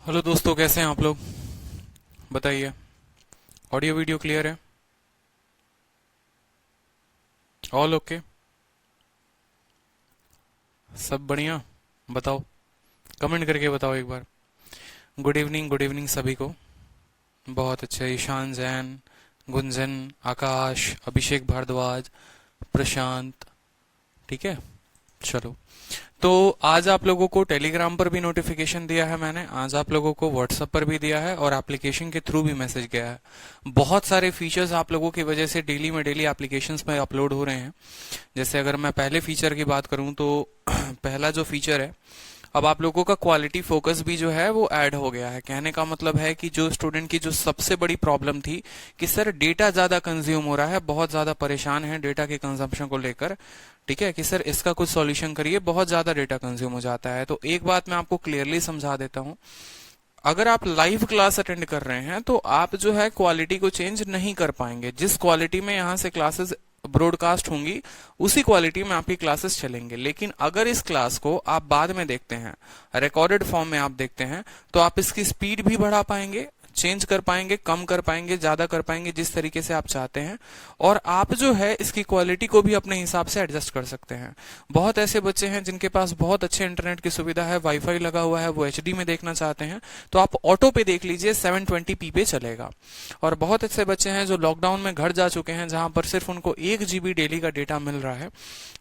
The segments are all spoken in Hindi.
हेलो दोस्तों, कैसे हैं आप लोग? बताइए। ऑडियो वीडियो क्लियर है? All okay? सब बढ़िया? बताओ, कमेंट करके बताओ एक बार। गुड इवनिंग सभी को। बहुत अच्छे। ईशान जैन, गुंजन, आकाश, अभिषेक भारद्वाज, प्रशांत। ठीक है, चलो। तो आज आप लोगों को टेलीग्राम पर भी नोटिफिकेशन दिया है मैंने, आज आप लोगों को व्हाट्सएप पर भी दिया है और एप्लीकेशन के थ्रू भी मैसेज गया है। बहुत सारे फीचर्स आप लोगों की वजह से डेली में डेली एप्लीकेशंस में अपलोड हो रहे हैं। जैसे अगर मैं पहले फीचर की बात करूं तो पहला जो फीचर है, अब आप लोगों का क्वालिटी फोकस भी जो है वो ऐड हो गया है। कहने का मतलब है कि जो स्टूडेंट की जो सबसे बड़ी प्रॉब्लम थी कि सर डेटा ज्यादा कंज्यूम हो रहा है, बहुत ज्यादा परेशान है डेटा के कंजम्पशन को लेकर, ठीक है, कि सर इसका कुछ सॉल्यूशन करिए, बहुत ज्यादा डेटा कंज्यूम हो जाता है। तो एक बात मैं आपको क्लियरली समझा देता हूं। अगर आप लाइव क्लास अटेंड कर रहे हैं तो आप जो है क्वालिटी को चेंज नहीं कर पाएंगे। जिस क्वालिटी में यहाँ से क्लासेस ब्रॉडकास्ट होंगी उसी क्वालिटी में आपकी क्लासेस चलेंगे। लेकिन अगर इस क्लास को आप बाद में देखते हैं, रिकॉर्डेड फॉर्म में आप देखते हैं, तो आप इसकी स्पीड भी बढ़ा पाएंगे, चेंज कर पाएंगे, कम कर पाएंगे, ज्यादा कर पाएंगे, जिस तरीके से आप चाहते हैं। और आप जो है इसकी क्वालिटी को भी अपने हिसाब से एडजस्ट कर सकते हैं। बहुत ऐसे बच्चे हैं जिनके पास बहुत अच्छे इंटरनेट की सुविधा है, वाईफाई लगा हुआ है, वो एचडी में देखना चाहते हैं, तो आप ऑटो पे देख लीजिए, 720p पे चलेगा। और बहुत अच्छे बच्चे हैं जो लॉकडाउन में घर जा चुके हैं, जहां पर सिर्फ उनको 1 GB डेली का डेटा मिल रहा है,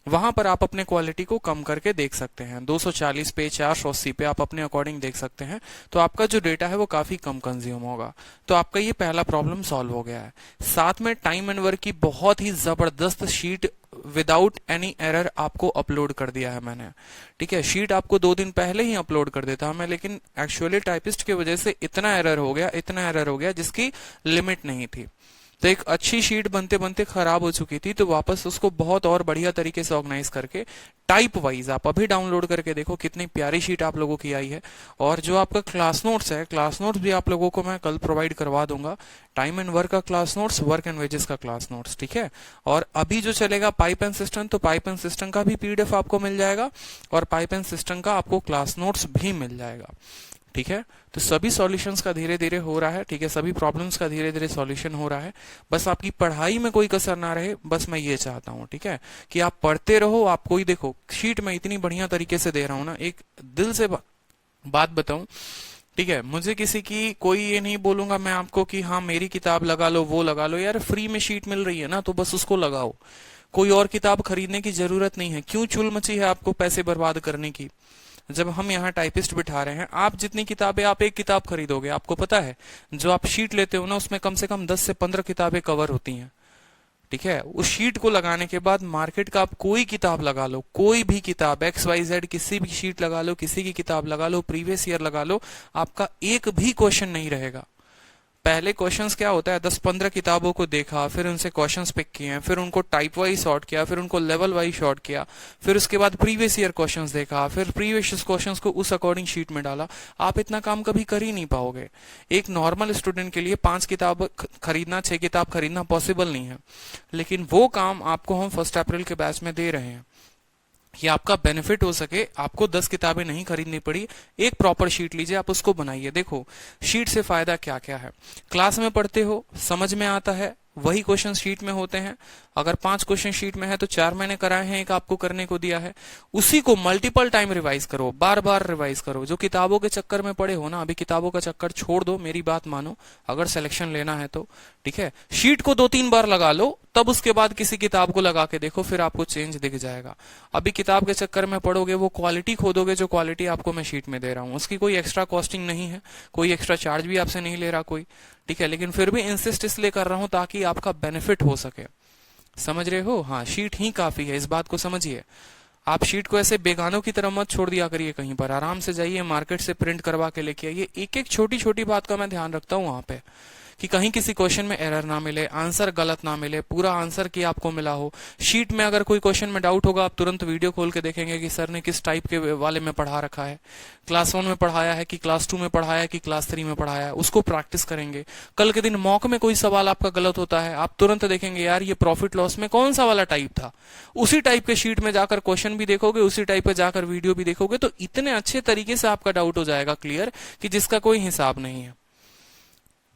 वहां पर आप अपने क्वालिटी को कम करके देख सकते हैं। 240 पे, 480 पे आप अपने अकॉर्डिंग देख सकते हैं। तो आपका जो डेटा है वो काफी कम कंज्यूम होगा। तो आपका ये पहला प्रॉब्लम सॉल्व हो गया है। साथ में टाइम एंड वर्क की बहुत ही जबरदस्त शीट विदाउट एनी एरर आपको अपलोड कर दिया है मैंने। ठीक है, शीट आपको 2 दिन पहले ही अपलोड कर देता हूं मैं, लेकिन एक्चुअली टाइपिस्ट की वजह से इतना एरर हो गया, इतना एरर हो गया जिसकी लिमिट नहीं थी। तो एक अच्छी शीट बनते बनते खराब हो चुकी थी, तो वापस उसको बहुत और बढ़िया तरीके से ऑर्गेनाइज करके टाइप वाइज आप अभी डाउनलोड करके देखो कितनी प्यारी शीट आप लोगों की आई है। और जो आपका क्लास नोट्स है, क्लास नोट्स भी आप लोगों को मैं कल प्रोवाइड करवा दूंगा। टाइम एंड वर्क का class notes, work and wages का क्लास नोट्स, ठीक है। और अभी जो चलेगा पाइप एंड सिस्टम, तो पाइप एंड सिस्टम का भी पीडीएफ आपको मिल जाएगा और पाइप एंड सिस्टम का आपको क्लास नोट्स भी मिल जाएगा। ठीक है, तो सभी सॉल्यूशंस का धीरे धीरे हो रहा है, ठीक है, सभी प्रॉब्लम्स का धीरे धीरे सॉल्यूशन हो रहा है। बस आपकी पढ़ाई में कोई कसर ना रहे, बस मैं ये चाहता हूँ, ठीक है, कि आप पढ़ते रहो। आप कोई देखो शीट में इतनी बढ़िया तरीके से दे रहा हूं ना, एक दिल से बात बताऊं, ठीक है, मुझे किसी की कोई ये नहीं बोलूंगा मैं आपको कि हाँ मेरी किताब लगा लो, वो लगा लो। यार फ्री में शीट मिल रही है ना, तो बस उसको लगाओ। कोई और किताब खरीदने की जरूरत नहीं है। क्यों चुल मची है आपको पैसे बर्बाद करने की? जब हम यहाँ टाइपिस्ट बिठा रहे हैं, आप जितनी किताबें, आप एक किताब खरीदोगे, आपको पता है जो आप शीट लेते हो ना उसमें कम से कम 10 से 15 किताबें कवर होती हैं। ठीक है, उस शीट को लगाने के बाद मार्केट का आप कोई किताब लगा लो, कोई भी किताब XYZ, किसी भी शीट लगा लो, किसी की किताब लगा लो, प्रीवियस ईयर लगा लो, आपका एक भी क्वेश्चन नहीं रहेगा। पहले क्वेश्चंस क्या होता है, 10-15 किताबों को देखा, फिर उनसे क्वेश्चंस पिक किए, फिर उनको टाइप वाइज सॉर्ट किया, फिर उनको लेवल वाइज सॉर्ट किया, फिर उसके बाद प्रीवियस ईयर क्वेश्चंस देखा, फिर प्रीवियस क्वेश्चंस को उस अकॉर्डिंग शीट में डाला। आप इतना काम कभी कर ही नहीं पाओगे। एक नॉर्मल स्टूडेंट के लिए 5 किताब खरीदना, 6 किताब खरीदना पॉसिबल नहीं है, लेकिन वो काम आपको हम 1 अप्रैल के बैच में दे रहे हैं। ये आपका बेनिफिट हो सके, आपको 10 किताबें नहीं खरीदनी पड़ी। एक प्रॉपर शीट लीजिए, आप उसको बनाइए। देखो शीट से फायदा क्या क्या है। क्लास में पढ़ते हो, समझ में आता है, वही क्वेश्चन शीट में होते हैं। अगर 5 क्वेश्चन शीट में है तो 4 मैंने कराए हैं, एक आपको करने को दिया है। उसी को मल्टीपल टाइम रिवाइज करो, बार बार रिवाइज करो। जो किताबों के चक्कर में पड़े हो ना, अभी किताबों का चक्कर छोड़ दो, मेरी बात मानो, अगर सिलेक्शन लेना है तो। ठीक है, शीट को 2-3 बार लगा लो, तब उसके बाद किसी किताब को लगा के देखो, फिर आपको चेंज दिख जाएगा। अभी किताब के चक्कर में पढ़ोगे, वो क्वालिटी खोदोगे जो क्वालिटी आपको मैं शीट में दे रहा हूँ, उसकी कोई एक्स्ट्रा कॉस्टिंग नहीं है, कोई एक्स्ट्रा चार्ज भी आपसे नहीं ले रहा कोई। ठीक है, लेकिन फिर भी इंसिस्ट इसलिए कर रहा हूं ताकि आपका बेनिफिट हो सके। समझ रहे हो? हाँ, शीट ही काफी है, इस बात को समझिए। आप शीट को ऐसे बेगानों की तरह मत छोड़ दिया करिए कहीं पर। आराम से जाइए मार्केट से प्रिंट करवा के लेके आइए। एक एक छोटी छोटी बात का मैं ध्यान रखता हूँ वहां पे, कि कहीं किसी क्वेश्चन में एरर ना मिले, आंसर गलत ना मिले, पूरा आंसर की आपको मिला हो। शीट में अगर कोई क्वेश्चन में डाउट होगा, आप तुरंत वीडियो खोल के देखेंगे कि सर ने किस टाइप के वाले में पढ़ा रखा है, क्लास 1 में पढ़ाया है कि क्लास 2 में पढ़ाया है कि क्लास 3 में पढ़ाया है, उसको प्रैक्टिस करेंगे। कल के दिन मॉक में कोई सवाल आपका गलत होता है, आप तुरंत देखेंगे यार ये प्रॉफिट लॉस में कौन सा वाला टाइप था, उसी टाइप के शीट में जाकर क्वेश्चन भी देखोगे, उसी टाइप पे जाकर वीडियो भी देखोगे, तो इतने अच्छे तरीके से आपका डाउट हो जाएगा क्लियर कि जिसका कोई हिसाब नहीं है।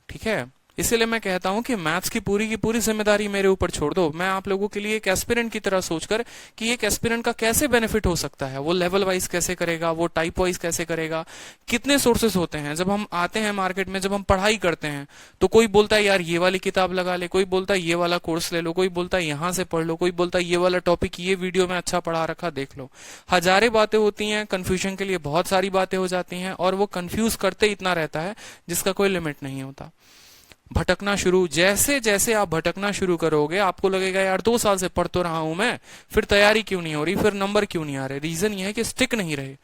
ठीक है, इसीलिए मैं कहता हूं कि मैथ्स की पूरी जिम्मेदारी मेरे ऊपर छोड़ दो। मैं आप लोगों के लिए एक एस्पिरेंट की तरह सोचकर कि एक एस्पिरेंट का कैसे बेनिफिट हो सकता है, वो लेवल वाइज कैसे करेगा, वो टाइप वाइज कैसे करेगा, कितने सोर्सेस होते हैं। जब हम आते हैं मार्केट में, जब हम पढ़ाई करते हैं, तो कोई बोलता है यार ये वाली किताब लगा ले, कोई बोलता है ये वाला कोर्स ले लो, कोई बोलता है यहां से पढ़ लो, कोई बोलता है ये वाला टॉपिक ये वीडियो में अच्छा पढ़ा रखा देख लो। हजारें बातें होती हैं, कंफ्यूजन के लिए बहुत सारी बातें हो जाती हैं, और वो कंफ्यूज करते इतना रहता है जिसका कोई लिमिट नहीं होता। भटकना शुरू, जैसे जैसे आप भटकना शुरू करोगे आपको लगेगा यार 2 साल से पढ़ तो रहा हूं मैं, फिर तैयारी क्यों नहीं हो रही, फिर नंबर क्यों नहीं आ रहे। रीजन ये है कि स्टिक नहीं रहे।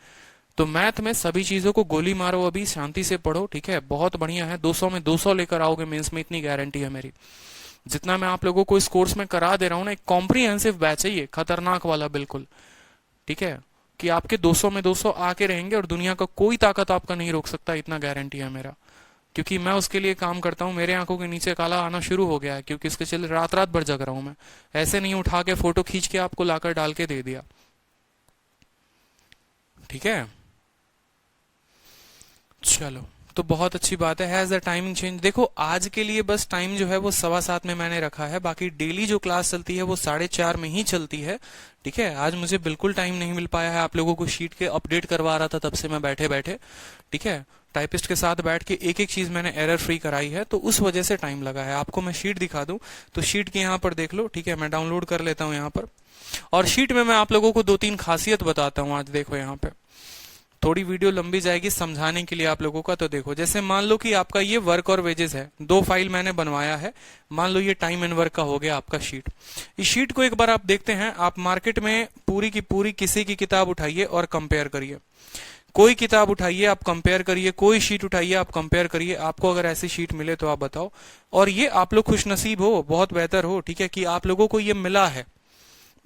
तो मैथ में सभी चीजों को गोली मारो, अभी शांति से पढ़ो। ठीक है, बहुत बढ़िया है, 200 में 200 लेकर आओगे मेंस में, इतनी गारंटी है मेरी। जितना मैं आप लोगों को इस कोर्स में करा दे रहा हूं ना, एक कॉम्प्रिहेंसिव बैच है ये, खतरनाक वाला बिल्कुल। ठीक है, कि आपके 200 में 200 आके रहेंगे और दुनिया का कोई ताकत आपका नहीं रोक सकता, इतना गारंटी है मेरा। क्योंकि मैं उसके लिए काम करता हूं, मेरे आंखों के नीचे काला आना शुरू हो गया है, क्योंकि इसके चले रात रात भर जग रहा हूं मैं। ऐसे नहीं उठा के फोटो खींच के आपको लाकर डाल के दे दिया। ठीक है, चलो, तो बहुत अच्छी बात है। Has the timing change? देखो आज के लिए बस टाइम जो है वो 7:15 में मैंने रखा है, बाकी डेली जो क्लास चलती है वो 4:30 में ही चलती है। ठीक है, आज मुझे बिल्कुल टाइम नहीं मिल पाया है, आप लोगों को शीट के अपडेट करवा रहा था तब से मैं बैठे बैठे। ठीक है, टाइपिस्ट के साथ बैठ के एक एक चीज मैंने एरर फ्री कराई है, तो उस वजह से टाइम लगा है। आपको मैं शीट दिखा दूं तो शीट की यहाँ पर देख लो। ठीक है, मैं डाउनलोड कर लेता हूँ यहाँ पर, और शीट में मैं आप लोगों को 2-3 खासियत बताता हूँ आज। देखो यहाँ पे थोड़ी वीडियो लंबी जाएगी समझाने के लिए आप लोगों का। तो देखो, जैसे मान लो कि आपका ये वर्क और वेजेस है, 2 फाइल मैंने बनवाया है। मान लो ये टाइम एंड वर्क का हो गया आपका शीट। इस शीट को एक बार आप देखते हैं, आप मार्केट में पूरी की पूरी किसी की किताब उठाइए और कंपेयर करिए। कोई किताब उठाइए आप कंपेयर करिए, कोई शीट उठाइए आप कंपेयर करिए। आपको अगर ऐसी शीट मिले तो आप बताओ। और ये आप लोग खुशनसीब हो, बहुत बेहतर हो, ठीक है, कि आप लोगों को ये मिला है।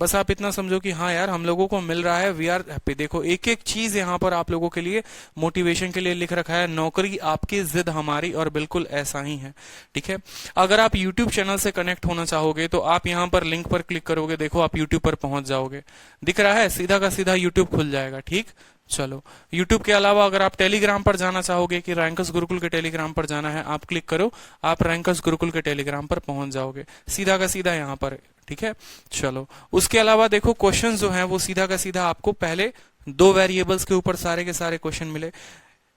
बस आप इतना समझो कि हाँ यार हम लोगों को मिल रहा है, वी आर हैप्पी। देखो एक एक चीज यहाँ पर आप लोगों के लिए मोटिवेशन के लिए लिख रखा है, नौकरी आपकी जिद हमारी, और बिल्कुल ऐसा ही है। ठीक है, अगर आप YouTube चैनल से कनेक्ट होना चाहोगे तो आप यहाँ पर लिंक पर क्लिक करोगे, देखो आप YouTube पर पहुंच जाओगे, दिख रहा है, सीधा का सीधा YouTube खुल जाएगा। ठीक, चलो, YouTube के अलावा अगर आप टेलीग्राम पर जाना चाहोगे कि रैंकर्स गुरुकुल के टेलीग्राम पर जाना है, आप क्लिक करो, आप रैंकर्स गुरुकुल के टेलीग्राम पर पहुंच जाओगे, सीधा का सीधा यहाँ पर। ठीक है, चलो, उसके अलावा देखो क्वेश्चन जो हैं वो सीधा का सीधा आपको पहले 2 वेरिएबल्स के ऊपर सारे के सारे क्वेश्चन मिले।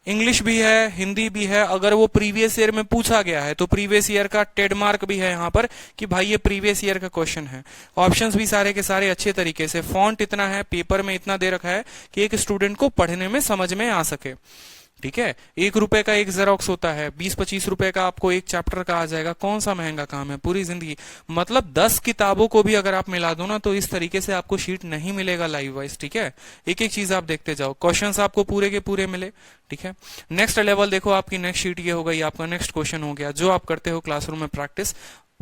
इंग्लिश भी है, हिंदी भी है। अगर वो प्रीवियस ईयर में पूछा गया है तो प्रीवियस ईयर का टेडमार्क भी है यहाँ पर कि भाई ये प्रीवियस ईयर का क्वेश्चन है। ऑप्शंस भी सारे के सारे अच्छे तरीके से, फॉन्ट इतना है, पेपर में इतना दे रखा है कि एक स्टूडेंट को पढ़ने में समझ में आ सके। ठीक है, 1 रुपए का एक जेरोक्स होता है, 20-25 रुपए का आपको एक चैप्टर का आ जाएगा। कौन सा महंगा काम है पूरी जिंदगी। मतलब 10 किताबों को भी अगर आप मिला दो ना तो इस तरीके से आपको शीट नहीं मिलेगा लाइव वाइज। ठीक है, एक एक चीज आप देखते जाओ, क्वेश्चंस आपको पूरे के पूरे मिले। ठीक है, नेक्स्ट लेवल देखो, आपकी नेक्स्ट शीट ये हो गई, आपका नेक्स्ट क्वेश्चन हो गया जो आप करते हो क्लासरूम में प्रैक्टिस।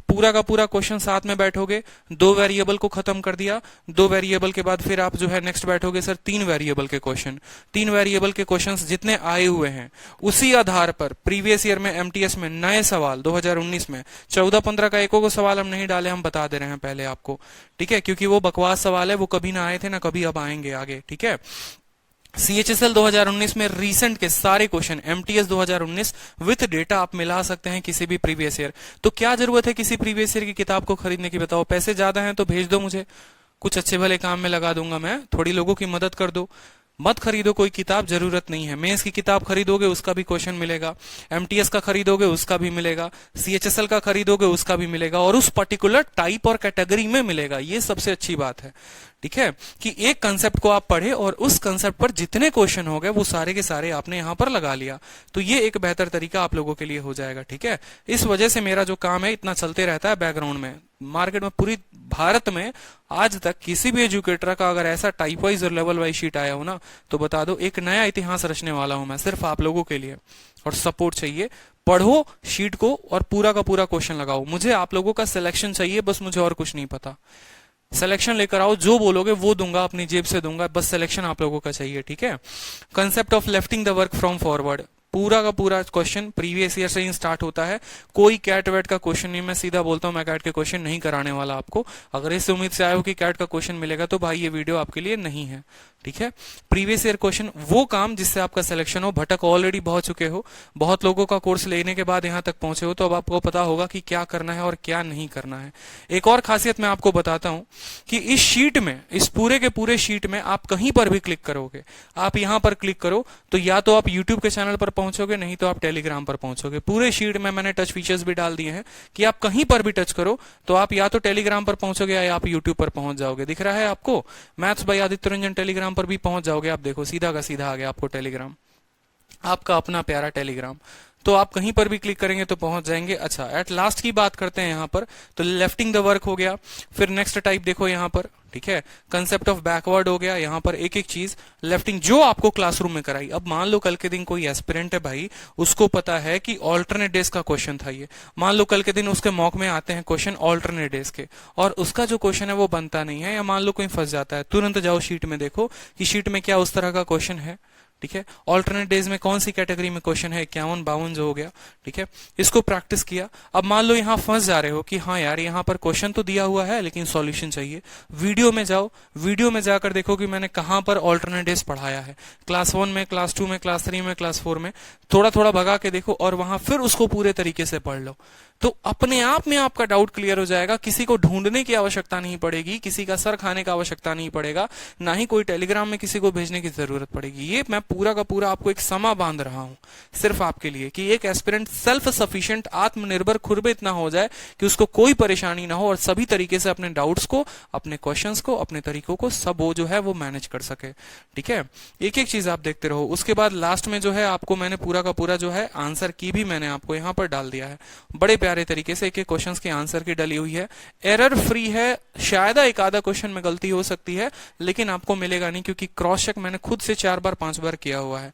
पूरा का पूरा क्वेश्चन साथ में बैठोगे, 2 वेरिएबल को खत्म कर दिया, 2 वेरिएबल के बाद फिर आप जो है नेक्स्ट बैठोगे सर 3 वेरिएबल के क्वेश्चन। 3 वेरिएबल के क्वेश्चंस जितने आए हुए हैं उसी आधार पर प्रीवियस ईयर में एमटीएस में नए सवाल 2019 में 14-15 का एको को सवाल हम नहीं डाले, हम बता दे रहे हैं पहले आपको। ठीक है, क्योंकि वो बकवास सवाल है, वो कभी ना आए थे ना कभी अब आएंगे आगे। ठीक है, CHSL 2019 में रीसेंट के सारे क्वेश्चन, MTS 2019 विथ डेटा आप मिला सकते हैं किसी भी प्रीवियस ईयर। तो क्या जरूरत है किसी प्रीवियस ईयर की किताब को खरीदने की, बताओ। पैसे ज्यादा हैं तो भेज दो मुझे, कुछ अच्छे भले काम में लगा दूंगा मैं, थोड़ी लोगों की मदद कर दो। मत खरीदो कोई किताब, जरूरत नहीं है। मेंस की किताब खरीदोगे उसका भी क्वेश्चन मिलेगा, MTS का खरीदोगे उसका भी मिलेगा, CHSL का खरीदोगे उसका भी मिलेगा, और उस पर्टिकुलर टाइप और कैटेगरी में मिलेगा। ये सबसे अच्छी बात है। ठीक है, कि एक कंसेप्ट को आप पढ़े और उस कंसेप्ट पर जितने क्वेश्चन हो गए वो सारे के सारे आपने यहां पर लगा लिया, तो ये एक बेहतर तरीका आप लोगों के लिए हो जाएगा। ठीक है, इस वजह से मेरा जो काम है इतना चलते रहता है बैकग्राउंड में। मार्केट में पूरी भारत में आज तक किसी भी एजुकेटर का अगर ऐसा टाइप वाइज और लेवल वाइज शीट आया हो ना तो बता दो, एक नया इतिहास रचने वाला हूं मैं सिर्फ आप लोगों के लिए। और सपोर्ट चाहिए, पढ़ो शीट को और पूरा का पूरा क्वेश्चन लगाओ। मुझे आप लोगों का सिलेक्शन चाहिए, बस मुझे और कुछ नहीं पता। सिलेक्शन लेकर आओ, जो बोलोगे वो दूंगा, अपनी जेब से दूंगा, बस सिलेक्शन आप लोगों का चाहिए, ठीक है। Concept of lifting the work from forward, पूरा का पूरा क्वेश्चन प्रीवियस ईयर से ही स्टार्ट होता है। कोई कैट वेट का क्वेश्चन नहीं, मैं सीधा बोलता हूं, मैं कैट के क्वेश्चन नहीं कराने वाला आपको। अगर इस उम्मीद से आए हो कि कैट का क्वेश्चन मिलेगा तो भाई ये वीडियो आपके लिए नहीं है, ठीक है। प्रीवियस ईयर क्वेश्चन, वो काम जिससे आपका सिलेक्शन हो। भटक ऑलरेडी बहुत चुके हो, बहुत लोगों का कोर्स लेने के बाद यहां तक पहुंचे हो, तो अब आपको पता होगा कि क्या करना है और क्या नहीं करना है। एक और खासियत मैं आपको बताता हूं कि इस शीट में, इस पूरे के पूरे शीट में आप कहीं पर भी क्लिक करोगे, आप यहां पर क्लिक करो तो या तो आप यूट्यूब के चैनल पर पहुंचोगे, नहीं तो आप टेलीग्राम पर पहुंचोगे। पूरे शीट में मैंने टच फीचर्स भी डाल दिए हैं कि आप कहीं पर भी टच करो तो आप या तो टेलीग्राम पर पहुंचोगे या आप यूट्यूब पर पहुंच जाओगे। दिख रहा है आपको, maths by Aditya Ranjan Telegram पर भी पहुंच जाओगे। आप देखो सीधा का सीधा आ गया आपको टेलीग्राम, आपका अपना प्यारा टेलीग्राम। तो आप कहीं पर भी क्लिक करेंगे तो पहुंच जाएंगे। अच्छा, एट लास्ट की बात करते हैं यहां पर, तो लेफ्टिंग द वर्क हो गया। फिर नेक्स्ट टाइप देखो यहां पर, ठीक है, कंसेप्ट ऑफ बैकवर्ड हो गया। यहां पर एक एक चीज लेफ्टिंग जो आपको क्लासरूम में कराई। अब मान लो कल के दिन कोई एस्पिरेंट है भाई, उसको पता है कि ऑल्टरनेट डेज का क्वेश्चन था ये, मान लो कल के दिन उसके मॉक में आते हैं क्वेश्चन ऑल्टरनेट डेज के, और उसका जो क्वेश्चन है वो बनता नहीं है, या मान लो कोई फंस जाता है, तुरंत जाओ शीट में देखो कि शीट में क्या उस तरह का क्वेश्चन है, ठीक है। ऑल्टरनेट डेज में कौन सी कैटेगरी में क्वेश्चन है, 51 52 जो हो गया, ठीक है। इसको प्रैक्टिस किया। अब मान लो यहां फंस जा रहे हो कि हाँ यार यहां पर क्वेश्चन तो दिया हुआ है लेकिन सॉल्यूशन चाहिए, वीडियो में जाओ, वीडियो में जाकर देखो कि मैंने कहां पर ऑल्टरनेट डेज पढ़ाया है, क्लास 1 में, क्लास 2 में, क्लास 3 में, क्लास 4 में। थोड़ा थोड़ा भगा के देखो और वहां फिर उसको पूरे तरीके से पढ़ लो, तो अपने आप में आपका डाउट क्लियर हो जाएगा। किसी को ढूंढने की आवश्यकता नहीं पड़ेगी, किसी का सर खाने का आवश्यकता नहीं पड़ेगा, ना ही कोई टेलीग्राम में किसी को भेजने की जरूरत पड़ेगी। ये मैं पूरा का पूरा आपको एक समा बांध रहा हूं सिर्फ आपके लिए कि एक एस्पिरेंट सेल्फ सफिशिएंट, आत्मनिर्भर खुद पे इतना हो जाए कि उसको कोई परेशानी ना हो और सभी तरीके से अपने डाउट्स को, अपने क्वेश्चंस को, अपने तरीकों को सब वो जो है वो मैनेज कर सके, ठीक है। एक एक चीज आप देखते रहो। उसके बाद लास्ट में जो है आपको मैंने पूरा का पूरा जो है आंसर की भी मैंने आपको यहां पर डाल दिया है, बड़े प्यारे तरीके से एक एक क्वेश्चंस के आंसर की डली हुई है। एरर फ्री है, शायद एक आधा क्वेश्चन में गलती हो सकती है लेकिन आपको मिलेगा नहीं, क्योंकि क्रॉस चेक मैंने खुद से 4 बार 5 बार किया हुआ है,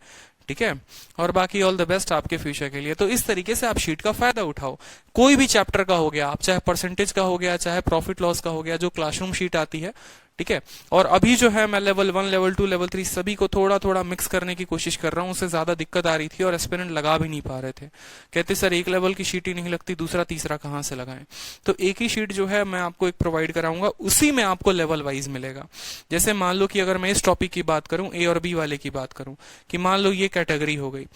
ठीक है। और बाकी ऑल द बेस्ट आपके फ्यूचर के लिए। तो इस तरीके से आप शीट का फायदा उठाओ। कोई भी चैप्टर का हो गया, आप चाहे परसेंटेज का हो गया, चाहे प्रॉफिट लॉस का हो गया, जो क्लासरूम शीट आती है, ठीक है। और अभी जो है मैं लेवल 1, लेवल 2, लेवल 3 सभी को थोड़ा थोड़ा मिक्स करने की कोशिश कर रहा हूं। उससे ज्यादा दिक्कत आ रही थी और एस्पिरेंट लगा भी नहीं पा रहे थे, कहते सर एक लेवल की शीट ही नहीं लगती, दूसरा तीसरा कहां से लगाएं। तो एक ही शीट जो है मैं आपको एक प्रोवाइड कराऊंगा, उसी में आपको लेवल वाइज मिलेगा। जैसे मान लो कि अगर मैं इस टॉपिक की बात करूं, ए और बी वाले की बात करूं, कि मान लो ये कैटेगरी हो गई,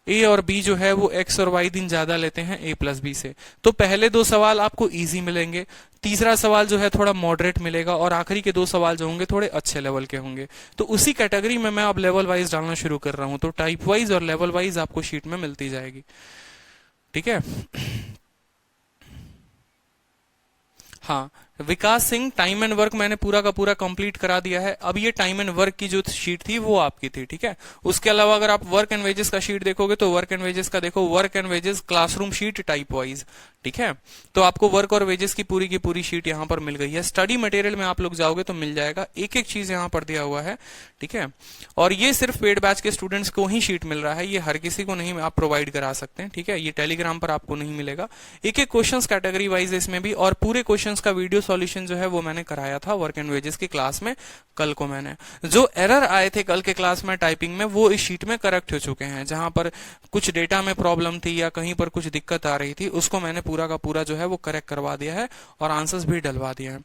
ए और बी जो है वो एक्स और वाई दिन ज्यादा लेते हैं ए प्लस बी से, तो पहले 2 सवाल आपको इजी मिलेंगे, तीसरा सवाल जो है थोड़ा मॉडरेट मिलेगा, और आखिरी के 2 सवाल जो होंगे थोड़े अच्छे लेवल के होंगे। तो उसी कैटेगरी में मैं अब लेवल वाइज डालना शुरू कर रहा हूं, तो टाइप वाइज और लेवल वाइज आपको शीट में मिलती जाएगी, ठीक है। हाँ, विकास सिंह, टाइम एंड वर्क मैंने पूरा का पूरा कंप्लीट करा दिया है। अब ये टाइम एंड वर्क की जो शीट थी वो आपकी थी, ठीक है। उसके अलावा अगर आप वर्क एंड वेजेस का शीट देखोगे तो वर्क एंड वेजेस का देखो, work and wages classroom sheet type wise, ठीक है। तो आपको वर्क और वेजेस की पूरी शीट यहां पर मिल गई है। स्टडी मटेरियल में आप लोग जाओगे तो मिल जाएगा, एक एक चीज यहां पर दिया हुआ है, ठीक है। और ये सिर्फ पेड बैच के स्टूडेंट्स को ही शीट मिल रहा है, ये हर किसी को नहीं आप प्रोवाइड करा सकते हैं, ठीक है। ये टेलीग्राम पर आपको नहीं मिलेगा। एक एक क्वेश्चन कैटेगरी वाइज इसमें भी, और पूरे क्वेश्चन का वीडियो सॉल्यूशन जो है वो मैंने कराया था वर्क एंड वेजेस की क्लास में कल को। मैंने जो एरर आए थे कल के क्लास में टाइपिंग में, वो इस शीट में करेक्ट हो चुके हैं। जहां पर कुछ डेटा में प्रॉब्लम थी या कहीं पर कुछ दिक्कत आ रही थी, उसको मैंने पूरा का पूरा जो है वो करेक्ट करवा दिया है और आंसर्स भी डलवा दिया है।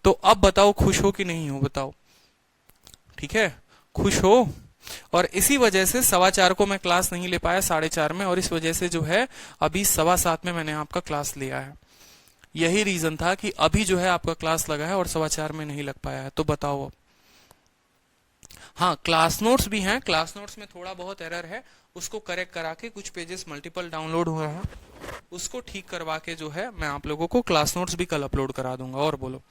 तो अब बताओ खुश हो कि नहीं हो, बताओ, ठीक है, खुश हो। और इसी वजह से 4:15 को मैं क्लास नहीं ले पाया, 4:30 में, और इस वजह से जो है अभी 7:15 में मैंने आपका क्लास लिया है। यही रीजन था कि अभी जो है आपका क्लास लगा है और 4:15 में नहीं लग पाया है। तो बताओ अब। हाँ, क्लास नोट्स भी हैं, क्लास नोट्स में थोड़ा बहुत एरर है, उसको करेक्ट करा के, कुछ पेजेस मल्टीपल डाउनलोड हुए हैं, उसको ठीक करवा के जो है मैं आप लोगों को क्लास नोट्स भी कल अपलोड करा दूंगा। और बोलो,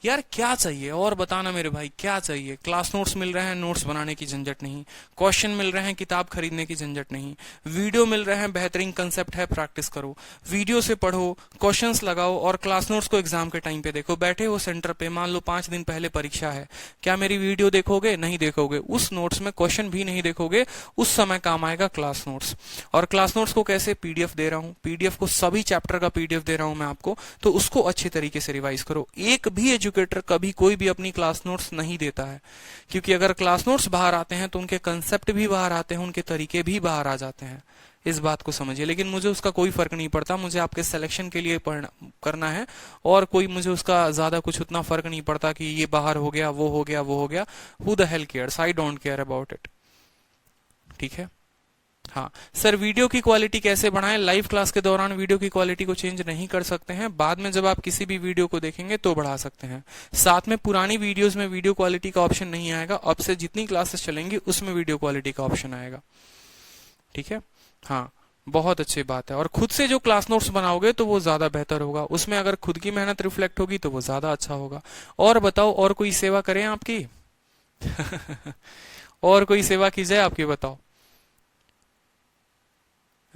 यार क्या चाहिए और बताना मेरे भाई, क्या चाहिए? क्लास नोट्स मिल रहे हैं, नोट्स बनाने की झंझट नहीं। क्वेश्चन मिल रहे हैं, किताब खरीदने की झंझट नहीं। वीडियो मिल रहे हैं, बेहतरीन कंसेप्ट है, प्रैक्टिस करो, वीडियो से पढ़ो, क्वेश्चंस लगाओ और क्लास नोट्स को एग्जाम के टाइम पे देखो। बैठे हो सेंटर पे, मान लो 5 दिन पहले परीक्षा है, क्या मेरी वीडियो देखोगे? नहीं देखोगे। उस नोट्स में क्वेश्चन भी नहीं देखोगे, उस समय काम आएगा क्लास नोट्स। और क्लास नोट्स को कैसे? पीडीएफ दे रहा हूं, पीडीएफ को सभी चैप्टर का पीडीएफ दे रहा हूं मैं आपको, तो उसको अच्छे तरीके से रिवाइज करो। एक भी एजुकेटर कभी कोई भी अपनी क्लास नोट्स नहीं देता है, क्योंकि अगर क्लास नोट्स बाहर आते हैं तो उनके कंसेप्ट भी बाहर आते हैं, उनके तरीके भी बाहर आ जाते हैं। इस बात को समझिए। लेकिन मुझे उसका कोई फर्क नहीं पड़ता, मुझे आपके सिलेक्शन के लिए करना है, और कोई मुझे उसका ज्यादा कुछ उतना फर्क नहीं पड़ता कि ये बाहर हो गया, वो हो गया, वो हो गया। Who the hell cares, I don't care about it. ठीक है। हाँ सर, वीडियो की क्वालिटी कैसे बढ़ाएं? लाइव क्लास के दौरान वीडियो की क्वालिटी को चेंज नहीं कर सकते हैं, बाद में जब आप किसी भी वीडियो को देखेंगे तो बढ़ा सकते हैं। साथ में पुरानी वीडियोस में वीडियो क्वालिटी का ऑप्शन नहीं आएगा, अब से जितनी क्लासेस चलेंगी उसमें वीडियो क्वालिटी का ऑप्शन आएगा। ठीक है। हाँ, बहुत अच्छी बात है। और खुद से जो क्लास नोट्स बनाओगे तो वो ज्यादा बेहतर होगा, उसमें अगर खुद की मेहनत रिफ्लेक्ट होगी तो वो ज्यादा अच्छा होगा। और बताओ, और कोई सेवा करें आपकी? और कोई सेवा की जाए आपकी, बताओ।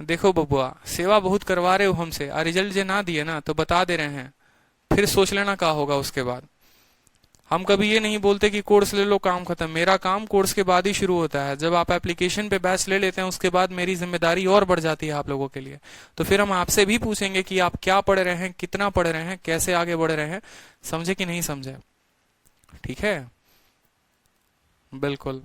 देखो बबुआ, सेवा बहुत करवा रहे हो हमसे, रिजल्ट जे ना दिए ना तो बता दे रहे हैं, फिर सोच लेना क्या होगा उसके बाद। हम कभी ये नहीं बोलते कि कोर्स ले लो काम खत्म। मेरा काम कोर्स के बाद ही शुरू होता है। जब आप एप्लीकेशन पे बैच ले लेते हैं उसके बाद मेरी जिम्मेदारी और बढ़ जाती है आप लोगों के लिए। तो फिर हम आपसे भी पूछेंगे कि आप क्या पढ़ रहे हैं, कितना पढ़ रहे हैं, कैसे आगे बढ़ रहे हैं। समझे कि नहीं समझे? ठीक है, बिल्कुल।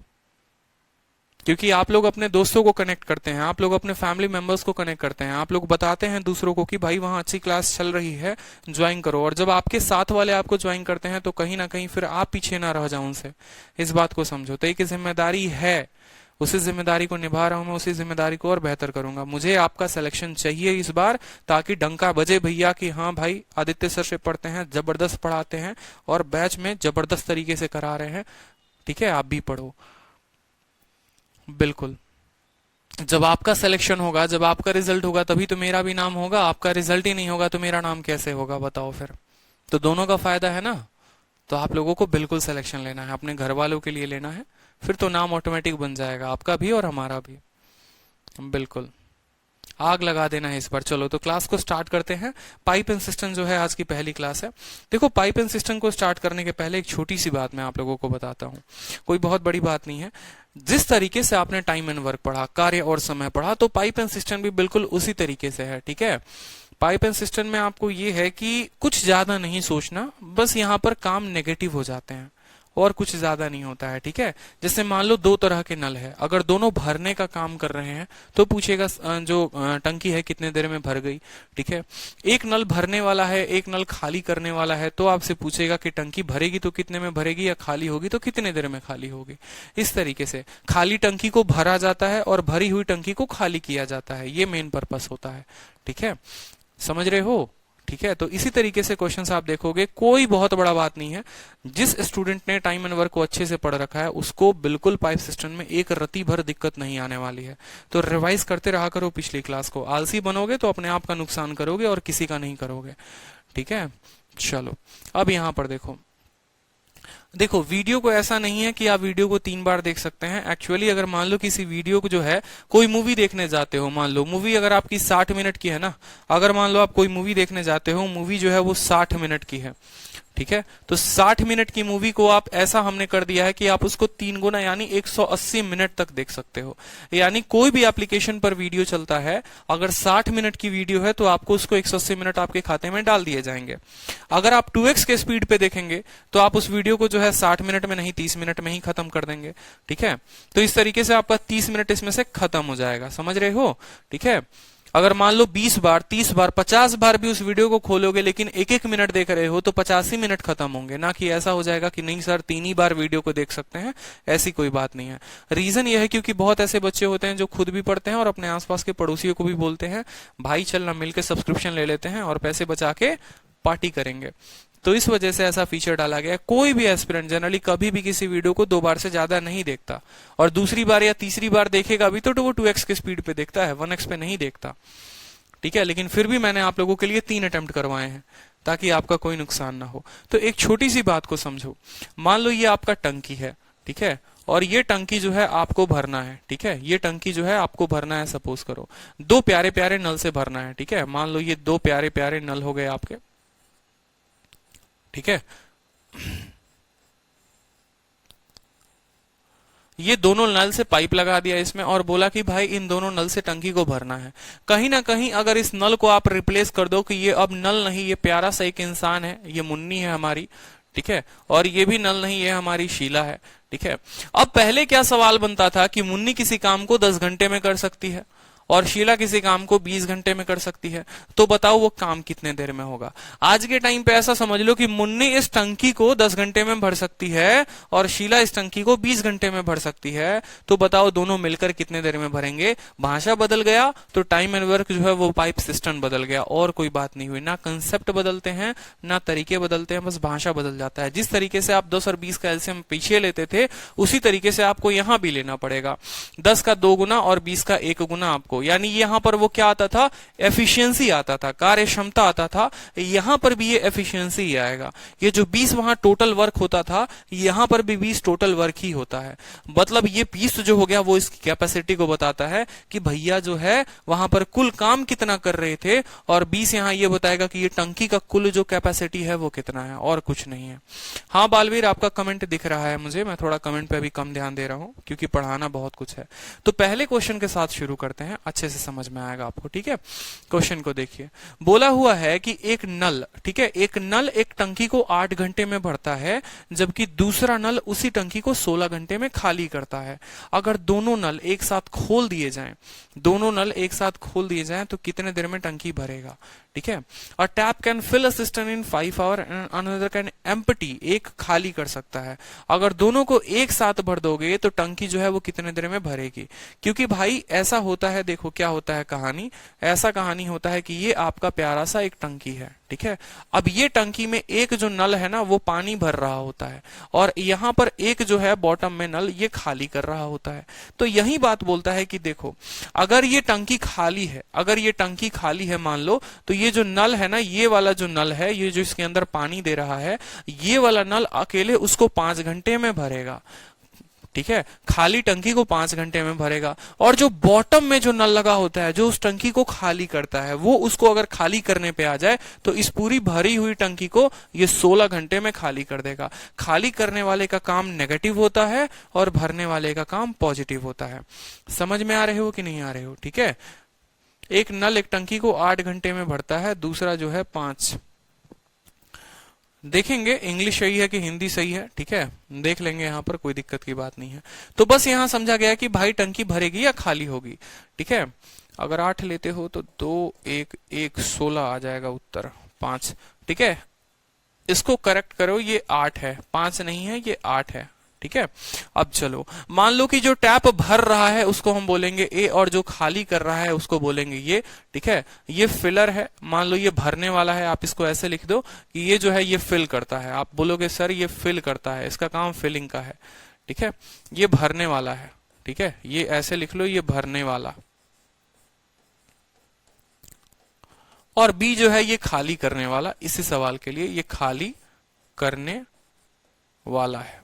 क्योंकि आप लोग अपने दोस्तों को कनेक्ट करते हैं, आप लोग अपने फैमिली मेंबर्स को कनेक्ट करते हैं, आप लोग बताते हैं दूसरों को कि भाई वहां अच्छी क्लास चल रही है, ज्वाइन करो। और जब आपके साथ वाले आपको ज्वाइन करते हैं तो कहीं ना कहीं फिर आप पीछे ना रह जाओ उनसे। इस बात को समझो। तो एक जिम्मेदारी है, उसी जिम्मेदारी को निभा रहा हूं मैं, उसी जिम्मेदारी को और बेहतर करूंगा। मुझे आपका सिलेक्शन चाहिए इस बार, ताकि डंका बजे भैया कि हाँ भाई आदित्य सर से पढ़ते हैं, जबरदस्त पढ़ाते हैं और बैच में जबरदस्त तरीके से करा रहे हैं। ठीक है, आप भी पढ़ो। बिल्कुल। जब आपका सिलेक्शन होगा, जब आपका रिजल्ट होगा, तभी तो मेरा भी नाम होगा। आपका रिजल्ट ही नहीं होगा तो मेरा नाम कैसे होगा, बताओ फिर। तो दोनों का फायदा है ना। तो आप लोगों को बिल्कुल सिलेक्शन लेना है, अपने घर वालों के लिए लेना है, फिर तो नाम ऑटोमेटिक बन जाएगा आपका भी और हमारा भी। बिल्कुल, आग लगा देना है इस बार। चलो तो क्लास को स्टार्ट करते हैं। पाइप एंड सिस्टम जो है आज की पहली क्लास है। देखो, पाइप एंड सिस्टम को स्टार्ट करने के पहले एक छोटी सी बात मैं आप लोगों को बताता हूँ, कोई बहुत बड़ी बात नहीं है। जिस तरीके से आपने टाइम एंड वर्क पढ़ा, कार्य और समय पढ़ा, तो पाइप एंड सिस्टम भी बिल्कुल उसी तरीके से है। ठीक है। पाइप एंड सिस्टम में आपको ये है कि कुछ ज्यादा नहीं सोचना, बस यहाँ पर काम नेगेटिव हो जाते हैं और कुछ ज्यादा नहीं होता है। ठीक है। जैसे मान लो 2 तरह के नल है, अगर दोनों भरने का काम कर रहे हैं तो पूछेगा जो टंकी है कितने देर में भर गई। ठीक है। एक नल भरने वाला है, एक नल खाली करने वाला है, तो आपसे पूछेगा कि टंकी भरेगी तो कितने में भरेगी, या खाली होगी तो कितने देर में खाली होगी। इस तरीके से खाली टंकी को भरा जाता है और भरी हुई टंकी को खाली किया जाता है, ये मेन पर्पस होता है। ठीक है, समझ रहे हो? ठीक है। तो इसी तरीके से क्वेश्चंस आप देखोगे, कोई बहुत बड़ा बात नहीं है। जिस स्टूडेंट ने टाइम एंड वर्क को अच्छे से पढ़ रखा है उसको बिल्कुल पाइप सिस्टम में एक रत्ती भर दिक्कत नहीं आने वाली है। तो रिवाइज करते रहा करो पिछली क्लास को। आलसी बनोगे तो अपने आप का नुकसान करोगे और किसी का नहीं करोगे। ठीक है। चलो अब यहां पर देखो, वीडियो को ऐसा नहीं है कि आप वीडियो को 3 बार देख सकते हैं। एक्चुअली अगर मान लो किसी वीडियो को जो है, कोई मूवी देखने जाते हो, मान लो मूवी अगर आपकी 60 मिनट की है ना, अगर मान लो आप कोई मूवी देखने जाते हो, मूवी जो है वो 60 मिनट की है। ठीक है। तो 60 मिनट की मूवी को आप ऐसा हमने कर दिया है कि आप उसको 3 गुना यानी 180 मिनट तक देख सकते हो। यानी कोई भी एप्लीकेशन पर वीडियो चलता है, अगर 60 मिनट की वीडियो है तो आपको उसको 180 मिनट आपके खाते में डाल दिए जाएंगे। अगर आप 2x के स्पीड पे देखेंगे तो आप उस वीडियो को जो है 60 मिनट में नहीं 30 मिनट में ही खत्म कर देंगे। ठीक है। तो इस तरीके से आपका 30 मिनट इसमें से खत्म हो जाएगा। समझ रहे हो? ठीक है। अगर मान लो 20 बार, 30 बार, 50 बार भी उस वीडियो को खोलोगे लेकिन 1-1 मिनट देख रहे हो तो 85 मिनट खत्म होंगे। ना कि ऐसा हो जाएगा कि नहीं सर 3 ही बार वीडियो को देख सकते हैं, ऐसी कोई बात नहीं है। रीजन यह है क्योंकि बहुत ऐसे बच्चे होते हैं जो खुद भी पढ़ते हैं और अपने आसपास के पड़ोसियों को भी बोलते हैं भाई चल ना मिलकर सब्सक्रिप्शन ले लेते हैं और पैसे बचा के पार्टी करेंगे। तो इस वजह से ऐसा फीचर डाला गया है। कोई भी एस्पिरेंट जनरली कभी भी किसी वीडियो को 2 बार से ज्यादा नहीं देखता, और दूसरी बार या तीसरी बार देखेगा भी तो वो 2x के स्पीड पे देखता है, 1x पे नहीं देखता। ठीक है। लेकिन फिर भी मैंने आप लोगों के लिए 3 अटेम्प्ट करवाए हैं। ताकि आपका कोई नुकसान ना हो। तो एक छोटी सी बात को समझो, मान लो ये आपका टंकी है, ठीक है, और ये टंकी जो है आपको भरना है, ठीक है, ये टंकी जो है आपको भरना है, सपोज करो दो प्यारे प्यारे नल से भरना है, ठीक है, मान लो ये दो प्यारे प्यारे नल हो गए आपके, ठीक है। ये दोनों नल से पाइप लगा दिया इसमें और बोला कि भाई इन दोनों नल से टंकी को भरना है। कहीं ना कहीं अगर इस नल को आप रिप्लेस कर दो कि ये अब नल नहीं, ये प्यारा सा एक इंसान है, ये मुन्नी है हमारी, ठीक है, और ये भी नल नहीं, ये हमारी शीला है, ठीक है। अब पहले क्या सवाल बनता था कि मुन्नी किसी काम को 10 घंटे में कर सकती है और शीला किसी काम को 20 घंटे में कर सकती है, तो बताओ वो काम कितने देर में होगा। आज के टाइम पे ऐसा समझ लो कि मुन्नी इस टंकी को 10 घंटे में भर सकती है और शीला इस टंकी को 20 घंटे में भर सकती है, तो बताओ दोनों मिलकर कितने देर में भरेंगे। भाषा बदल गया तो टाइम एंड वर्क जो है वो पाइप सिस्टम बदल गया, और कोई बात नहीं हुई। ना कंसेप्ट बदलते हैं ना तरीके बदलते हैं, बस भाषा बदल जाता है। जिस तरीके से आप 10 और 20 का एलसीएम पीछे लेते थे उसी तरीके से आपको यहां भी लेना पड़ेगा। 10 का 2 गुना और 20 का 1 गुना आपको, यानी यहां पर वो क्या आता था, एफिशिएंसी आता था, कार्य क्षमता आता था, यहां पर भी ये एफिशिएंसी ही आएगा। ये जो 20 वहां टोटल वर्क होता था, यहां पर भी 20 टोटल वर्क ही होता है। मतलब ये 20 जो हो गया वो इसकी कैपेसिटी को बताता है कि भैया जो है वहां पर कुल काम कितना कर रहे थे, और 20 यहां ये बताएगा कि ये टंकी का कुल जो कैपेसिटी है वो कितना है, और कुछ नहीं है। हाँ बालवीर, आपका कमेंट दिख रहा है मुझे, मैं थोड़ा कमेंट पे अभी कम ध्यान दे रहा हूं क्योंकि पढ़ाना बहुत कुछ है। तो पहले क्वेश्चन के साथ शुरू करते हैं, अच्छे से समझ में आएगा आपको, ठीक है। क्वेश्चन को देखिए, बोला हुआ है कि एक नल, ठीक है, एक नल एक टंकी को 8 घंटे में भरता है, जबकि दूसरा नल उसी टंकी को 16 घंटे में खाली करता है। अगर दोनों नल एक साथ खोल दिए जाएं, दोनों नल एक साथ खोल दिए जाएं तो कितने देर में टंकी भरेगा, ठीक है। और tap can fill a system in 5 hour and another can empty, एक खाली कर सकता है। अगर दोनों को एक साथ भर दोगे तो टंकी जो है वो कितने देर में भरेगी। क्योंकि भाई ऐसा होता है, देखो क्या होता है कहानी, ऐसा कहानी होता है कि ये आपका प्यारा सा एक टंकी है, ठीक है। अब ये टंकी में एक जो नल है ना वो पानी भर रहा होता है, और यहाँ पर एक जो है बॉटम में नल ये खाली कर रहा होता है। तो यही बात बोलता है कि देखो अगर ये टंकी खाली है, अगर ये टंकी खाली है मान लो, तो ये जो नल है ना, ये वाला जो नल है, ये जो इसके अंदर पानी दे रहा है, ये वाला नल अकेले उसको 5 घंटे में भरेगा, ठीक है। खाली टंकी को 5 घंटे में भरेगा, और जो बॉटम में जो नल लगा होता है जो उस टंकी को खाली करता है, वो उसको अगर खाली करने पे आ जाए तो इस पूरी भरी हुई टंकी को ये 16 घंटे में खाली कर देगा। खाली करने वाले का काम नेगेटिव होता है और भरने वाले का काम पॉजिटिव होता है। समझ में आ रहे हो कि नहीं आ रहे हो, ठीक है। एक नल एक टंकी को 8 घंटे में भरता है, दूसरा जो है 5। देखेंगे इंग्लिश सही है कि हिंदी सही है, ठीक है, देख लेंगे, यहाँ पर कोई दिक्कत की बात नहीं है। तो बस यहाँ समझा गया कि भाई टंकी भरेगी या खाली होगी, ठीक है। अगर 8 लेते हो तो 2 1 1 16 आ जाएगा उत्तर 5, ठीक है। इसको करेक्ट करो, ये 8 है, 5 नहीं है, ये 8 है, ठीक है। अब चलो मान लो कि जो टैप भर रहा है उसको हम बोलेंगे ए, और जो खाली कर रहा है उसको बोलेंगे ये, ठीक है। ये फिलर है, मान लो ये भरने वाला है, आप इसको ऐसे लिख दो कि ये जो है ये फिल करता है। आप बोलोगे सर ये फिल करता है, इसका काम फिलिंग का है, ठीक है। ये भरने वाला है, ठीक है, ये ऐसे लिख लो, ये भरने वाला। और बी जो है ये खाली करने वाला, इसी सवाल के लिए ये खाली करने वाला है।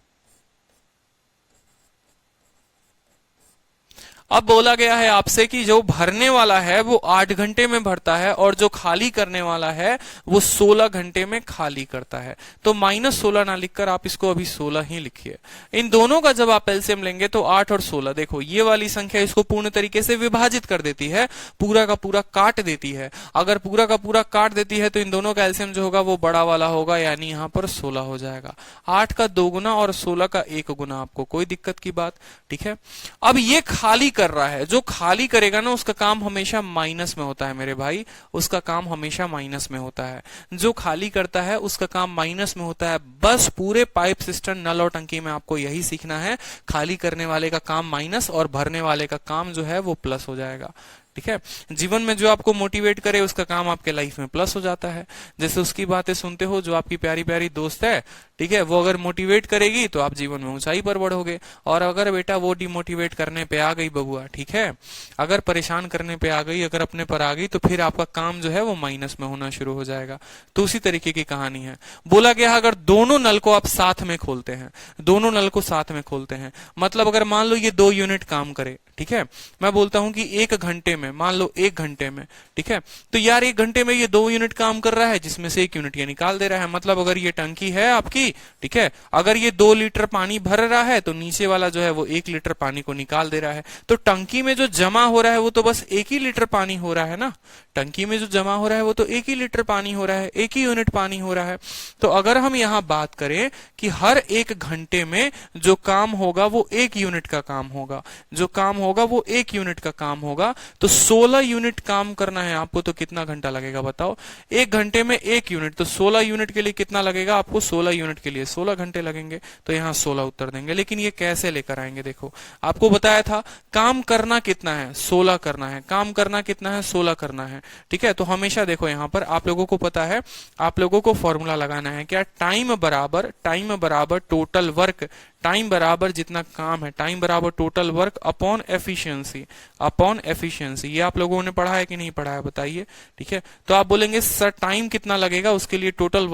अब बोला गया है आपसे कि जो भरने वाला है वो 8 घंटे में भरता है और जो खाली करने वाला है वो 16 घंटे में खाली करता है। तो -16 ना लिखकर आप इसको अभी 16 ही लिखिए। इन दोनों का जब आप एलसीएम लेंगे तो 8 और 16, देखो ये वाली संख्या इसको पूर्ण तरीके से विभाजित कर देती है, पूरा का पूरा काट देती है। अगर पूरा का पूरा काट देती है तो इन दोनों का एलसीएम जो होगा वो बड़ा वाला होगा, यानी यहाँ पर 16 हो जाएगा। 8 का 2 गुना और 16 का 1 गुना, आपको कोई दिक्कत की बात, ठीक है। अब ये खाली कर रहा है, जो खाली करेगा ना उसका काम हमेशा माइनस में होता है मेरे भाई, उसका काम हमेशा माइनस में होता है। जो खाली करता है उसका काम माइनस में होता है। बस पूरे पाइप सिस्टम नल और टंकी में आपको यही सीखना है, खाली करने वाले का काम माइनस और भरने वाले का काम जो है वो प्लस हो जाएगा, ठीक है। जीवन में जो आपको मोटिवेट करे उसका काम आपके लाइफ में प्लस हो जाता है। जैसे उसकी बातें सुनते हो, जो आपकी प्यारी प्यारी दोस्त है, ठीक है, वो अगर मोटिवेट करेगी तो आप जीवन में ऊंचाई पर बढ़ोगे। और अगर बेटा वो डिमोटिवेट करने पे आ गई बबुआ, ठीक है, अगर परेशान करने पे आ गई, अगर अपने पर आ गई, तो फिर आपका काम जो है वो माइनस में होना शुरू हो जाएगा। तो उसी तरीके की कहानी है। बोला गया अगर दोनों नल को आप साथ में खोलते हैं, दोनों नल को साथ में खोलते हैं, मतलब अगर मान लो ये 2 यूनिट काम करे, ठीक है, मैं बोलता हूं कि 1 घंटे में, मान लो 1 घंटे में, ठीक है, तो यार 1 घंटे में ये 2 यूनिट काम कर रहा है, जिसमें से 1 यूनिट ये निकाल दे रहा है। मतलब अगर ये टंकी है आपकी, ठीक है, अगर ये 2 लीटर पानी भर रहा है तो नीचे वाला जो है वो 1 लीटर पानी को निकाल दे रहा है। तो टंकी में जो जमा हो रहा है वो तो बस 1 ही लीटर पानी हो रहा है ना। टंकी में जो जमा हो रहा है वो तो 1 ही लीटर पानी हो रहा है, 1 ही यूनिट पानी हो रहा है। तो अगर हम यहां बात करें कि हर 1 घंटे में जो काम होगा वो 1 यूनिट का काम होगा, जो काम होगा वो 1 यूनिट का काम होगा, तो 16 यूनिट काम करना है आपको, तो कितना घंटा लगेगा बताओ? 1 घंटे में 1 यूनिट, तो 16 यूनिट के लिए कितना लगेगा आपको? 16 यूनिट के लिए 16 घंटे लगेंगे। तो यहाँ 16 उत्तर देंगे। लेकिन ये कैसे लेकर आएंगे? देखो, आपको बताया था काम करना कितना है, 16 करना है, काम करना कितना है, 16 करना है, ठीक है। तो हमेशा देखो यहां पर आप लोगों को पता है, आप लोगों को फॉर्मूला लगाना है क्या? टाइम बराबर टोटल वर्क, टाइम बराबर जितना काम है, टाइम बराबर total work upon efficiency, upon efficiency. ये आप लोगों ने पढ़ा है कि नहीं पढ़ा है बताइए, ठीक है। तो आप बोलेंगे सर टाइम कितना लगेगा, उसके लिए टोटल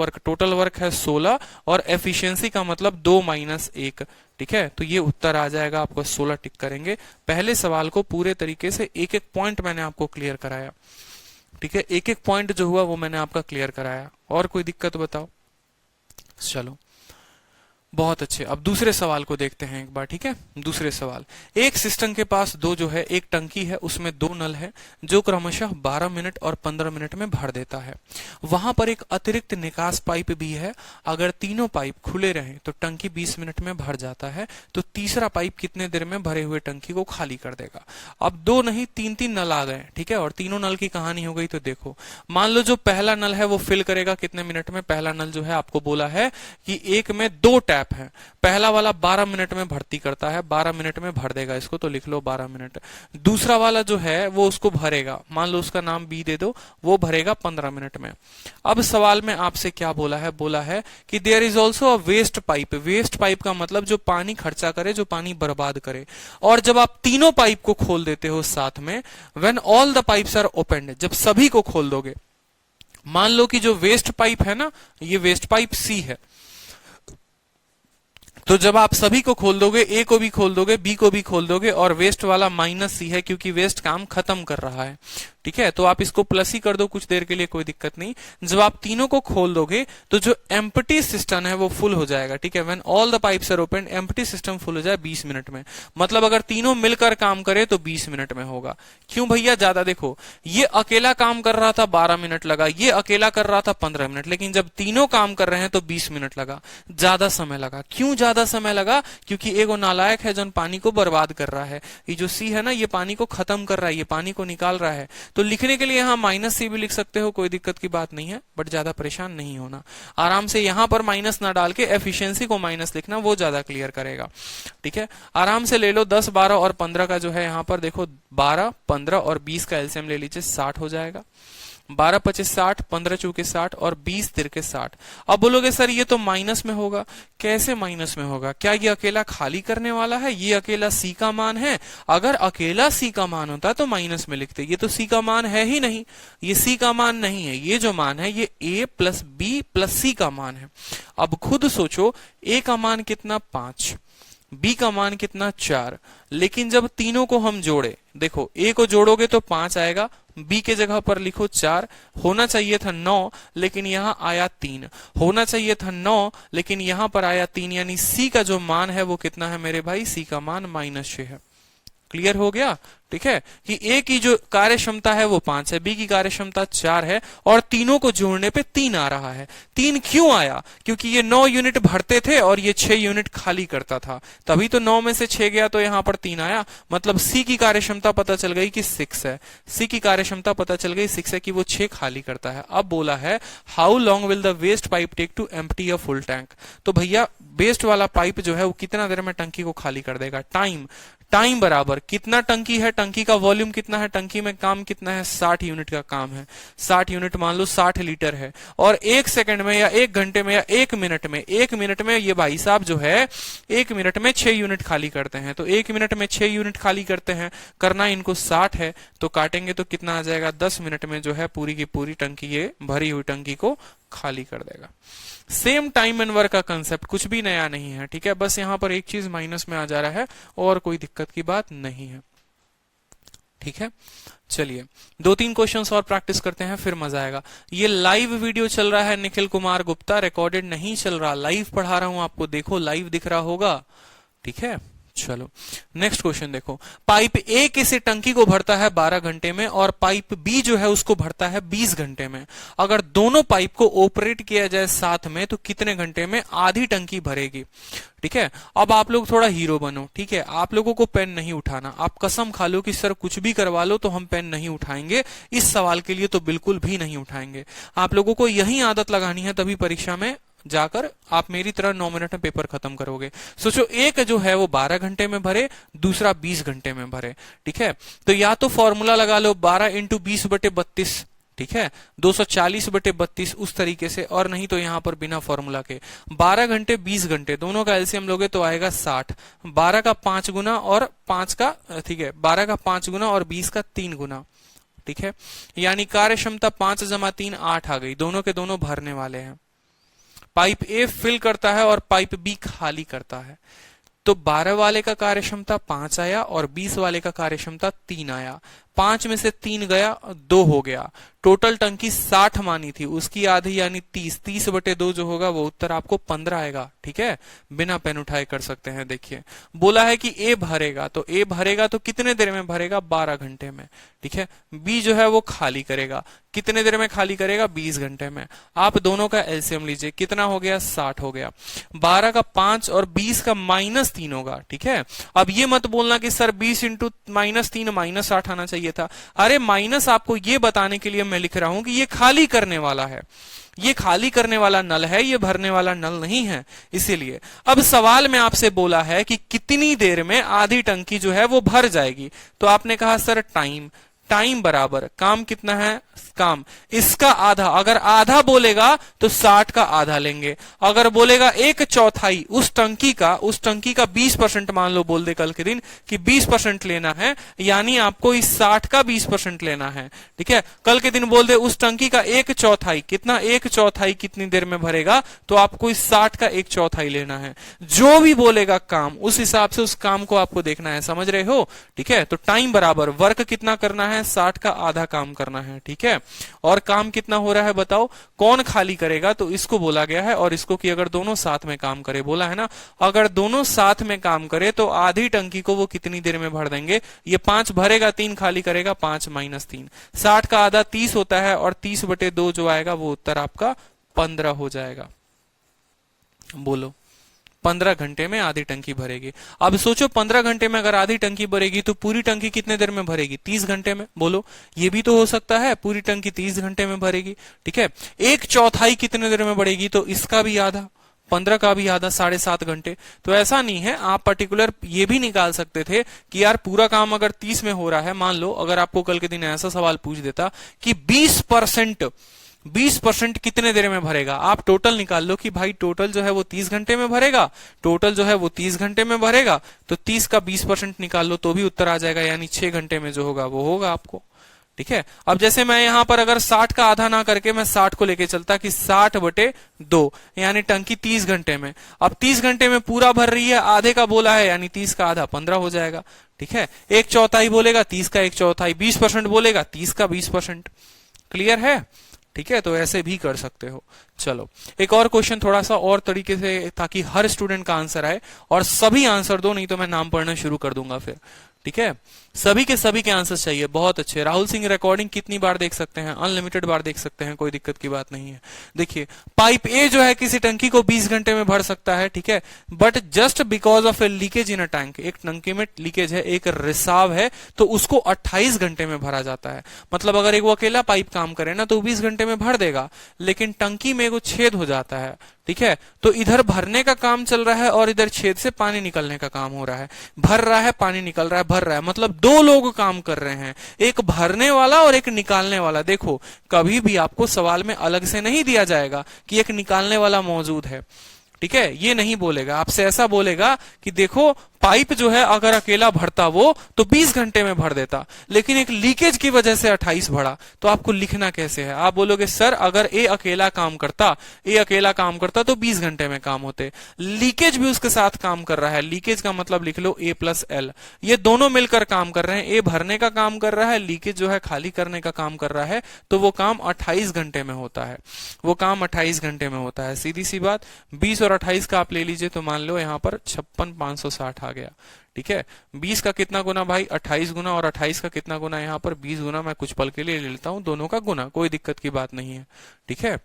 वर्क है 16 और एफिशिएंसी का मतलब 2 - 1, ठीक है। तो ये उत्तर आ जाएगा, आपको 16 टिक करेंगे। पहले सवाल को पूरे तरीके से एक एक पॉइंट मैंने आपको क्लियर कराया, ठीक है, एक एक पॉइंट जो हुआ वो मैंने आपका क्लियर कराया। और कोई दिक्कत बताओ? चलो बहुत अच्छे। अब दूसरे सवाल को देखते हैं एक बार, ठीक है। दूसरे सवाल, एक सिस्टम के पास दो जो है, एक टंकी है, उसमें 2 नल है जो क्रमशः 12 मिनट और 15 मिनट में भर देता है। वहां पर एक अतिरिक्त निकास पाइप भी है। अगर तीनों पाइप खुले रहें तो टंकी 20 मिनट में भर जाता है। तो तीसरा पाइप कितने देर में भरे हुए टंकी को खाली कर देगा? अब 2 नहीं 3-3 नल आ गए, ठीक है, और तीनों नल की कहानी हो गई। तो देखो, मान लो जो पहला नल है वो फिल करेगा कितने मिनट में? पहला नल जो है आपको बोला है कि एक में 2 टैप है। पहला वाला 12 मिनट में भर्ती करता है, 12 मिनट में भर देगा इसको, तो लिख लो 12 मिनट। दूसरा वाला जो है वो उसको भरेगा, मान लो उसका नाम बी दे दो, वो भरेगा 15 मिनट में। अब सवाल में आपसे क्या बोला है? बोला है कि there is also a waste pipe. Waste pipe का मतलब जो पानी खर्चा करे, जो पानी बर्बाद करे। और जब आप तीनों पाइप को खोल देते हो साथ में, when all the pipes are opened, जब सभी को खोल दोगे, मान लो कि जो वेस्ट पाइप है ना, ये वेस्ट पाइप सी है, तो जब आप सभी को खोल दोगे, ए को भी खोल दोगे, बी को भी खोल दोगे, और वेस्ट वाला -सी है क्योंकि वेस्ट काम खत्म कर रहा है, ठीक है। तो आप इसको प्लस ही कर दो कुछ देर के लिए, कोई दिक्कत नहीं। जब आप तीनों को खोल दोगे तो जो एम्प्टी सिस्टम है वो फुल हो जाएगा, ठीक है। When all the pipes are open, empty system full हो जाए 20 मिनट में। मतलब अगर तीनों मिलकर काम करे तो 20 मिनट में होगा। क्यों भैया ज्यादा? देखो, ये अकेला काम कर रहा था 12 मिनट लगा, ये अकेला कर रहा था 15 मिनट, लेकिन जब तीनों काम कर रहे हैं तो 20 मिनट लगा, ज्यादा समय लगा। क्यों ज्यादा समय लगा? क्योंकि एगो नालायक है जो पानी को बर्बाद कर रहा है। ये जो सी है ना, ये पानी को खत्म कर रहा है, ये पानी को निकाल रहा है। तो लिखने के लिए यहां -सी भी लिख सकते हो, कोई दिक्कत की बात नहीं है, बट ज्यादा परेशान नहीं होना। आराम से यहां पर माइनस ना डाल के एफिशिएंसी को माइनस लिखना, वो ज्यादा क्लियर करेगा, ठीक है। आराम से ले लो 10, 12 और 15 का जो है यहां पर देखो, 12, 15 और 20 का एलसीएम ले लीजिए, 60 हो जाएगा। 12 × 25 = 60, 15 × 4 = 60 और 20 × 3 = 60। अब बोलोगे सर ये तो माइनस में होगा। कैसे माइनस में होगा? क्या ये अकेला खाली करने वाला है? ये अकेला सी का मान है? अगर अकेला सी का मान होता तो माइनस में लिखते। ये तो सी का मान है ही नहीं, ये सी का मान नहीं है। ये जो मान है ये a + b + c का मान है। अब खुद सोचो, a का मान कितना? 5, b का मान कितना? 4। लेकिन जब तीनों को हम जोड़े, देखो a को जोड़ोगे तो 5 आएगा, b के जगह पर लिखो 4, होना चाहिए था 9 लेकिन यहां आया 3, होना चाहिए था 9 लेकिन यहां पर आया 3, यानी c का जो मान है वो कितना है मेरे भाई? c का मान -6 है। क्लियर हो गया, ठीक है, कि A की जो कार्य क्षमता है वो 5 है, B की कार्य क्षमता 4 है, और तीनों को जोड़ने पे 3 आ रहा है। 3 क्यों आया? क्योंकि ये 9 यूनिट भरते थे और ये 6 यूनिट खाली करता था, तभी तो 9 में से 6 गया तो यहां पर 3 आया। मतलब C की कार्य क्षमता पता चल गई कि 6 है, C की कार्य क्षमता पता चल गई 6 है कि वो 6 खाली करता है। अब बोला है how long will the waste pipe take to empty a full tank. तो भैया वेस्ट वाला पाइप जो है वो कितना देर में टंकी को खाली कर देगा? टाइम बराबर कितना टंकी है, टंकी का वॉल्यूम कितना है, टंकी में काम कितना है, 60 यूनिट का काम है। 60 यूनिट मान लो 60 लीटर है, और 1 सेकंड में या 1 घंटे में या 1 मिनट में, 1 मिनट में ये भाई साहब जो है 1 मिनट में 6 यूनिट खाली करते हैं। तो 1 मिनट में 6 यूनिट खाली करते हैं, करना इनको 60 है, तो काटेंगे तो कितना आ जाएगा, 10 मिनट में जो है पूरी की पूरी टंकी, ये भरी हुई टंकी को खाली कर देगा। सेम टाइम एंड वर्क का कंसेप्ट, कुछ भी नया नहीं है, ठीक है। बस यहां पर एक चीज माइनस में आ जा रहा है और कोई दिक्कत की बात नहीं है, ठीक है। चलिए 2-3 क्वेश्चंस और प्रैक्टिस करते हैं, फिर मजा आएगा। ये लाइव वीडियो चल रहा है निखिल कुमार गुप्ता, रिकॉर्डेड नहीं चल रहा, लाइव पढ़ा रहा हूं आपको, देखो लाइव दिख रहा होगा, ठीक है। चलो नेक्स्ट क्वेश्चन देखो, पाइप ए किसी टंकी को भरता है 12 घंटे में और पाइप बी जो है उसको भरता है 20 घंटे में। अगर दोनों पाइप को ऑपरेट किया जाए साथ में तो कितने घंटे में आधी टंकी भरेगी, ठीक है। अब आप लोग थोड़ा हीरो बनो, ठीक है। आप लोगों को पेन नहीं उठाना, आप कसम खा लो कि सर कुछ भी करवा लो तो हम पेन नहीं उठाएंगे, इस सवाल के लिए तो बिल्कुल भी नहीं उठाएंगे। आप लोगों को यही आदत लगानी है, तभी परीक्षा में जाकर आप मेरी तरह 9 मिनट में पेपर खत्म करोगे। सोचो एक जो है वो 12 घंटे में भरे, दूसरा 20 घंटे में भरे, ठीक है। तो या तो फॉर्मूला लगा लो 12 इंटू 20/32, ठीक है, 240/32 उस तरीके से, और नहीं तो यहां पर बिना फॉर्मूला के 12 घंटे 20 घंटे दोनों का एलसीएम लोगे तो आएगा 60। 12 का 5 गुना और 5 का, ठीक है, 12 का 5 गुना और 20 का 3 गुना, ठीक है। यानी कार्य क्षमता 5 + 3 8 आ गई, दोनों के दोनों भरने वाले हैं। पाइप ए फिल करता है और पाइप बी खाली करता है, तो 12 वाले का कार्य क्षमता 5 आया और 20 वाले का कार्य क्षमता 3 आया। 5 में से 3 गया, 2 हो गया। टोटल टंकी 60 मानी थी, उसकी आधी यानी 30, 30/2 जो होगा वो उत्तर आपको 15 आएगा, ठीक है। बिना पेन उठाए कर सकते हैं। देखिए बोला है कि ए भरेगा, तो ए भरेगा तो कितने देर में भरेगा, 12 घंटे में, ठीक है। बी जो है वो खाली करेगा, कितने देर में खाली करेगा, 20 घंटे में। आप दोनों का एलसीएम लीजिए, कितना हो गया, 60 हो गया। 12 का 5 और 20 का -3 होगा, ठीक है। अब ये मत बोलना कि सर 20 इंटू -3 -8 आना चाहिए था। अरे माइनस आपको ये बताने के लिए मैं लिख रहा हूं कि ये खाली करने वाला है, ये खाली करने वाला नल है, ये भरने वाला नल नहीं है, इसीलिए। अब सवाल में आपसे बोला है कि कितनी देर में आधी टंकी जो है वो भर जाएगी, तो आपने कहा सर टाइम, टाइम बराबर काम कितना है, काम इसका आधा। अगर आधा बोलेगा तो 60 का आधा लेंगे, अगर बोलेगा 1/4 उस टंकी का, उस टंकी का 20% मान लो, बोल दे कल के दिन कि 20% लेना है, यानी आपको इस 60 का 20% लेना है, ठीक है। कल के दिन बोल दे उस टंकी का 1/4, कितना 1/4 कितनी देर में भरेगा, तो आपको इस 60 का 1/4 लेना है। जो भी बोलेगा काम, उस हिसाब से उस काम को आपको देखना है, समझ रहे हो, ठीक है। तो टाइम बराबर वर्क कितना करना है, 60 का आधा काम करना है, ठीक है। और काम कितना हो रहा है बताओ, कौन खाली करेगा, तो इसको बोला गया है, और इसको कि अगर दोनों साथ में काम करे, बोला है ना, अगर दोनों साथ में काम करे तो आधी टंकी को वो कितनी देर में भर देंगे। ये 5 भरेगा, 3 खाली करेगा, 5 - 3, 60 का आधा 30 होता है, और 30/2 जो आएगा वो उत्तर आपका 15 हो जाएगा। बोलो 15 घंटे में आधी टंकी भरेगी। अब सोचो 15 घंटे में अगर आधी टंकी भरेगी तो पूरी टंकी कितने देर में भरेगी, 30 घंटे में। बोलो ये भी तो हो सकता है, पूरी टंकी 30 घंटे में भरेगी, ठीक है। 1/4 कितने देर में बढ़ेगी, तो इसका भी आधा, 15 का भी आधा, 7.5 घंटे। तो ऐसा नहीं है, आप पर्टिकुलर ये भी निकाल सकते थे कि यार पूरा काम अगर 30 में हो रहा है, मान लो अगर आपको कल के दिन ऐसा सवाल पूछ देता कि 20% कितने देर में भरेगा, आप टोटल निकाल लो कि भाई टोटल जो है वो 30 घंटे में भरेगा, टोटल जो है वो 30 घंटे में भरेगा, तो 30 का 20% निकाल लो तो भी उत्तर आ जाएगा, यानी 6 घंटे में जो होगा वो होगा आपको, ठीक है। अब जैसे मैं यहां पर अगर 60 का आधा ना करके मैं 60 को लेके चलता कि 60/2, यानी टंकी 30 घंटे में। अब 30 घंटे में पूरा भर रही है, आधे का बोला है, यानी 30 का आधा 15 हो जाएगा, ठीक है। 1/4 बोलेगा 30 का 1/4, 20% बोलेगा 30 का 20%। क्लियर है, ठीक है। तो ऐसे भी कर सकते हो। चलो एक और क्वेश्चन थोड़ा सा और तरीके से, ताकि हर स्टूडेंट का आंसर आए, और सभी आंसर दो, नहीं तो मैं नाम पढ़ना शुरू कर दूंगा फिर, ठीक है, सभी के आंसर्स चाहिए, बहुत अच्छे। राहुल सिंह रिकॉर्डिंग कितनी बार देख सकते हैं? अनलिमिटेड बार देख सकते हैं, कोई दिक्कत की बात नहीं है। देखिए पाइप ए जो है किसी टंकी को 20 घंटे में भर सकता है, ठीक है, but just because of A leakage in a tank, एक टंकी में लीकेज है, एक रिसाव है, तो उसको 28 घंटे में भरा जाता है। मतलब अगर एक वो अकेला पाइप काम करे ना तो 20 घंटे में भर देगा, लेकिन टंकी में वो छेद हो जाता है, ठीक है, तो इधर भरने का काम चल रहा है और इधर छेद से पानी निकलने का काम हो रहा है। भर रहा है, पानी निकल रहा है, भर रहा है, मतलब दो लोग काम कर रहे हैं, एक भरने वाला और एक निकालने वाला। देखो कभी भी आपको सवाल में अलग से नहीं दिया जाएगा कि एक निकालने वाला मौजूद है, ठीक है, ये नहीं बोलेगा आपसे, ऐसा बोलेगा कि देखो पाइप जो है अगर अकेला भरता वो तो 20 घंटे में भर देता, लेकिन एक लीकेज की वजह से 28 भरा, तो आपको लिखना कैसे है? आप बोलोगे सर अगर ए अकेला काम करता तो 20 घंटे में काम होते, लीकेज भी उसके साथ काम कर रहा है, लीकेज का मतलब लिख लो ए प्लस एल, ये दोनों मिलकर काम कर रहे हैं, ए भरने का काम कर रहा है, लीकेज जो है खाली करने का काम कर रहा है, तो वो काम 28 घंटे में होता है, वो काम 28 घंटे में होता है। सीधी सी बात, 20 और 28 का आप ले लीजिए तो मान लो यहाँ पर 56,560 आ गया, ठीक है। 20 का कितना गुना भाई? 28 गुना, और 28 का कितना गुना? यहाँ पर 20 गुना। मैं कुछ पल के लिए ले लेता हूं दोनों का गुना, कोई दिक्कत की बात नहीं है, ठीक है,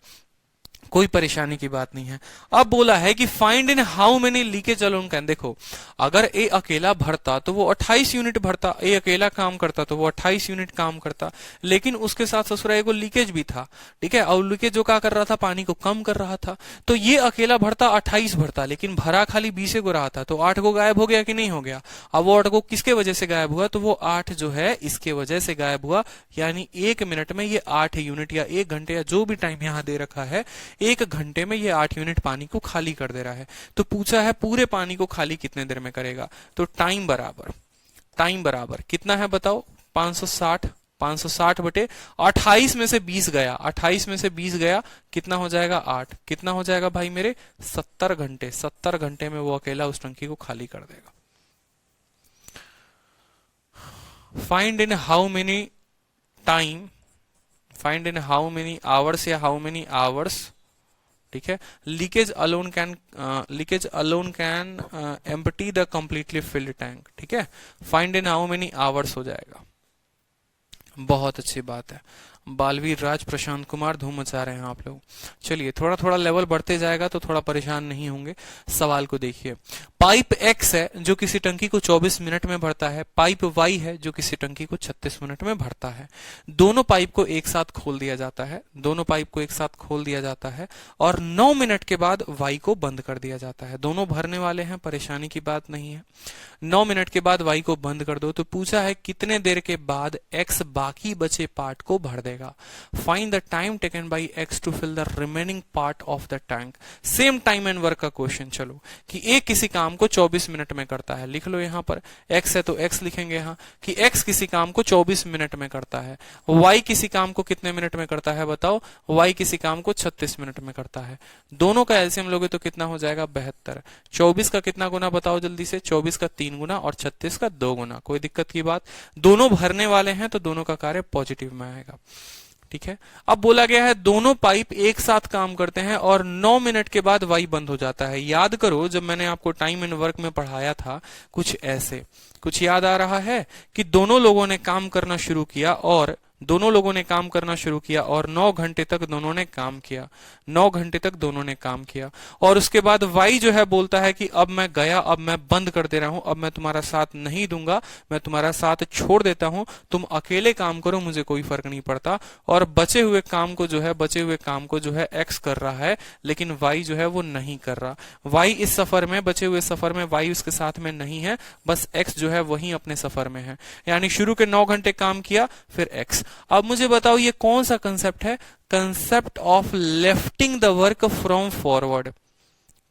कोई परेशानी की बात नहीं है। अब बोला है कि find in how many leakage alone can. देखो अगर ए अकेला भरता तो वो 28 यूनिट भरता, ए अकेला काम करता तो वो 28 यूनिट काम करता, लेकिन उसके साथ ससुरा को लीकेज भी था, ठीक है, और लीकेज जो क्या कर रहा था? पानी को कम कर रहा था, तो ये अकेला भरता 28 भरता, लेकिन भरा खाली 20 को रहा था, तो 8 को गायब हो गया कि नहीं हो गया? अब वो 8 को किसके वजह से गायब हुआ? तो वो 8 जो है इसके वजह से गायब हुआ, यानी 1 मिनट में ये 8 यूनिट या 1 घंटे या जो भी टाइम यहां दे रखा है, 1 घंटे में ये 8 यूनिट पानी को खाली कर दे रहा है। तो पूछा है पूरे पानी को खाली कितने देर में करेगा? तो टाइम बराबर कितना है बताओ? 560 बटे 28 में से 20 गया, 28 में से 20 गया, कितना हो जाएगा? 8। कितना हो जाएगा भाई मेरे? 70 घंटे। 70 घंटे में वो अकेला उस टंकी को खाली कर देगा। Find in how many time, find in how many hours या हाउ मेनी आवर्स, ठीक है, leakage alone can empty the completely filled tank, ठीक है, find in how many hours हो जाएगा। बहुत अच्छी बात है, बालवीर राज, प्रशांत कुमार, धूम मचा रहे हैं आप लोग। चलिए थोड़ा थोड़ा लेवल बढ़ते जाएगा तो थोड़ा परेशान नहीं होंगे। सवाल को देखिए, पाइप एक्स है जो किसी टंकी को 24 मिनट में भरता है, पाइप वाई है जो किसी टंकी को 36 मिनट में भरता है। दोनों पाइप को एक साथ खोल दिया जाता है, दोनों पाइप को एक साथ खोल दिया जाता है और 9 मिनट के बाद वाई को बंद कर दिया जाता है। दोनों भरने वाले हैं, परेशानी की बात नहीं है। 9 मिनट के बाद वाई को बंद कर दो, तो पूछा है कितने देर के बाद एक्स बाकी बचे पार्ट को भर देगा। Find the time taken by X to fill the remaining part of the tank. Same time and work का क्वेश्चन। चलो कि ए किसी काम को 24 मिनट में करता है, लिख लो यहां पर एक्स है तो एक्स लिखेंगे यहां कि एक्स किसी काम को 24 मिनट में करता है। वाई किसी काम को कितने मिनट में करता है बताओ? वाई किसी काम को 36 मिनट में करता है। दोनों का एलसीएम लोगे तो कितना हो जाएगा? 72। 24 का कितना गुना बताओ जल्दी से? 24 का 3 गुना और 36 का 2 गुना। कोई दिक्कत की बात? दोनों भरने वाले हैं तो दोनों का कार्य पॉजिटिव में आएगा, ठीक है। अब बोला गया है दोनों पाइप एक साथ काम करते हैं और 9 मिनट के बाद वाई बंद हो जाता है। याद करो जब मैंने आपको टाइम एंड वर्क में पढ़ाया था कुछ ऐसे, कुछ याद आ रहा है कि दोनों लोगों ने काम करना शुरू किया और 9 घंटे तक दोनों ने काम किया, 9 घंटे तक दोनों ने काम किया और उसके बाद वाई जो है बोलता है कि अब मैं गया, अब मैं बंद कर दे रहा हूं, अब मैं तुम्हारा साथ नहीं दूंगा, मैं तुम्हारा साथ छोड़ देता हूं, तुम अकेले काम करो, मुझे कोई फर्क नहीं पड़ता। और बचे हुए काम को जो है एक्स कर रहा है, लेकिन वाई जो है वो नहीं कर रहा। वाई इस सफर में, बचे हुए सफर में वाई उसके साथ में नहीं है, बस एक्स जो है वही अपने सफर में है। यानी शुरू के 9 घंटे काम किया, फिर एक्स। अब मुझे बताओ ये कौन सा कंसेप्ट है? Concept of lifting the work from forward.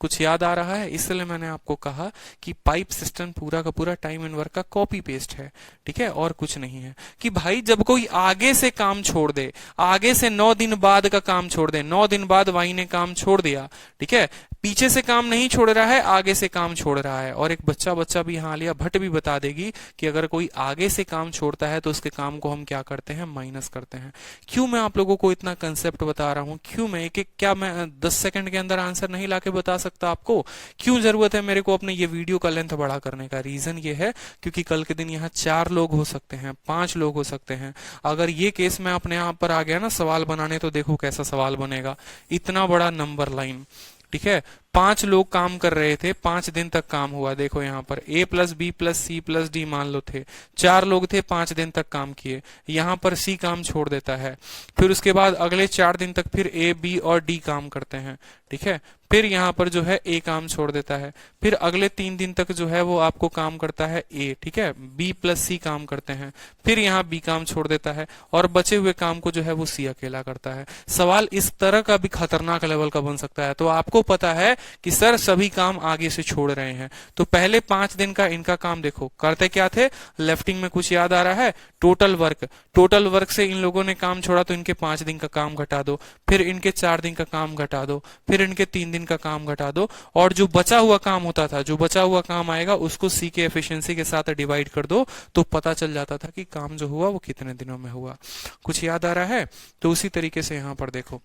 कुछ याद आ रहा है? इसलिए मैंने आपको कहा कि पाइप सिस्टम पूरा का पूरा टाइम एंड वर्क का कॉपी पेस्ट है, ठीक है, और कुछ नहीं है। कि भाई जब कोई आगे से काम छोड़ दे, आगे से 9 दिन बाद का काम छोड़ दे, 9 दिन बाद वाई ने काम छोड़ दिया, ठीक है, पीछे से काम नहीं छोड़ रहा है, आगे से काम छोड़ रहा है। और एक बच्चा भी यहाँ आलिया भट्ट भी बता देगी कि अगर कोई आगे से काम छोड़ता है तो उसके काम को हम क्या करते हैं? माइनस करते हैं। क्यों मैं आप लोगों को इतना कंसेप्ट बता रहा हूं? क्यों मैं क्या मैं 10 सेकंड के अंदर आंसर नहीं लाके बता सकता आपको। क्यों जरूरत है मेरे को अपने ये वीडियो का लेंथ बड़ा करने का? रीजन ये है क्योंकि कल के दिन यहाँ 4 लोग हो सकते हैं, 5 लोग हो सकते हैं। अगर ये केस मैं अपने आप पर आ गया ना सवाल बनाने, तो देखो कैसा सवाल बनेगा। इतना बड़ा नंबर लाइन, ठीक है, 5 लोग काम कर रहे थे, 5 दिन तक काम हुआ। देखो यहाँ पर A plus B plus C plus D मान लो थे, 4 लोग थे, 5 दिन तक काम किए। यहाँ पर C काम छोड़ देता है, फिर उसके बाद अगले 4 दिन तक फिर A B और D काम करते हैं, ठीक है। फिर यहाँ पर जो है A काम छोड़ देता है, फिर अगले 3 दिन तक जो है वो आपको काम करता है A, ठीक है, B प्लस C काम करते हैं, फिर यहाँ B काम छोड़ देता है और बचे हुए काम को जो है वो C अकेला करता है। सवाल इस तरह का भी खतरनाक लेवल का बन सकता है। तो आपको पता है कि सर सभी काम आगे से छोड़ रहे हैं, तो पहले 5 दिन का इनका काम देखो करते क्या थे। लेफ्टिंग में कुछ याद आ रहा है? टोटल वर्क, टोटल वर्क से इन लोगों ने काम छोड़ा तो इनके 5 दिन का काम घटा दो, फिर इनके 4 दिन का काम घटा दो, फिर इनके 3 दिन का काम घटा दो, और जो बचा हुआ काम होता था, जो बचा हुआ काम आएगा उसको C के एफिशिएंसी के साथ डिवाइड कर दो, तो पता चल जाता था कि काम जो हुआ वो कितने दिनों में हुआ। कुछ याद आ रहा है? तो उसी तरीके से यहां पर देखो,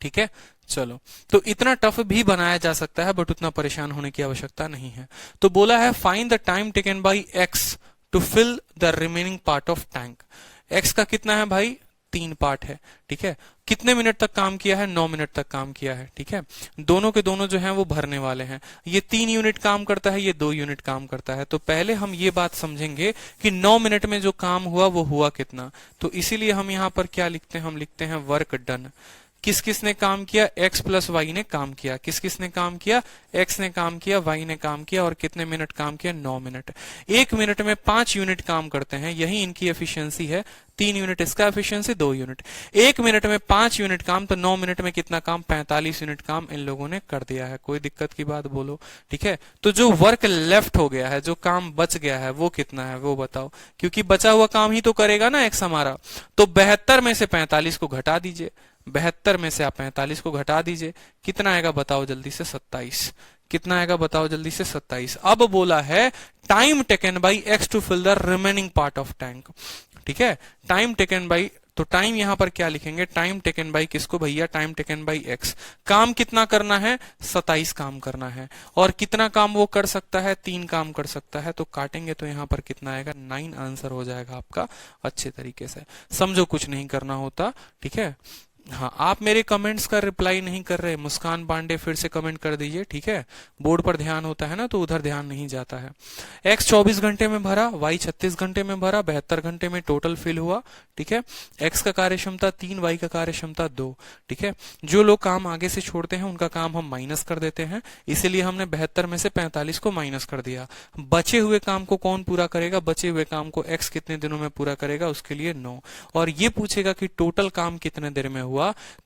ठीक है। चलो, तो इतना टफ भी बनाया जा सकता है, बट उतना परेशान होने की आवश्यकता नहीं है। तो बोला है find the time taken by X to fill the remaining part of tank. X का कितना है भाई? 3 पार्ट है, ठीक है। कितने मिनट तक काम किया है? 9 मिनट तक काम किया है, ठीक है। दोनों के दोनों जो हैं वो भरने वाले हैं। ये 3 यूनिट काम करता है, ये 2 यूनिट काम करता है। तो पहले हम ये बात समझेंगे कि 9 मिनट में जो काम हुआ वो हुआ कितना। तो इसीलिए हम यहाँ पर क्या लिखते हैं? हम लिखते हैं वर्क डन। किस किस ने काम किया? x प्लस वाई ने काम किया। किस किस ने काम किया? x ने काम किया, y ने काम किया, और कितने मिनट काम किया? 9 मिनट। 1 मिनट में 5 यूनिट काम करते हैं, यही इनकी एफिशिएंसी है। 3 यूनिट इसका एफिशिएंसी, 2 यूनिट। 1 मिनट में 5 यूनिट काम, तो 9 मिनट में कितना काम? 45 यूनिट काम इन लोगों ने कर दिया है। कोई दिक्कत की बात बोलो, ठीक है। तो जो वर्क लेफ्ट हो गया है, जो काम बच गया है, वो कितना है वो बताओ, क्योंकि बचा हुआ काम ही तो करेगा ना x हमारा। तो 72 में से 45 को घटा दीजिए, 72 में से आप 45 को घटा दीजिए, कितना आएगा बताओ जल्दी से? 27। कितना आएगा बताओ जल्दी से? 27। अब बोला है time taken by X to fill the remaining part of tank, ठीक है। टाइम टेकन बाई, तो टाइम यहां पर क्या लिखेंगे? टाइम टेकन बाई किसको भैया? Time taken by X. काम कितना करना है? 27 काम करना है। और कितना काम वो कर सकता है? 3 काम कर सकता है। तो काटेंगे तो यहां पर कितना आएगा? 9 आंसर हो जाएगा आपका अच्छे तरीके से। समझो, कुछ नहीं करना होता, ठीक है। हाँ, आप मेरे कमेंट्स का रिप्लाई नहीं कर रहे। मुस्कान पांडे फिर से कमेंट कर दीजिए, ठीक है। बोर्ड पर ध्यान होता है ना, तो उधर ध्यान नहीं जाता है। x 24 घंटे में भरा, y 36 घंटे में भरा, 72 घंटे में टोटल फिल हुआ, ठीक है। x का कार्य क्षमता 3, y का कार्य क्षमता 2, ठीक है। जो लोग काम आगे से छोड़ते हैं उनका काम हम माइनस कर देते हैं, इसीलिए हमने 72 में से 45 को माइनस कर दिया। बचे हुए काम को कौन पूरा करेगा? बचे हुए काम को x कितने दिनों में पूरा करेगा? उसके लिए 9। और ये पूछेगा कि टोटल काम कितने देर में हुआ,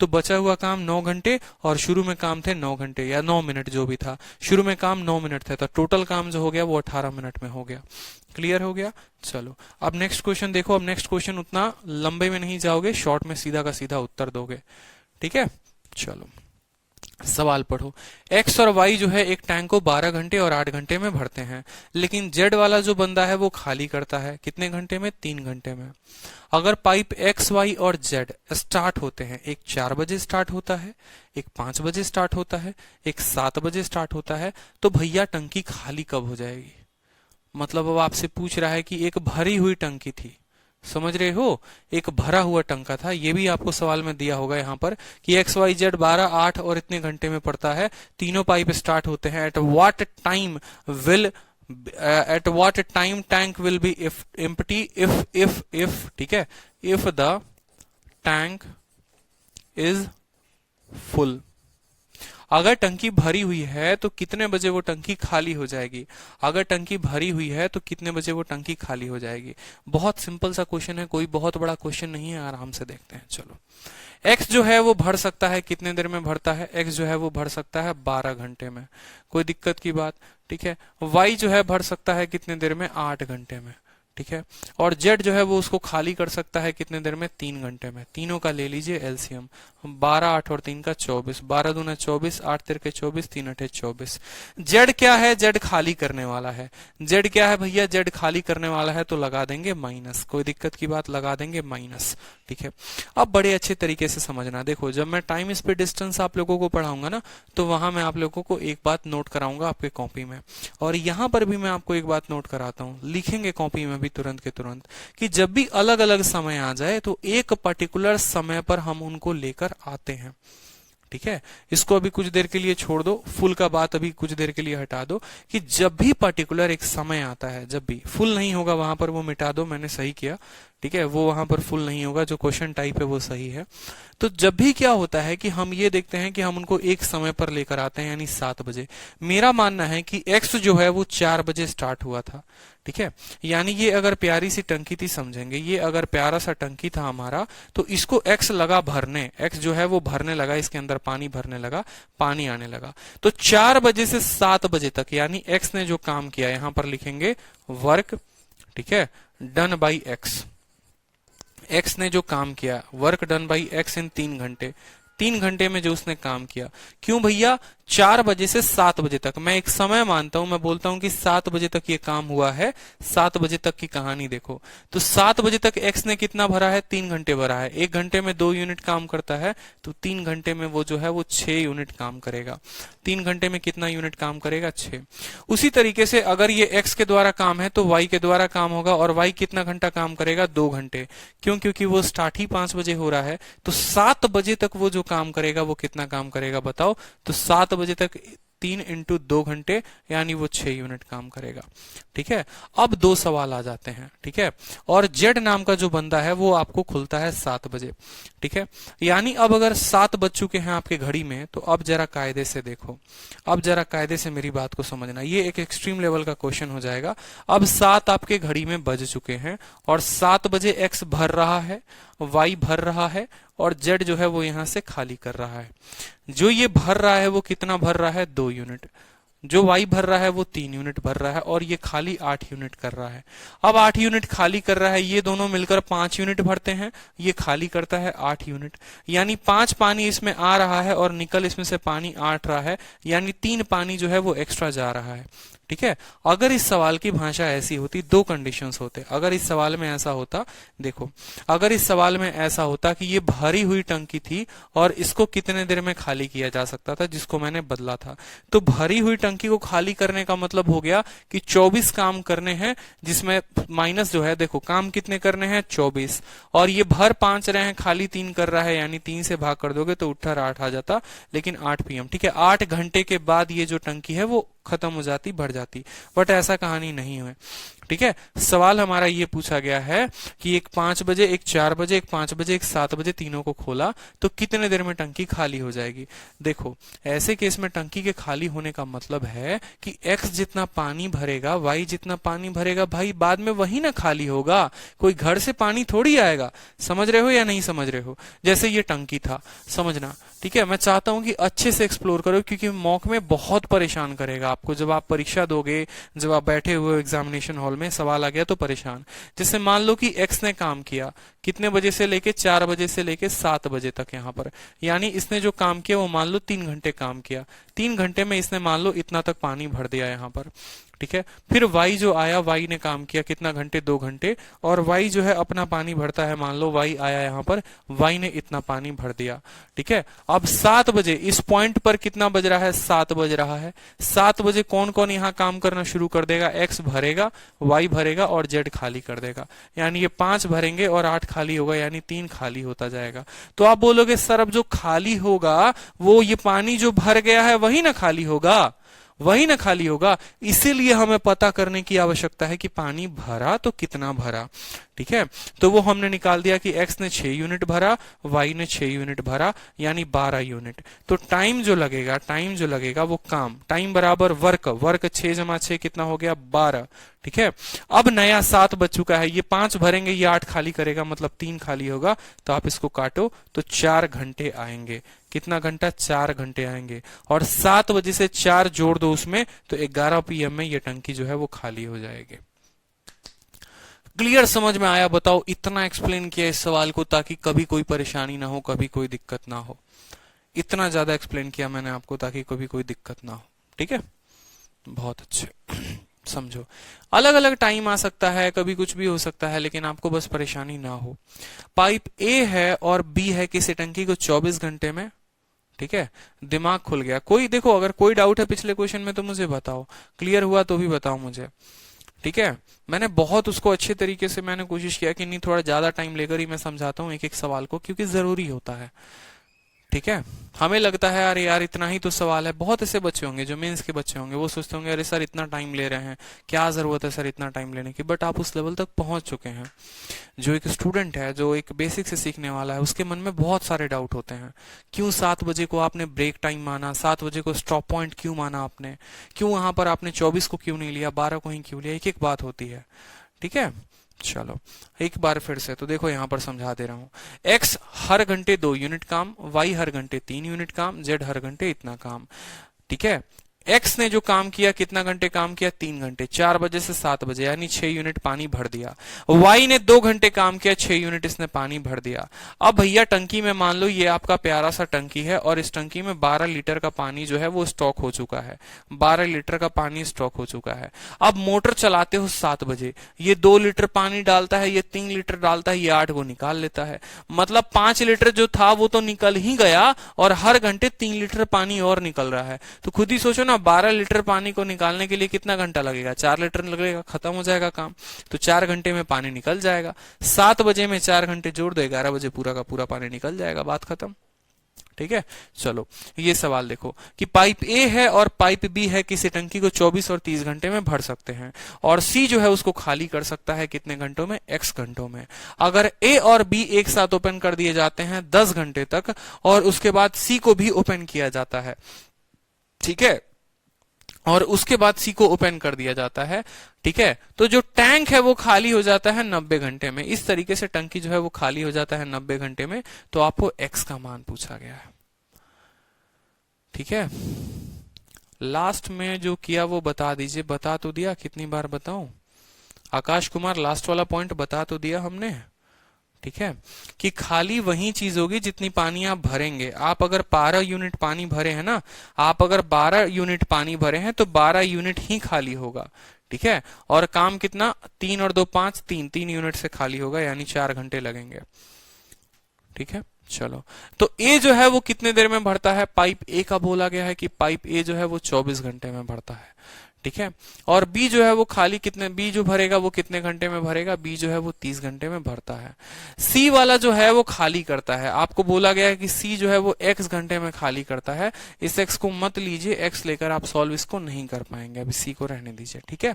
तो बचा हुआ काम 9 घंटे, और शुरू में काम थे 9 घंटे या 9 मिनट, जो भी था। शुरू में काम 9 मिनट थे, तो टोटल काम जो हो गया वो 18 मिनट में हो गया। क्लियर हो गया? चलो, अब नेक्स्ट क्वेश्चन देखो। अब नेक्स्ट क्वेश्चन उतना लंबे में नहीं जाओगे, शॉर्ट में सीधा का सीधा उत्तर दोगे, ठीक है। चलो, सवाल पढ़ो। x और y जो है एक टैंक को 12 घंटे और 8 घंटे में भरते हैं, लेकिन z वाला जो बंदा है वो खाली करता है कितने घंटे में? 3 घंटे में। अगर पाइप x, y और z स्टार्ट होते हैं, एक 4 बजे स्टार्ट होता है, एक 5 बजे स्टार्ट होता है, एक 7 बजे स्टार्ट होता है, तो भैया टंकी खाली कब हो जाएगी? मतलब अब आपसे पूछ रहा है कि एक भरी हुई टंकी थी, समझ रहे हो, एक भरा हुआ टंका था। ये भी आपको सवाल में दिया होगा यहाँ पर कि एक्स वाई जेड 12, 8 और इतने घंटे में पड़ता है, तीनों पाइप स्टार्ट होते हैं। At what time tank will be empty if ठीक है, if the tank is full. अगर टंकी भरी हुई है तो कितने बजे वो टंकी खाली हो जाएगी? अगर टंकी भरी हुई है तो कितने बजे वो टंकी खाली हो जाएगी? बहुत सिंपल सा क्वेश्चन है, कोई बहुत बड़ा क्वेश्चन नहीं है, आराम से देखते हैं। चलो, x जो है वो भर सकता है कितने देर में भरता है? x जो है वो भर सकता है 12 घंटे में, कोई दिक्कत की बात, ठीक है। y जो है भर सकता है कितने देर में? 8 घंटे में, ठीक है। और जेड जो है वो उसको खाली कर सकता है कितने देर में, 3 घंटे में। तीनों का ले लीजिए एलसीएम, 12 8 और 3 का 24, 12 दूना 24, 8 तिरके 24, 3 अठे 24। जेड क्या है, जेड खाली करने वाला है। जेड क्या है भैया, जेड खाली करने वाला है, तो लगा देंगे माइनस, कोई दिक्कत की बात, लगा देंगे माइनस। ठीक है, अब बड़े अच्छे तरीके से समझना। देखो जब मैं टाइम स्पीड डिस्टेंस आप लोगों को पढ़ाऊंगा ना, तो वहां मैं आप लोगों को एक बात नोट कराऊंगा आपके कॉपी में, और यहां पर भी मैं आपको एक बात नोट कराता हूं, लिखेंगे कॉपी में भी तुरंत के तुरंत, कि जब भी अलग अलग समय आ जाए तो एक पर्टिकुलर समय पर हम उनको लेकर आते हैं। ठीक है, इसको अभी कुछ देर के लिए छोड़ दो, फुल का बात अभी कुछ देर के लिए हटा दो, कि जब भी पर्टिकुलर एक समय आता है, जब भी फुल नहीं होगा वहां पर वो मिटा दो, मैंने सही किया। ठीक है, वो वहां पर फुल नहीं होगा, जो क्वेश्चन टाइप है वो सही है। तो जब भी क्या होता है कि हम ये देखते हैं कि हम उनको एक समय पर लेकर आते हैं, यानी 7 बजे। मेरा मानना है कि एक्स जो है वो 4 बजे स्टार्ट हुआ था। ठीक है, यानी ये अगर प्यारी सी टंकी थी, समझेंगे, ये अगर प्यारा सा टंकी था हमारा, तो इसको एक्स लगा भरने, एक्स जो है वो भरने लगा, इसके अंदर पानी भरने लगा, पानी आने लगा। तो 4 बजे से 7 बजे तक, यानी एक्स ने जो काम किया, यहां पर लिखेंगे वर्क, ठीक है, डन बाई एक्स। एक्स ने जो काम किया, वर्क डन बाई एक्स इन 3 घंटे, 3 घंटे में जो उसने काम किया। क्यों भैया, 4 बजे से 7 बजे तक, मैं एक समय मानता हूं, मैं बोलता हूं कि 7 बजे तक ये काम हुआ है। 7 बजे तक की कहानी देखो, तो 7 बजे तक एक्स ने कितना भरा है, 3 घंटे भरा है। 1 घंटे में 2 यूनिट काम करता है, तो 3 घंटे में वो जो है वो 6 यूनिट काम करेगा। 3 घंटे में कितना यूनिट काम करेगा, 6। उसी तरीके से अगर ये एक्स के द्वारा काम है तो वाई के द्वारा काम होगा, और वाई कितना घंटा काम करेगा, 2 घंटे। क्यों, क्योंकि वो स्टार्ट ही 5 बजे हो रहा है, तो 7 बजे तक वो जो काम करेगा वो कितना काम करेगा बताओ, तो 7 बजे तक 3 इंटू 2 घंटे, यानी वो 6 यूनिट काम करेगा। ठीक है, अब 2 सवाल आ जाते हैं। ठीक है, और जेड नाम का जो बंदा है वो आपको खुलता है 7 बजे। ठीक है, यानी अब अगर 7 बज चुके हैं आपके घड़ी में, तो अब जरा कायदे से देखो, अब जरा कायदे से मेरी बात को समझना, ये एक एक्सट्रीम लेवल का क्वेश्चन हो जाएगा। अब 7 आपके घड़ी में बज चुके हैं, और 7 बजे एक्स भर रहा है, वाई भर रहा है, और जेड जो है वो यहां से खाली कर रहा है। जो ये भर रहा है वो कितना भर रहा है, 2 यूनिट। जो वाई भर रहा है वो 3 यूनिट भर रहा है, और ये खाली 8 यूनिट कर रहा है। अब 8 यूनिट खाली कर रहा है, ये दोनों मिलकर 5 यूनिट भरते हैं, ये खाली करता है 8 यूनिट, यानी 5 पानी इसमें आ रहा है और निकल इसमें से पानी 8 रहा है, यानी 3 पानी जो है वो एक्स्ट्रा जा रहा है। ठीक है, अगर इस सवाल की भाषा ऐसी होती, 2 कंडीशंस होते। अगर इस सवाल में ऐसा होता, देखो, अगर इस सवाल में ऐसा होता कि ये भरी हुई टंकी थी और इसको कितने देर में खाली किया जा सकता था, जिसको मैंने बदला था, तो भरी हुई टंकी को खाली करने का मतलब हो गया कि 24 काम करने हैं, जिसमें माइनस जो है, देखो काम कितने करने हैं, 24, और ये भर 5 रहे हैं, खाली 3 कर रहा है, यानी 3 से भाग कर दोगे तो उत्तर 8 आ जाता, लेकिन 8 PM। ठीक है, 8 घंटे के बाद ये जो टंकी है वो खत्म हो जाती, भर जाती, बट ऐसा कहानी नहीं हुई। ठीक है, सवाल हमारा ये पूछा गया है कि एक 5 बजे, एक 4 बजे, एक 5 बजे, एक 7 बजे, तीनों को खोला तो कितने देर में टंकी खाली हो जाएगी। देखो ऐसे केस में टंकी के खाली होने का मतलब है कि x जितना पानी भरेगा, y जितना पानी भरेगा, भाई बाद में वही ना खाली होगा, कोई घर से पानी थोड़ी आएगा। समझ रहे हो या नहीं समझ रहे हो? जैसे ये टंकी था, समझना। ठीक है, मैं चाहता हूं कि अच्छे से एक्सप्लोर करो, क्योंकि मॉक में बहुत परेशान करेगा आपको। जब आप परीक्षा दोगे, जब आप बैठे हुए एग्जामिनेशन हॉल में, सवाल आ गया तो परेशान। जैसे मान लो कि एक्स ने काम किया कितने बजे से लेके, 4 बजे से लेके 7 बजे तक यहाँ पर, यानी इसने जो काम किया वो मान लो 3 घंटे काम किया। 3 घंटे में इसने मान लो इतना तक पानी भर दिया यहाँ पर। ठीक है, फिर y जो आया, y ने काम किया कितना घंटे, 2 घंटे, और y जो है अपना पानी भरता है, मान लो y आया यहाँ पर, y ने इतना पानी भर दिया। ठीक है, अब 7 बजे इस पॉइंट पर कितना बज रहा है, 7 बज रहा है। 7 बजे कौन कौन यहाँ काम करना शुरू कर देगा, x भरेगा, y भरेगा और z खाली कर देगा, यानी ये 5 भरेंगे और 8 खाली होगा, यानी 3 खाली होता जाएगा। तो आप बोलोगे सर अब जो खाली होगा वो ये पानी जो भर गया है वही ना खाली होगा, वही ना खाली होगा। इसीलिए हमें पता करने की आवश्यकता है कि पानी भरा तो कितना भरा। ठीक है, तो वो हमने निकाल दिया कि x ने 6 यूनिट भरा, y ने 6 यूनिट भरा, यानी 12 यूनिट। तो टाइम जो लगेगा, टाइम जो लगेगा वो काम, टाइम बराबर वर्क, वर्क 6 जमा 6 कितना हो गया, 12। ठीक है, अब नया 7 बच चुका है, ये 5 भरेंगे, ये 8 खाली करेगा, मतलब 3 खाली होगा। तो आप इसको काटो तो 4 घंटे आएंगे। कितना घंटा, 4 घंटे आएंगे, और 7 बजे से 4 जोड़ दो उसमें, तो 11 PM में ये टंकी जो है वो खाली हो जाएगी। क्लियर समझ में आया? बताओ, इतना एक्सप्लेन किया इस सवाल को ताकि कभी कोई परेशानी ना हो, कभी कोई दिक्कत ना हो। इतना ज्यादा एक्सप्लेन किया मैंने आपको ताकि कभी कोई दिक्कत ना हो। ठीक है, बहुत अच्छे। समझो, अलग अलग टाइम आ सकता है, कभी कुछ भी हो सकता है, लेकिन आपको बस परेशानी ना हो। पाइप ए है और बी है किसी टंकी को 24 घंटे में। ठीक है, दिमाग खुल गया। कोई देखो, अगर कोई डाउट है पिछले क्वेश्चन में तो मुझे बताओ, क्लियर हुआ तो भी बताओ मुझे। ठीक है, मैंने बहुत उसको अच्छे तरीके से मैंने कोशिश किया कि नहीं, थोड़ा ज्यादा टाइम लेकर ही मैं समझाता हूँ एक एक सवाल को, क्योंकि जरूरी होता है। ठीक है, हमें लगता है अरे यार इतना ही तो सवाल है। बहुत ऐसे बच्चे होंगे जो मेंस के बच्चे होंगे, वो सोचते होंगे अरे सर इतना टाइम ले रहे हैं, क्या जरूरत है सर इतना टाइम लेने की। बट आप उस लेवल तक पहुंच चुके हैं। जो एक स्टूडेंट है, जो एक बेसिक से सीखने वाला है, उसके मन में बहुत सारे डाउट होते हैं। क्यों 7 बजे को आपने ब्रेक टाइम माना, 7 बजे को स्टॉप पॉइंट क्यों माना आपने, क्यों वहां पर आपने 24 को क्यों नहीं लिया, 12 को ही क्यों लिया, एक एक बात होती है। ठीक है, चलो एक बार फिर से तो देखो, यहां पर समझा दे रहा हूं। x हर घंटे 2 यूनिट काम, y हर घंटे 3 यूनिट काम, z हर घंटे इतना काम। ठीक है, x ने जो काम किया, कितना घंटे काम किया, 3 घंटे, 4 बजे से 7 बजे, यानी 6 यूनिट पानी भर दिया। y ने 2 घंटे काम किया, 6 यूनिट इसने पानी भर दिया। अब भैया टंकी में मान लो ये आपका प्यारा सा टंकी है और इस टंकी में 12 लीटर का पानी जो है वो स्टॉक हो चुका है। 12 लीटर का पानी स्टॉक हो चुका है। अब मोटर चलाते हो 7 बजे, ये 2 लीटर पानी डालता है, ये 3 लीटर डालता है, ये 8 को निकाल लेता है। मतलब 5 लीटर जो था वो तो निकल ही गया और हर घंटे 3 लीटर पानी और निकल रहा है। तो खुद ही सोचो ना, 12 लीटर पानी को निकालने के लिए कितना घंटा लगेगा, 4 लीटर लगेगा, खत्म हो जाएगा काम। तो 4 घंटे में पानी निकल जाएगा। 7 बजे में 4 घंटे जोड़ दो, 11 बजे पूरा का पूरा पानी निकल जाएगा, बात खत्म। ठीक है, चलो ये सवाल देखो कि पाइप ए है और पाइप बी है, किसी टंकी को 24 और 30 घंटे में भर सकते हैं, और सी जो है उसको खाली कर सकता है कितने घंटों में, x घंटों में। अगर ए और बी एक साथ ओपन कर दिए जाते हैं 10 घंटे तक, और उसके बाद सी को भी ओपन किया जाता है। ठीक है, और उसके बाद सी को ओपन कर दिया जाता है। ठीक है, तो जो टैंक है वो खाली हो जाता है 90 घंटे में। इस तरीके से टंकी जो है वो खाली हो जाता है 90 घंटे में। तो आपको x का मान पूछा गया है। ठीक है, लास्ट में जो किया वो बता दीजिए। बता तो दिया, कितनी बार बताऊं? आकाश कुमार, लास्ट वाला पॉइंट बता तो दिया हमने। ठीक है, कि खाली वही चीज होगी जितनी पानी आप भरेंगे। आप अगर 12 यूनिट पानी भरे हैं ना, आप अगर 12 यूनिट पानी भरे हैं तो 12 यूनिट ही खाली होगा। ठीक है, और काम कितना, 3 और 2 5, 3 यूनिट से खाली होगा, यानी 4 घंटे लगेंगे। ठीक है, चलो तो ए जो है वो कितने देर में भरता है, पाइप ए का बोला गया है कि पाइप ए जो है वो 24 घंटे में भरता है। ठीक है, और बी जो है वो खाली कितने, बी जो भरेगा वो कितने घंटे में भरेगा, बी जो है वो 30 घंटे में भरता है। सी वाला जो है वो खाली करता है। आपको बोला गया है कि सी जो है वो x घंटे में खाली करता है। इस x को मत लीजिए, x लेकर आप सॉल्व इसको नहीं कर पाएंगे, अभी सी को रहने दीजिए। ठीक है,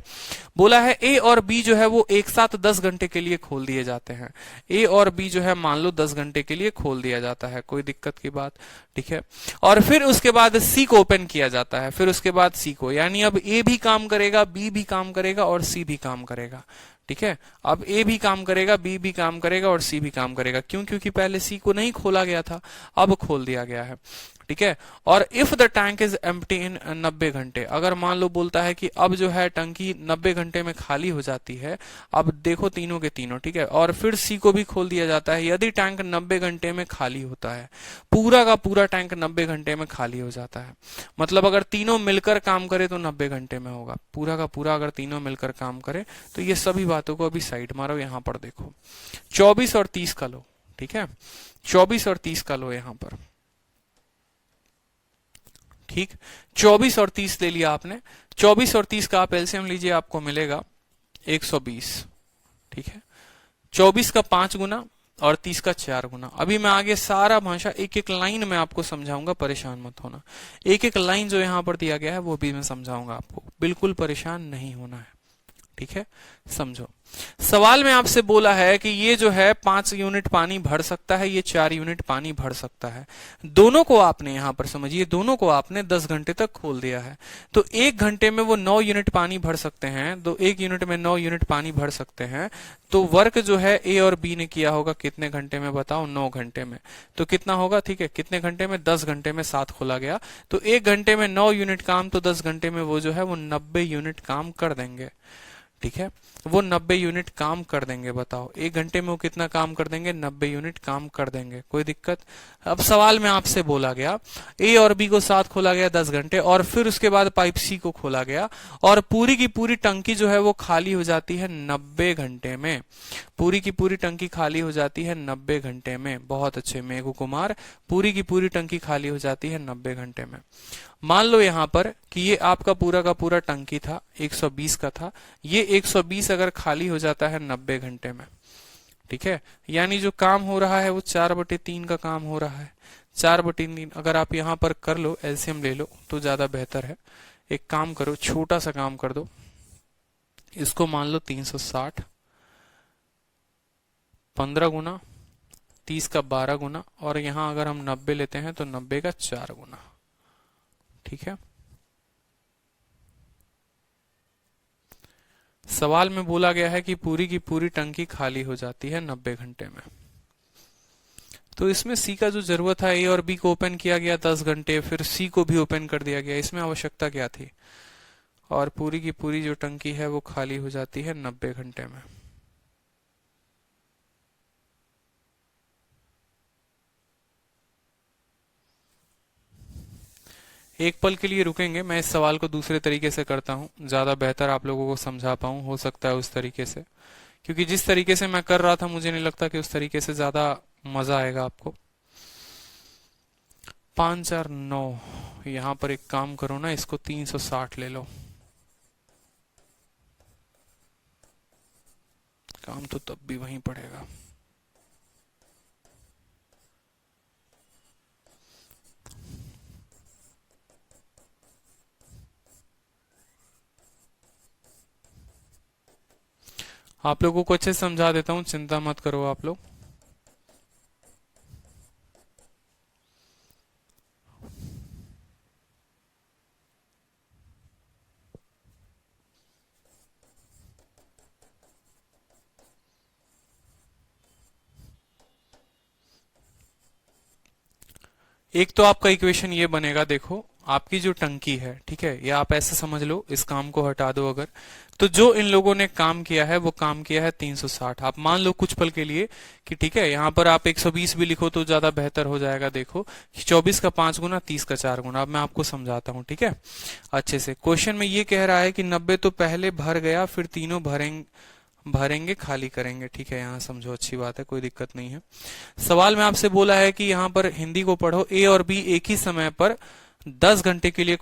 बोला है ए और बी जो है वो एक साथ 10 घंटे के लिए खोल दिए जाते हैं। ए और बी जो है मान लो 10 घंटे के लिए खोल दिया जाता है, कोई दिक्कत की बात। ठीक है, और फिर उसके बाद सी को ओपन किया जाता है, फिर उसके बाद सी को, यानी अब ए भी काम करेगा, बी भी काम करेगा और सी भी काम करेगा। ठीक है, अब ए भी काम करेगा, बी भी काम करेगा और सी भी काम करेगा। क्यों? क्योंकि पहले सी को नहीं खोला गया था, अब खोल दिया गया है। ठीक है, और if the tank is empty in 90 घंटे, अगर मान लो बोलता है कि अब जो है टंकी 90 घंटे में खाली हो जाती है। अब देखो तीनों के तीनों। ठीक है, और फिर सी को भी खोल दिया जाता है। यदि टैंक 90 घंटे में खाली होता है, पूरा का पूरा टैंक 90 घंटे में खाली हो जाता है, मतलब अगर तीनों मिलकर काम करे तो 90 घंटे में होगा, पूरा का पूरा अगर तीनों मिलकर काम करे तो। ये सभी बातों को अभी साइड मारो, यहां पर देखो 24 और 30 का लो। ठीक है, 24 और 30 का लो यहां पर। ठीक, 24 और 30 ले लिया आपने। 24 और 30 का आप एलसीएम लीजिए, आपको मिलेगा 120। ठीक है, 24 का 5 गुना और 30 का 4 गुना। अभी मैं आगे सारा भाषा एक एक लाइन में आपको समझाऊंगा, परेशान मत होना। एक एक लाइन जो यहां पर दिया गया है वो भी मैं समझाऊंगा आपको, बिल्कुल परेशान नहीं होना है। ठीक है, समझो। सवाल में आपसे बोला है कि ये जो है 5 यूनिट पानी भर सकता है, ये 4 यूनिट पानी भर सकता है। दोनों को आपने यहां पर समझिए, दोनों को आपने 10 घंटे तक खोल दिया है। तो 1 घंटे में वो 9 यूनिट पानी भर सकते हैं, तो 1 यूनिट में 9 यूनिट पानी भर सकते हैं। तो वर्क जो है ए और बी ने किया होगा कितने घंटे में, बताओ? 9 घंटे में। तो कितना होगा? ठीक है, कितने घंटे में? 10 घंटे में 7 खोला गया, तो 1 घंटे में 9 यूनिट काम, तो 10 घंटे में वो जो है वो 90 यूनिट काम कर देंगे। ठीक है, वो 90 यूनिट काम कर देंगे। बताओ 1 घंटे में वो कितना काम कर देंगे? 90 यूनिट काम कर देंगे। कोई दिक्कत? अब सवाल में आपसे बोला गया ए और बी को साथ खोला गया 10 घंटे, और फिर उसके बाद पाइप सी को खोला गया, और पूरी की पूरी टंकी जो है वो खाली हो जाती है 90 घंटे में। पूरी की पूरी टंकी खाली हो जाती है 90 घंटे में। बहुत अच्छे मेघू कुमार, पूरी की पूरी टंकी खाली हो जाती है 90 घंटे में। मान लो यहां पर कि ये आपका पूरा का पूरा टंकी था, 120 का था, ये 120 अगर खाली हो जाता है 90 घंटे में, ठीक है, यानी जो काम हो रहा है वो 4/3 का काम हो रहा है। 4/3 अगर आप यहां पर कर लो, एलसीएम ले लो तो ज्यादा बेहतर है। एक काम करो, छोटा सा काम कर दो, इसको मान लो 360, 15 गुना, 30 का 12 गुना, और यहां अगर हम 90 लेते हैं तो 90 का 4 गुना। ठीक है, सवाल में बोला गया है कि पूरी की पूरी टंकी खाली हो जाती है 90 घंटे में। तो इसमें सी का जो जरूरत है, ए और बी को ओपन किया गया 10 घंटे, फिर सी को भी ओपन कर दिया गया, इसमें आवश्यकता क्या थी? और पूरी की पूरी जो टंकी है वो खाली हो जाती है 90 घंटे में। एक पल के लिए रुकेंगे, मैं इस सवाल को दूसरे तरीके से करता हूं, ज्यादा बेहतर आप लोगों को समझा पाऊं, हो सकता है उस तरीके से, क्योंकि जिस तरीके से मैं कर रहा था मुझे नहीं लगता कि उस तरीके से ज्यादा मजा आएगा आपको। 5 4 9, यहां पर एक काम करो ना, इसको 360 ले लो, काम तो तब भी वहीं पड़ेगा। आप लोगों को अच्छे से समझा देता हूं, चिंता मत करो आप लोग। एक तो आपका इक्वेशन ये बनेगा, देखो आपकी जो टंकी है, ठीक है, या आप ऐसे समझ लो, इस काम को हटा दो अगर, तो जो इन लोगों ने काम किया है वो काम किया है 360। आप मान लो कुछ पल के लिए कि ठीक है, यहां पर आप 120 भी लिखो तो ज्यादा बेहतर हो जाएगा। देखो 24 का 5 गुना, 30 का 4 गुना। अब मैं आपको समझाता हूं, ठीक है, अच्छे से। क्वेश्चन में ये कह रहा है कि 90 तो पहले भर गया, फिर तीनों भरेंगे खाली करेंगे, ठीक है, यहां समझो, अच्छी बात है, कोई दिक्कत नहीं है। सवाल में आपसे बोला है कि यहां पर हिंदी को पढ़ो, ए और बी एक ही समय पर 10 घंटे के लिए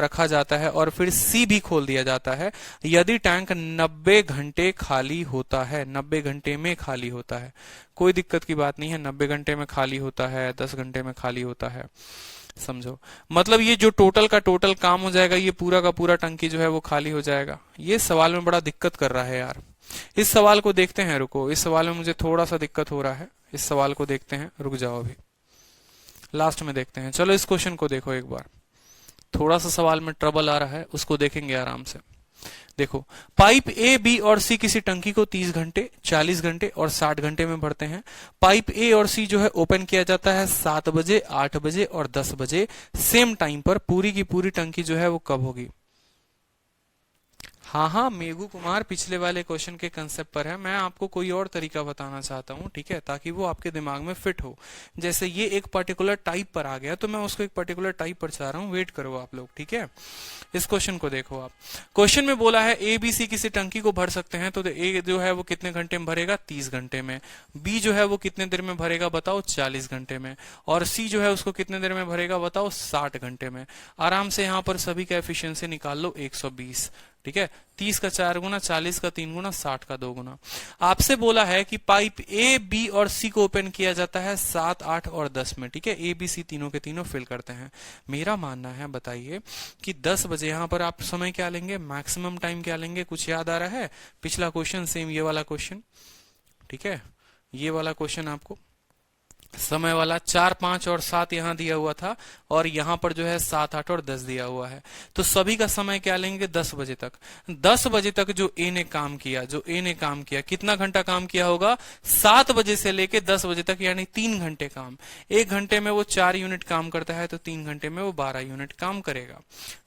रखा जाता है, और फिर सी भी खोल दिया जाता है यदि टैंक 90 घंटे खाली होता है। 90 घंटे में खाली होता है, कोई दिक्कत की बात नहीं है, 90 घंटे में खाली होता है, 10 घंटे में खाली होता है, समझो। मतलब ये जो टोटल का टोटल काम हो जाएगा, ये पूरा का पूरा टंकी जो है वो खाली हो जाएगा। ये सवाल में बड़ा दिक्कत कर रहा है यार। इस सवाल को देखते हैं, रुको, इस सवाल में मुझे थोड़ा सा दिक्कत हो रहा है, इस सवाल को देखते हैं, रुक जाओ, अभी लास्ट में देखते हैं। चलो इस क्वेश्चन को देखो एक बार, थोड़ा सा सवाल में ट्रबल आ रहा है, उसको देखेंगे आराम से। देखो, पाइप ए, बी और सी किसी टंकी को 30 घंटे, 40 घंटे और 60 घंटे में भरते हैं। पाइप ए और सी जो है ओपन किया जाता है 7 बजे, 8 बजे और 10 बजे सेम टाइम पर। पूरी की पूरी टंकी जो है वो कब होगी? हाँ हाँ मेघू कुमार, पिछले वाले क्वेश्चन के कंसेप्ट पर है, मैं आपको कोई और तरीका बताना चाहता हूँ, ठीक है, ताकि वो आपके दिमाग में फिट हो। जैसे ये एक पर्टिकुलर टाइप पर आ गया तो मैं उसको एक पर्टिकुलर टाइप पर चाह रहा हूँ, वेट करो आप लोग, ठीक है। इस क्वेश्चन को देखो आप, क्वेश्चन में बोला है ए बी सी किसी टंकी को भर सकते हैं, तो ए जो है वो कितने घंटे में भरेगा? 30 घंटे में। बी जो है वो कितने देर में भरेगा बताओ? 40 घंटे में। और सी जो है उसको कितने देर में भरेगा बताओ? 60 घंटे में। आराम से यहाँ पर सभी का एफिशिएंसी निकाल लो, 120, ठीक है, 30 का 4 गुना, 40 का 3 गुना, 60 का 2 गुना। आपसे बोला है कि पाइप ए, बी और सी को ओपन किया जाता है 7, 8 और 10 में, ठीक है, ए बी सी तीनों के तीनों फिल करते हैं। मेरा मानना है, बताइए कि 10 बजे यहां पर आप समय क्या लेंगे, मैक्सिमम टाइम क्या लेंगे? कुछ याद आ रहा है? पिछला क्वेश्चन सेम, ये वाला क्वेश्चन, ठीक है, ये वाला क्वेश्चन आपको समय वाला 4, 5 और 7 यहाँ दिया हुआ था, और यहाँ पर जो है 7, 8 और 10 दिया हुआ है। तो सभी का समय क्या लेंगे? 10 बजे तक। 10 बजे तक जो ए ने काम किया, कितना घंटा काम किया होगा? 7 बजे से लेके 10 बजे तक, यानी 3 घंटे काम। 1 घंटे में वो 4 यूनिट काम करता है, तो 3 घंटे में वो 12 यूनिट काम करेगा।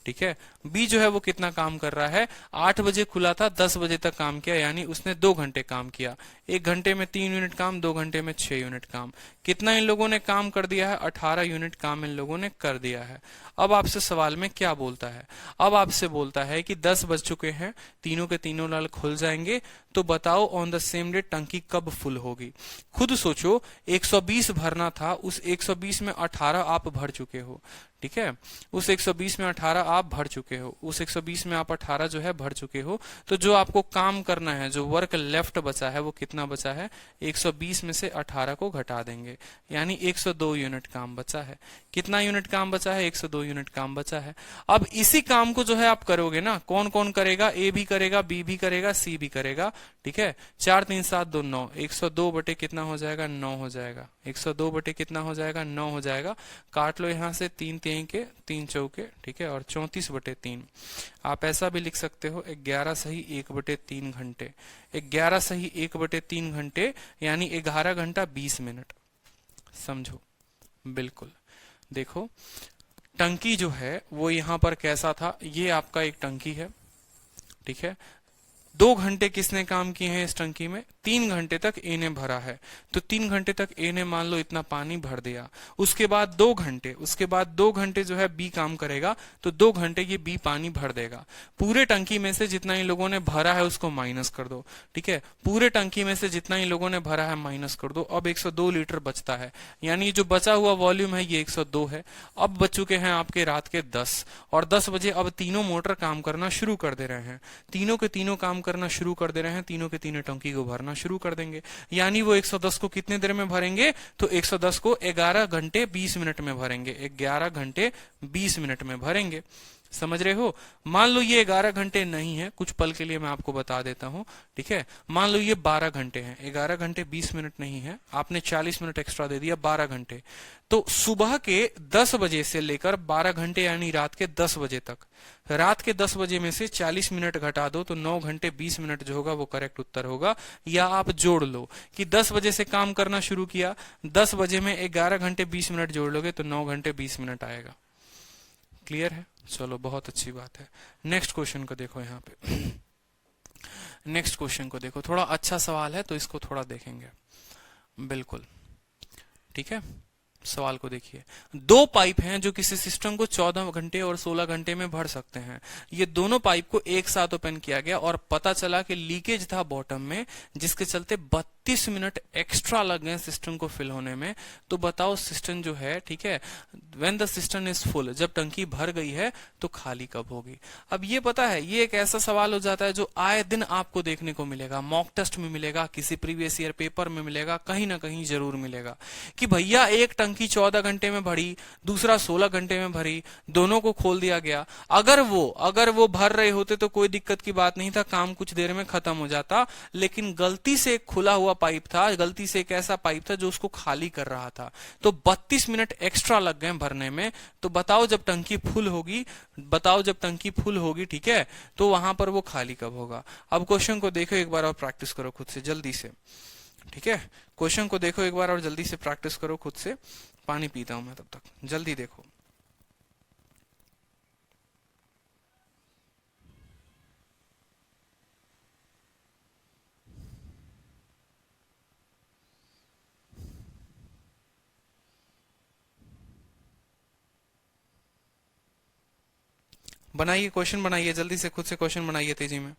ठीक है। बी जो है वो कितना काम कर रहा है? 8 बजे खुला था, 10 बजे तक काम किया, यानी उसने 2 घंटे काम किया। 1 घंटे में 3 यूनिट काम, 2 घंटे में 6 यूनिट काम। कितना इन लोगों ने काम कर दिया है? 18 यूनिट काम इन लोगों ने कर दिया है। अब आपसे सवाल में क्या बोलता है? अब आपसे बोलता है कि 10 बज चुके हैं, तीनों के तीनों नल खुल जाएंगे, तो बताओ ऑन द सेम डे टंकी कब फुल होगी? खुद सोचो, 120 भरना था, उस 120 में 18 आप भर चुके हो। ठीक है। उस 120 में 18 आप भर चुके हो, उस 120 में आप 18 जो है भर चुके हो। तो जो आपको काम करना है, जो वर्क लेफ्ट बचा है, वो कितना बचा है? 120 में से 18 को घटा देंगे, यानी 102 यूनिट काम बचा है। कितना यूनिट काम बचा है? 102 यूनिट काम बचा है। अब इसी काम को जो है आप करोगे ना, कौन कौन करेगा? ए भी करेगा, बी भी करेगा, सी भी करेगा। ठीक है। 4, 3, 7, 2, 9। 102 बटे कितना हो जाएगा? 9 हो जाएगा। 102 बटे कितना हो जाएगा? 9 हो जाएगा। काट लो यहां से, 3 3 के 3 चौके, ठीक है, और 34 बटे 3। आप ऐसा भी लिख सकते हो, 11 सही 1 बटे 3 घंटे। 11 सही 1 बटे 3 घंटे, यानी 11 घंटा 20 मिनट। समझो। बिल्कुल। देखो, टंकी जो है वो यहां पर कैसा था? ये आपका एक टंकी है। ठीक है। 2 घंटे किसने काम किए हैं इस टंकी में? 3 घंटे तक ए ने भरा है, तो 3 घंटे तक ए ने मान लो इतना पानी भर दिया। उसके बाद 2 घंटे जो है बी काम करेगा, तो 2 घंटे ये बी पानी भर देगा। पूरे टंकी में से जितना इन लोगों ने भरा है उसको माइनस कर दो। ठीक है। पूरे टंकी में से जितना इन लोगों ने भरा है माइनस कर दो। अब 102 लीटर बचता है, यानी जो बचा हुआ वॉल्यूम है ये 102 है। अब बच चुके हैं आपके रात के 10, और 10 बजे अब तीनों मोटर काम करना शुरू कर दे रहे हैं। तीनों के तीनों काम करना शुरू कर दे रहे हैं, तीनों के तीनों टंकी को भरना शुरू कर देंगे। यानी वो 110 को कितने देर में भरेंगे? तो 110 को 11 घंटे 20 मिनट में भरेंगे। 11 घंटे 20 मिनट में भरेंगे। समझ रहे हो? मान लो ये 11 घंटे नहीं है, कुछ पल के लिए मैं आपको बता देता हूं। ठीक है। मान लो ये 12 घंटे हैं। 11 घंटे 20 मिनट नहीं है, आपने 40 मिनट एक्स्ट्रा दे दिया, 12 घंटे। तो सुबह के 10 बजे से लेकर 12 घंटे, यानी रात के 10 बजे तक। रात के 10 बजे में से 40 मिनट घटा दो, तो 9 घंटे 20 मिनट जो होगा वो करेक्ट उत्तर होगा। या आप जोड़ लो कि 10 बजे से काम करना शुरू किया, 10 बजे में 11 घंटे 20 मिनट जोड़ लोगे तो 9 घंटे 20 मिनट आएगा। क्लियर है? चलो, बहुत अच्छी बात है। नेक्स्ट क्वेश्चन को देखो यहाँ पे। नेक्स्ट क्वेश्चन को देखो, थोड़ा अच्छा सवाल है तो इसको थोड़ा देखेंगे। बिल्कुल। ठीक है। सवाल को देखिए। 2 पाइप हैं जो किसी सिस्टम को 14 घंटे और 16 घंटे में भर सकते हैं। ये दोनों पाइप को एक साथ ओपन किया गया और पता चला कि लीकेज था बॉटम में, जिसके चलते 32 मिनट एक्स्ट्रा लग गए सिस्टम को फिल होने में। तो बताओ सिस्टम जो है, ठीक है, when the system is full, जब टंकी भर गई है तो खाली कब होगी? अब ये पता है, ये एक ऐसा सवाल हो जाता है जो आए दिन आपको देखने को मिलेगा, मॉक टेस्ट में मिलेगा, किसी प्रीवियस ईयर पेपर में मिलेगा, कहीं ना कहीं जरूर मिलेगा कि भैया एक टंकी 14 घंटे में भरी, दूसरा 16 घंटे में भरी, दोनों को खोल दिया गया। अगर वो भर रहे होते तो कोई दिक्कत की बात नहीं था, काम कुछ देर में खत्म हो जाता। लेकिन गलती से एक खुला हुआ पाइप था, गलती से एक ऐसा पाइप था जो उसको खाली कर रहा था, तो 32 मिनट एक्स्ट्रा लग गए भरने में। तो बताओ जब टंकी फुल होगी, ठीक है, तो वहां पर वो खाली कब होगा? अब क्वेश्चन को देखो एक बार और प्रैक्टिस करो खुद से जल्दी से। ठीक है। क्वेश्चन को देखो एक बार और जल्दी से प्रैक्टिस करो खुद से। पानी पीता हूं मैं तब तक, जल्दी देखो। बनाइए क्वेश्चन, बनाइए जल्दी से, खुद से क्वेश्चन बनाइए तेजी में।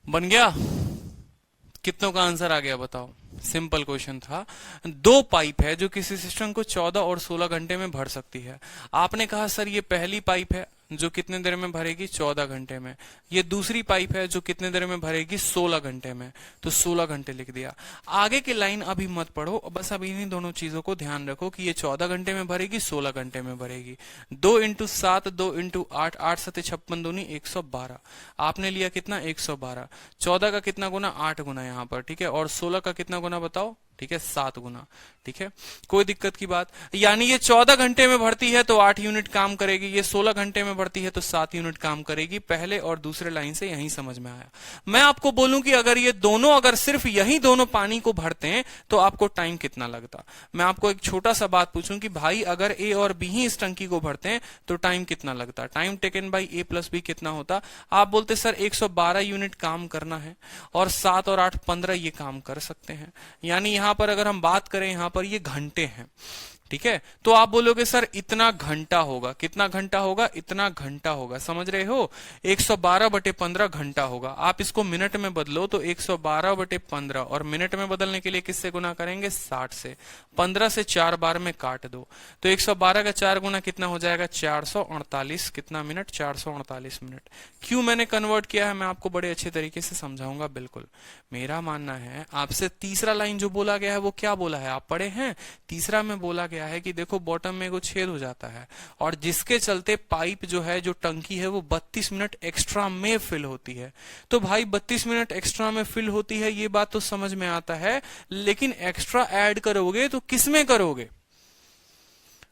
बन गया? कितनों का आंसर आ गया बताओ? सिंपल क्वेश्चन था। दो पाइप है जो किसी सिस्टम को 14 और 16 घंटे में भर सकती है। आपने कहा सर ये पहली पाइप है जो कितने देर में भरेगी, 14 घंटे में। ये दूसरी पाइप है जो कितने देर में भरेगी, 16 घंटे में, तो 16 घंटे लिख दिया। आगे की लाइन अभी मत पढ़ो, बस अभी इन्हीं दोनों चीजों को ध्यान रखो कि ये 14 घंटे में भरेगी, 16 घंटे में भरेगी। 2 इंटू 7, 2 इंटू 8, 8 सते 56 दूनी 112। आपने लिया कितना, 112। 14 का कितना गुना, 8 गुना यहाँ पर, ठीक है। और 16 का कितना गुना बताओ, ठीक है, 7 गुना, ठीक है। कोई दिक्कत की बात, यानी ये 14 घंटे में भरती है तो 8 यूनिट काम करेगी, ये 16 घंटे में भरती है तो 7 यूनिट काम करेगी। पहले और दूसरे लाइन से यही समझ में आया। मैं आपको बोलूं कि अगर ये दोनों, अगर सिर्फ यही दोनों पानी को भरते हैं तो आपको टाइम कितना लगता। मैं आपको एक छोटा सा बात पूछूं कि भाई अगर ए और बी ही इस टंकी को भरते हैं तो टाइम कितना लगता। Time taken by A plus B कितना होता। आप बोलते सर 112 यूनिट काम करना है और 7 और 8 15 ये काम कर सकते हैं। यानी यहां पर अगर हम बात करें, यहां पर ये घंटे हैं, ठीक है। तो आप बोलोगे सर इतना घंटा होगा, कितना घंटा होगा, इतना घंटा होगा, समझ रहे हो। 112 बटे 15 घंटा होगा। आप इसको मिनट में बदलो तो 112 बटे 15, और मिनट में बदलने के लिए किससे गुना करेंगे, 60 से। 15 से 4 बार में काट दो तो 112 का 4 गुना कितना हो जाएगा, 448 कितना मिनट, 448 मिनट। क्यों मैंने कन्वर्ट किया है मैं आपको बड़े अच्छे तरीके से समझाऊंगा। बिल्कुल मेरा मानना है, आपसे तीसरा लाइन जो बोला गया है वो क्या बोला है, आप पढ़े हैं। तीसरा में बोला गया है कि देखो बॉटम में एगो छेद हो जाता है और जिसके चलते पाइप जो है, जो टंकी है, वो 32 मिनट एक्स्ट्रा में फिल होती है। तो भाई 32 मिनट एक्स्ट्रा में फिल होती है, ये बात तो समझ में आता है, लेकिन एक्स्ट्रा ऐड करोगे तो किस में करोगे,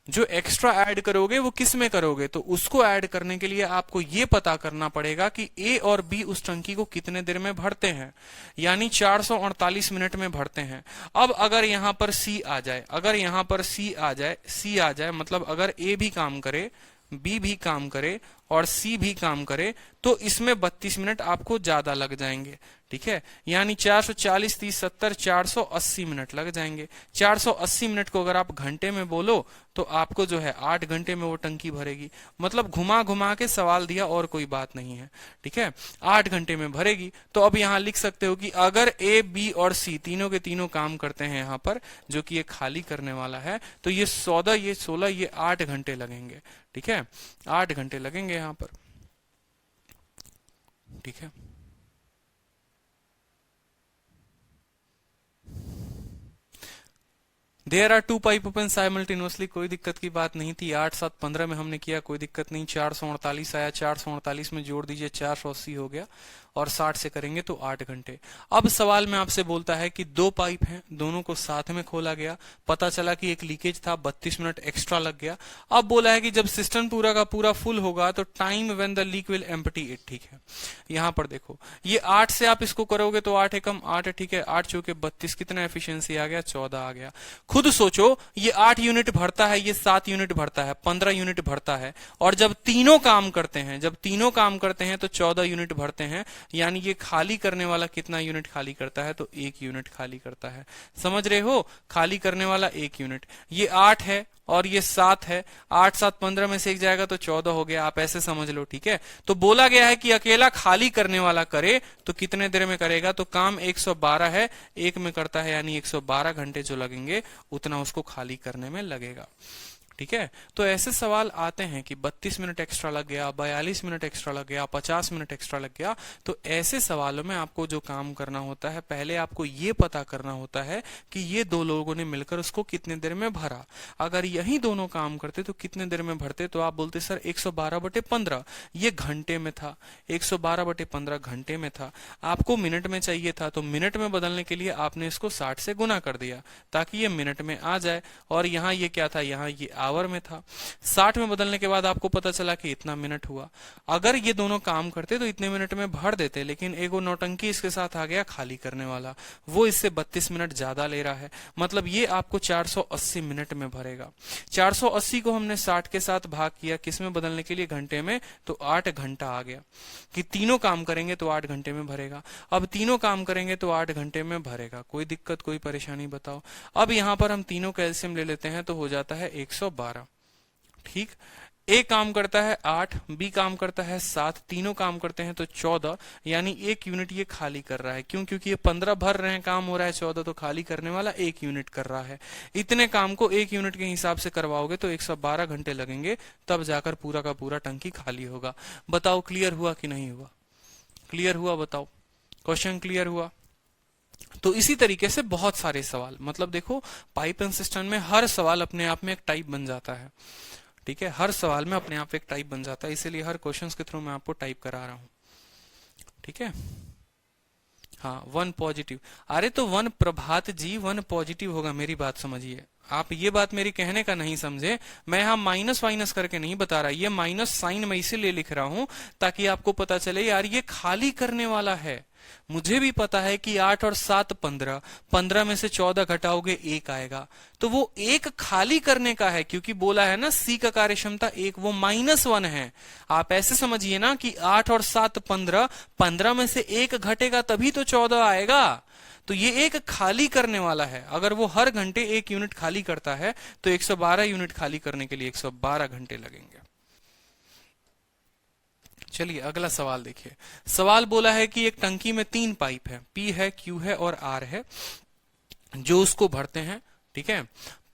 जो एक्स्ट्रा ऐड करोगे वो किस में करोगे। तो उसको ऐड करने के लिए आपको ये पता करना पड़ेगा कि ए और बी उस टंकी को कितने देर में भरते हैं, यानी 448 मिनट में भरते हैं। अब अगर यहां पर सी आ जाए, अगर यहां पर सी आ जाए, मतलब अगर ए भी काम करे, बी भी काम करे और सी भी काम करे, तो इसमें 32 मिनट आपको ज्यादा लग जाएंगे, ठीक है। यानी 440, 30, 70, 480 मिनट लग जाएंगे। 480 मिनट को अगर आप घंटे में बोलो तो आपको जो है 8 घंटे में वो टंकी भरेगी। मतलब घुमा घुमा के सवाल दिया और कोई बात नहीं है, ठीक है। 8 घंटे में भरेगी। तो अब यहां लिख सकते हो कि अगर ए, बी और सी तीनों के तीनों काम करते हैं यहां पर, जो कि ये खाली करने वाला है, तो ये 14, ये 16, ये 8 घंटे लगेंगे, ठीक है। 8 घंटे लगेंगे यहां पर, ठीक है। There are 2 pipe open simultaneously, कोई दिक्कत की बात नहीं थी। 8, 7, 15 में हमने किया, कोई दिक्कत नहीं। 448 आया, 448 में जोड़ दीजिए, 480 हो गया, और 60 से करेंगे तो 8 घंटे। अब सवाल में आपसे बोलता है कि 2 पाइप हैं, दोनों को साथ में खोला गया, पता चला कि एक लीकेज था, 32 मिनट एक्स्ट्रा लग गया। अब बोला है कि जब सिस्टम पूरा का पूरा फुल होगा तो time when the leak will empty it, ठीक है। यहां पर देखो, ये 8 से आप इसको करोगे तो 8 एकम 8 है, ठीक है। 8 चौके 32, कितना एफिशिएंसी आ गया, 14 आ गया। खुद सोचो, ये 8 यूनिट भरता है, ये 7 यूनिट भरता है, 15 यूनिट भरता है, और जब तीनों काम करते हैं, जब तीनों काम करते हैं तो 14 यूनिट भरते हैं। यानी ये खाली करने वाला कितना यूनिट खाली करता है, तो 1 यूनिट खाली करता है। समझ रहे हो, खाली करने वाला 1 यूनिट। ये 8 है और ये 7 है, 8, 7, 15 में से एक जाएगा तो 14 हो गया, आप ऐसे समझ लो, ठीक है। तो बोला गया है कि अकेला खाली करने वाला करे तो कितने देर में करेगा, तो काम 112 है, 1 में करता है, यानी 112 घंटे जो लगेंगे उतना उसको खाली करने में लगेगा, ठीक है। तो ऐसे सवाल आते हैं कि 32 मिनट एक्स्ट्रा लग गया, 42 मिनट एक्स्ट्रा लग गया, 50 मिनट एक्स्ट्रा लग गया। तो ऐसे सवालों में आपको जो काम करना होता है, पहले आपको ये पता करना होता है कि ये दो लोगों ने मिलकर उसको कितने देर में भरा। अगर यही दोनों काम करते तो कितने देर में भरते, तो आप बोलते सर 112 बटे 15, ये घंटे में था, 112 बटे 15 घंटे में था। आपको मिनट में चाहिए था, तो मिनट में बदलने के लिए आपने इसको 60 से गुना कर दिया ताकि ये मिनट में आ जाए। और यहाँ ये क्या था, यहाँ ये आवर में था। 60 में बदलने के बाद आपको पता चला कि इतना मिनट हुआ। अगर ये दोनों काम करते तो इतने मिनट में भर देते, लेकिन एगो नौटंकी इसके साथ आ गया खाली करने वाला, वो इससे 32 मिनट ज्यादा ले रहा है। मतलब ये आपको 480 मिनट में भरेगा। 480 को हमने 60 के साथ भाग किया, किस में बदलने के लिए, घंटे में, तो 8 घंटा आ गया कि तीनों काम करेंगे तो 8 घंटे में भरेगा। अब तीनों काम करेंगे तो 8 घंटे में भरेगा। कोई दिक्कत, कोई परेशानी बताओ। अब यहां पर हम तीनों कैल्शियम ले लेते हैं तो हो जाता है 112, ठीक। ए काम करता है 8, बी काम करता है 7, तीनों काम करते हैं तो 14, यानी 1 यूनिट ये खाली कर रहा है। क्यों? क्योंकि ये 15 भर रहे हैं, काम हो रहा है 14, तो खाली करने वाला 1 यूनिट कर रहा है। इतने काम को 1 यूनिट के हिसाब से करवाओगे तो 112 घंटे लगेंगे, तब जाकर पूरा का पूरा टंकी खाली होगा। बताओ क्लियर हुआ कि नहीं हुआ? क्लियर हुआ? बताओ, क्वेश्चन क्लियर हुआ? तो इसी तरीके से बहुत सारे सवाल, मतलब देखो पाइप एंड सिस्टम में हर सवाल अपने आप में एक टाइप बन जाता है। ठीक है, हर सवाल में अपने आप एक टाइप बन जाता है, इसीलिए हर क्वेश्चंस के थ्रू मैं आपको टाइप करा रहा हूं। ठीक है, हाँ 1 पॉजिटिव। अरे तो 1 प्रभात जी 1 पॉजिटिव होगा, मेरी बात समझिए। आप ये बात मेरी कहने का नहीं समझे, मैं यहां माइनस वाइनस करके नहीं बता रहा, ये माइनस साइन मैं इसीलिए लिख रहा हूं ताकि आपको पता चले यार ये खाली करने वाला है। मुझे भी पता है कि 8 और 7 15, 15 में से 14 घटाओगे 1 आएगा, तो वो 1 खाली करने का है, क्योंकि बोला है ना सी का कार्य क्षमता 1, वो -1 है। आप ऐसे समझिए ना कि 8 और 7 15, 15 में से 1 घटेगा तभी तो 14 आएगा। तो ये एक खाली करने वाला है। अगर वो हर घंटे 1 यूनिट खाली करता है तो 112 यूनिट खाली करने के लिए 112 घंटे लगेंगे। चलिए अगला सवाल देखिए। सवाल बोला है कि एक टंकी में 3 पाइप है, P है, Q है और R है, जो उसको भरते हैं। ठीक है,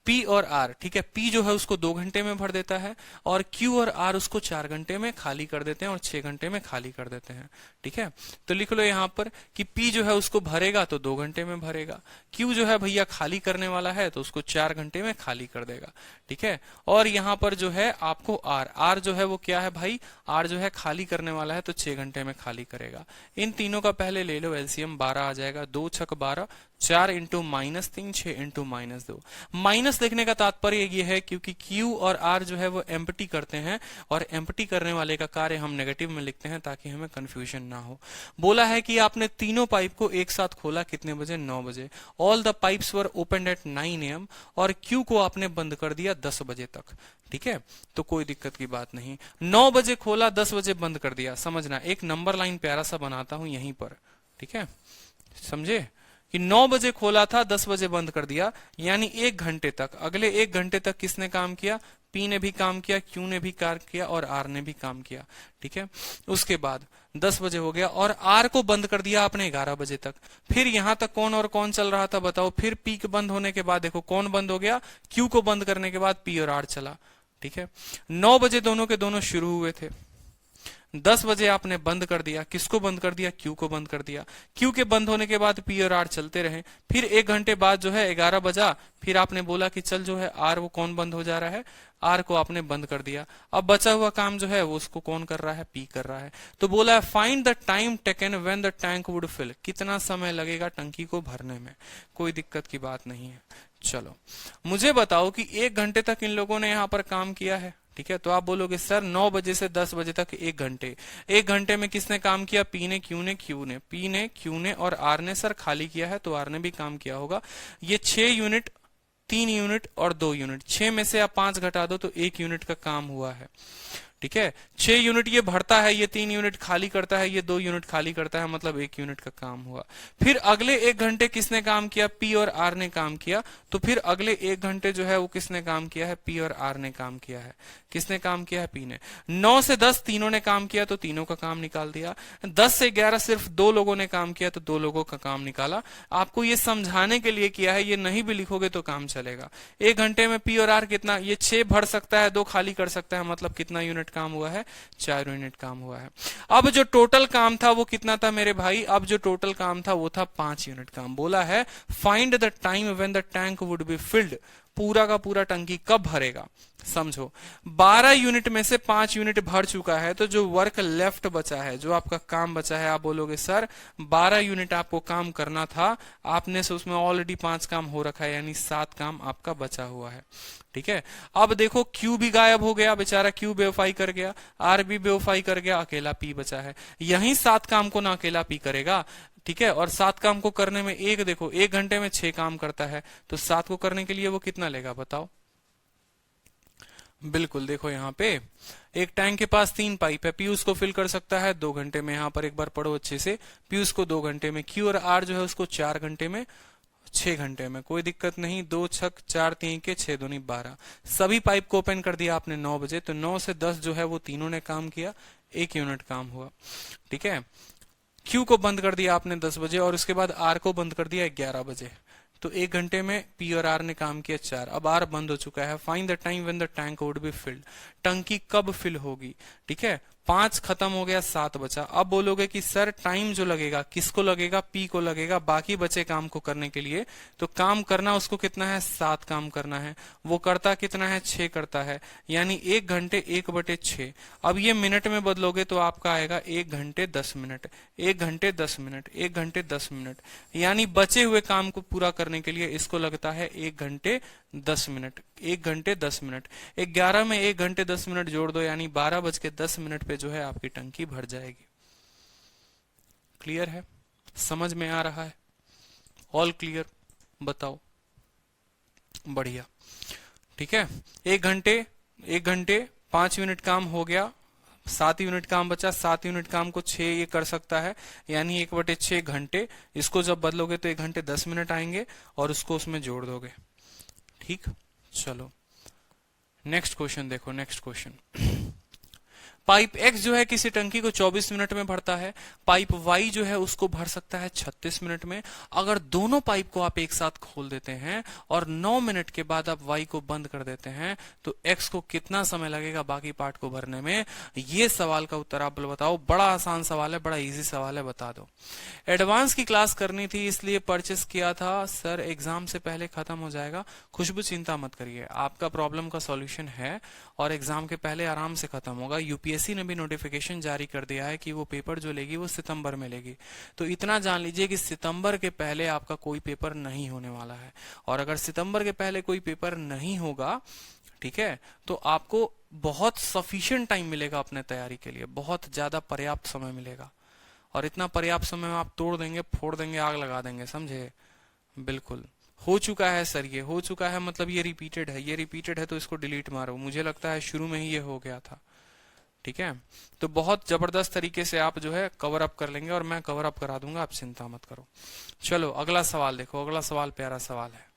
P और R, ठीक है, P जो है उसको 2 घंटे में भर देता है और Q और R उसको 4 घंटे में खाली कर देते हैं और 6 घंटे में खाली कर देते हैं। ठीक है, तो लिख लो यहां पर कि P जो है उसको भरेगा तो 2 घंटे में भरेगा, Q जो है भैया खाली करने वाला है तो उसको 4 घंटे में खाली कर देगा। ठीक है, और यहाँ पर जो है आपको R जो है वो क्या है भाई, R जो है खाली करने वाला है तो 6 घंटे में खाली करेगा। इन तीनों का पहले ले लो एलसीएम, 12 आ जाएगा, 2 छक 12, 4 इंटू -3, 6 इंटू -2। माइनस लिखने का तात्पर्य ये है क्योंकि Q और R जो है वो एम्प्टी करते हैं और एम्प्टी करने वाले का कार्य हम नेगेटिव में लिखते हैं ताकि हमें कंफ्यूजन ना हो। बोला है कि आपने तीनों पाइप को एक साथ खोला, कितने बजे? 9 बजे। All the pipes were open at 9 AM और Q को आपने बंद कर दिया 10 बजे तक। ठीक है, तो कोई दिक्कत की बात नहीं। 9 बजे खोला, 10 बजे बंद कर दिया। समझना, एक नंबर लाइन प्यारा सा बनाता हूं यहीं पर। ठीक है, समझे कि 9 बजे खोला था, 10 बजे बंद कर दिया, यानी 1 घंटे तक, अगले 1 घंटे तक किसने काम किया? P ने भी काम किया, Q ने भी काम किया और R ने भी काम किया। ठीक है, उसके बाद 10 बजे हो गया और R को बंद कर दिया आपने 11 बजे तक। फिर यहां तक कौन और कौन चल रहा था बताओ? फिर P के बंद होने के बाद देखो कौन बंद हो गया, Q को बंद करने के बाद P और R चला। ठीक है, 9 बजे दोनों के दोनों शुरू हुए थे, 10 बजे आपने बंद कर दिया, किसको बंद कर दिया? Q को बंद कर दिया। Q के बंद होने के बाद P और R चलते रहे। फिर 1 घंटे बाद जो है 11 बजा, फिर आपने बोला कि चल जो है R वो कौन बंद हो जा रहा है? R को आपने बंद कर दिया। अब बचा हुआ काम जो है वो उसको कौन कर रहा है? P कर रहा है। तो बोला है find the time taken when the tank would fill, कितना समय लगेगा टंकी को भरने में। कोई दिक्कत की बात नहीं है। चलो मुझे बताओ कि 1 घंटे तक इन लोगों ने यहाँ पर काम किया है। ठीक है, तो आप बोलोगे सर 9 बजे से 10 बजे तक 1 घंटे, 1 घंटे में किसने काम किया? P ने, Q ने, P ने, Q ने और R ने। सर खाली किया है तो R ने भी काम किया होगा। ये 6 यूनिट, 3 यूनिट और 2 यूनिट, 6 में से आप 5 घटा दो तो 1 यूनिट का काम हुआ है। ठीक है, 6 यूनिट ये भरता है, ये 3 यूनिट खाली करता है, ये 2 यूनिट खाली करता है, मतलब 1 यूनिट का काम हुआ। फिर अगले 1 घंटे किसने काम किया? P और R ने काम किया। तो फिर अगले 1 घंटे जो है वो किसने काम किया है? P और R ने काम किया है। किसने काम किया है? P ने। 9 से 10 तीनों ने काम किया तो तीनों का काम निकाल दिया। 10 से 11 सिर्फ 2 लोगों ने काम किया तो 2 लोगों का काम निकाला। आपको ये समझाने के लिए किया है, ये नहीं भी लिखोगे तो काम चलेगा। 1 घंटे में P और R कितना? ये 6 भर सकता है, 2 खाली कर सकता है, मतलब कितना यूनिट काम हुआ है? 4 यूनिट काम हुआ है। अब जो टोटल काम था वो कितना था मेरे भाई? अब जो टोटल काम था वो था 5 यूनिट काम। बोला है find the time when the tank would be filled, पूरा का पूरा टंकी कब भरेगा। समझो 12 यूनिट में से 5 यूनिट भर चुका है, तो जो वर्क लेफ्ट बचा है, जो आपका काम बचा है, आप बोलोगे सर 12 यूनिट आपको काम करना था, आपने से उसमें ऑलरेडी 5 काम हो रखा है, यानी 7 काम आपका बचा हुआ है। ठीक है, अब देखो Q भी गायब हो गया, बेचारा Q बेवफाई कर गया, R भी बेवफाई कर गया, अकेला P बचा है। यही 7 काम को ना अकेला P करेगा। ठीक है, और 7 काम को करने में एक देखो 1 घंटे में 6 काम करता है, तो 7 को करने के लिए वो कितना लेगा बताओ। बिल्कुल, देखो यहाँ पे एक टैंक के पास 3 पाइप है, P उसको फिल कर सकता है 2 घंटे में। यहाँ पर एक बार पढ़ो अच्छे से, P उसको 2 घंटे में, Q और R जो है उसको 4 घंटे में, 6 घंटे में, कोई दिक्कत नहीं। 2 छक 4 3 के 6 दूनी 12। सभी पाइप को ओपन कर दिया आपने 9 बजे, तो 9 से 10 जो है वो तीनों ने काम किया, 1 यूनिट काम हुआ, ठीक है। क्यू को बंद कर दिया आपने 10 बजे और उसके बाद आर को बंद कर दिया 11 बजे, तो 1 घंटे में पी और आर ने काम किया 4। अब आर बंद हो चुका है। Find the time when the tank would be filled, टंकी कब फिल होगी, ठीक है। 5 खत्म हो गया, 7 बचा। अब बोलोगे कि सर टाइम जो लगेगा किसको लगेगा, पी को लगेगा बाकी बचे काम को करने के लिए। तो काम करना उसको कितना है, 7 काम करना है। वो करता कितना है, 6 करता है, यानी 1 घंटे 1/6। अब ये मिनट में बदलोगे तो आपका आएगा 1 घंटे 10 मिनट, 1 घंटे 10 मिनट, 1 घंटे 10 मिनट, यानी बचे हुए काम को पूरा करने के लिए इसको लगता है 1 घंटे 10 मिनट, 1 घंटे 10 मिनट। 11 में 1 घंटे 10 मिनट जोड़ दो, यानी 12:10 पे जो है आपकी टंकी भर जाएगी। क्लियर है, समझ में आ रहा है, ऑल क्लियर, बताओ, बढ़िया, ठीक है। 1 घंटे 5 यूनिट काम हो गया, 7 यूनिट काम बचा। 7 यूनिट काम को 6 ये कर सकता है, यानी 1/6 घंटे। इसको जब बदलोगे तो 1 घंटे 10 मिनट आएंगे और उसको उसमें जोड़ दोगे, ठीक। चलो नेक्स्ट क्वेश्चन देखो, नेक्स्ट क्वेश्चन। पाइप X जो है किसी टंकी को 24 मिनट में भरता है, पाइप Y जो है उसको भर सकता है 36 मिनट में। अगर दोनों पाइप को आप एक साथ खोल देते हैं और 9 मिनट के बाद आप Y को बंद कर देते हैं, तो X को कितना समय लगेगा बाकी पार्ट को भरने में? ये सवाल का उत्तर आप बताओ। बड़ा आसान सवाल है, बड़ा इजी सवाल है, बता दो। एडवांस की क्लास करनी थी इसलिए परचेस किया था सर, एग्जाम से पहले खत्म हो जाएगा। खुशबू चिंता मत करिए, आपका प्रॉब्लम का सॉल्यूशन है और एग्जाम के पहले आराम से खत्म होगा। यूपीएससी ने भी नोटिफिकेशन जारी कर दिया है कि वो पेपर जो लेगी वो सितंबर में लेगी। तो इतना जान लीजिए कि सितंबर के पहले आपका कोई पेपर नहीं होने वाला है। और अगर सितंबर के पहले कोई पेपर नहीं होगा, ठीक है, तो आपको बहुत सफिशिएंट टाइम मिलेगा अपने तैयारी के लिए, बहुत ज्यादा पर्याप्त समय मिलेगा। और इतना पर्याप्त समय में आप तोड़ देंगे, फोड़ देंगे, आग लगा देंगे, समझे? बिल्कुल हो चुका है सर, ये हो चुका है, मतलब ये रिपीटेड है, ये रिपीटेड है तो इसको डिलीट मारो। मुझे लगता है शुरू में ही ये हो गया था, ठीक है। तो बहुत जबरदस्त तरीके से आप जो है कवर अप कर लेंगे और मैं कवर अप करा दूंगा, आप चिंता मत करो। चलो अगला सवाल देखो, अगला सवाल प्यारा सवाल है।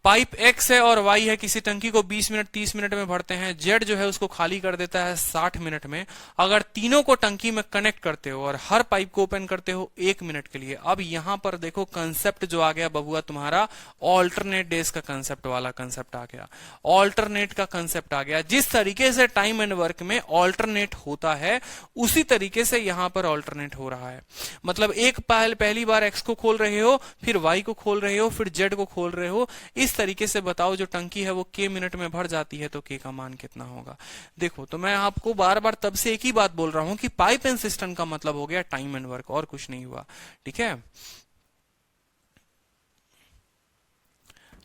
पाइप X है और Y है, किसी टंकी को 20 मिनट 30 मिनट में भरते हैं। Z जो है उसको खाली कर देता है 60 मिनट में। अगर तीनों को टंकी में कनेक्ट करते हो और हर पाइप को ओपन करते हो 1 मिनट के लिए। अब यहां पर देखो कंसेप्ट जो आ गया बबुआ तुम्हारा, ऑल्टरनेट डेज का कंसेप्ट वाला कंसेप्ट आ गया, ऑल्टरनेट का कंसेप्ट आ गया। जिस तरीके से टाइम एंड वर्क में ऑल्टरनेट होता है उसी तरीके से यहां पर ऑल्टरनेट हो रहा है। मतलब एक पहली बार X को खोल रहे हो, फिर Y को खोल रहे हो, फिर Z को खोल रहे हो। इस तरीके से बताओ जो टंकी है वो K मिनट में भर जाती है तो K का मान कितना होगा? देखो, तो मैं आपको बार बार तब से एक ही बात बोल रहा हूं कि पाइप एंड सिस्टम का मतलब हो गया टाइम एंड वर्क, और कुछ नहीं हुआ, ठीक है।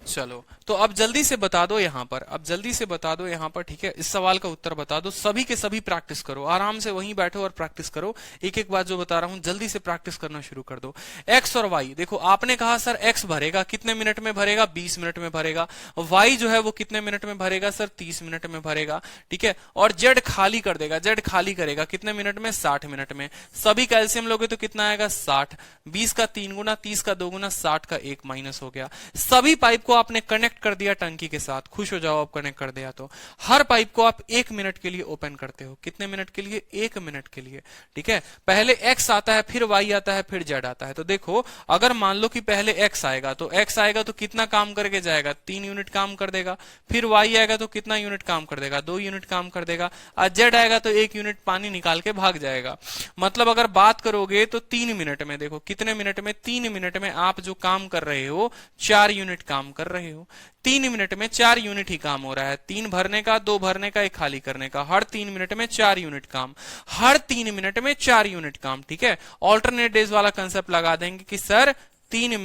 चलो तो अब जल्दी से बता दो यहां पर, अब जल्दी से बता दो यहां पर, ठीक है। इस सवाल का उत्तर बता दो, सभी के सभी प्रैक्टिस करो, आराम से वहीं बैठो और प्रैक्टिस करो। एक एक बात जो बता रहा हूं जल्दी से प्रैक्टिस करना शुरू कर दो। X और Y, देखो आपने कहा सर X भरेगा कितने मिनट में भरेगा? 20 मिनट में भरेगा। Y जो है वो कितने मिनट में भरेगा सर? 30 मिनट में भरेगा, ठीक है। और Z खाली कर देगा, Z खाली करेगा कितने मिनट में? 60 मिनट में। सभी कैल्शियम लोगे तो कितना आएगा? 60। 20 का 3 गुना, 30 का 2 गुना, 60 का 1 माइनस हो गया। सभी पाइप को आपने कनेक्ट कर दिया टंकी के साथ, खुश हो जाओ आप कनेक्ट कर दिया तो। हर पाइप को आप 1 मिनट के लिए ओपन करते हो, कितने मिनट के लिए? 1 मिनट के लिए, ठीक है। पहले X आता है, फिर Y आता है, फिर Z आता है। तो देखो अगर मान लो कि पहले X आएगा तो X आएगा तो कितना काम करके जाएगा? 3 यूनिट काम कर देगा। फिर Y आएगा तो कितना यूनिट काम कर देगा? 2 यूनिट काम कर देगा। और Z आएगा तो 1 यूनिट पानी निकाल के भाग जाएगा। मतलब अगर बात करोगे तो 3 मिनट में, देखो कितने मिनट में? 3 मिनट में आप जो काम कर रहे हो 4 यूनिट काम कर रहे हो। 3 मिनट में 4 यूनिट ही काम हो रहा है, 3 भरने का, 2 भरने का, 1 खाली करने का। हर 3 मिनट में 4 यूनिट काम, हर 3 मिनट में 4 यूनिट काम, ठीक है। ऑल्टरनेट डेज वाला कंसेप्ट लगा देंगे कि सर 3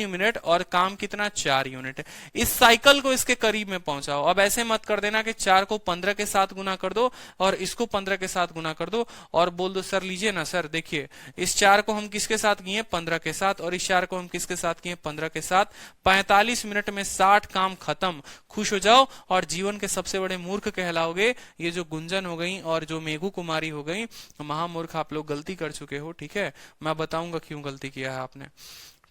मिनट और काम कितना? 4 यूनिट। इस साइकिल को इसके करीब में पहुंचाओ। अब ऐसे मत कर देना कि 4 को 15 के साथ गुना कर दो और इसको 15 के साथ गुना कर दो और बोल दो सर लीजिए ना सर, देखिए इस 4 को हम किसके साथ किए? 15 के साथ, और इस 4 को हम किसके साथ किए? 15 के साथ। 45 मिनट में 60 काम खत्म, खुश हो जाओ और जीवन के सबसे बड़े मूर्ख कहलाओगे। ये जो गुंजन हो गई और जो मेघू कुमारी हो गई, महामूर्ख आप लोग गलती कर चुके हो, ठीक है। मैं बताऊंगा क्यों गलती किया है आपने,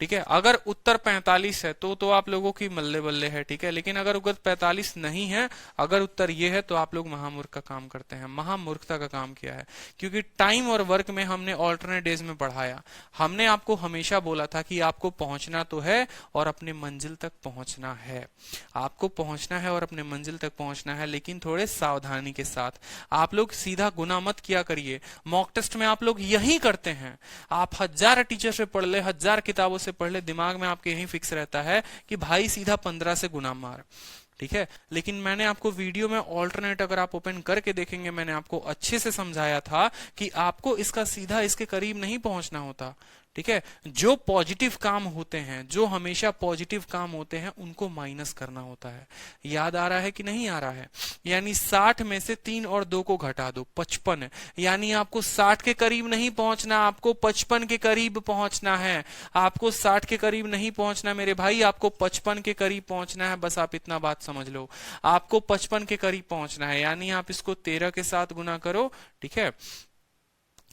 ठीक है। अगर उत्तर 45 है तो आप लोगों की मल्ले बल्ले है, ठीक है। लेकिन अगर उत्तर 45 नहीं है, अगर उत्तर ये है, तो आप लोग महामूर्ख का काम करते हैं। महामूर्खता का काम किया है, क्योंकि टाइम और वर्क में हमने ऑल्टरनेट डेज में पढ़ाया। हमने आपको हमेशा बोला था कि आपको पहुंचना तो है और अपने मंजिल तक पहुंचना है, आपको पहुंचना है और अपने मंजिल तक पहुंचना है, लेकिन थोड़े सावधानी के साथ। आप लोग सीधा गुना मत किया करिए। मॉक टेस्ट में आप लोग यही करते हैं। आप 1000 टीचर से पढ़ ले, 1000 किताबों से पढ़ ले, दिमाग में आपके यही फिक्स रहता है कि भाई सीधा 15 से गुना मार, ठीक है। लेकिन मैंने आपको वीडियो में ऑल्टरनेट अगर आप ओपन करके देखेंगे, मैंने आपको अच्छे से समझाया था कि आपको इसका सीधा इसके करीब नहीं पहुंचना होता, ठीक है। जो पॉजिटिव काम होते हैं, जो हमेशा पॉजिटिव काम होते हैं, उनको माइनस करना होता है। याद आ रहा है कि नहीं आ रहा है? यानी 60 में से 3 और 2 को घटा दो, 55। यानी आपको 60 के करीब नहीं पहुंचना, आपको 55 के करीब पहुंचना है। आपको 60 के करीब नहीं पहुंचना मेरे भाई, आपको 55 के करीब पहुंचना है। बस आप इतना बात समझ लो, आपको 55 के करीब पहुंचना है। यानी आप इसको 13 के साथ गुना करो, ठीक है,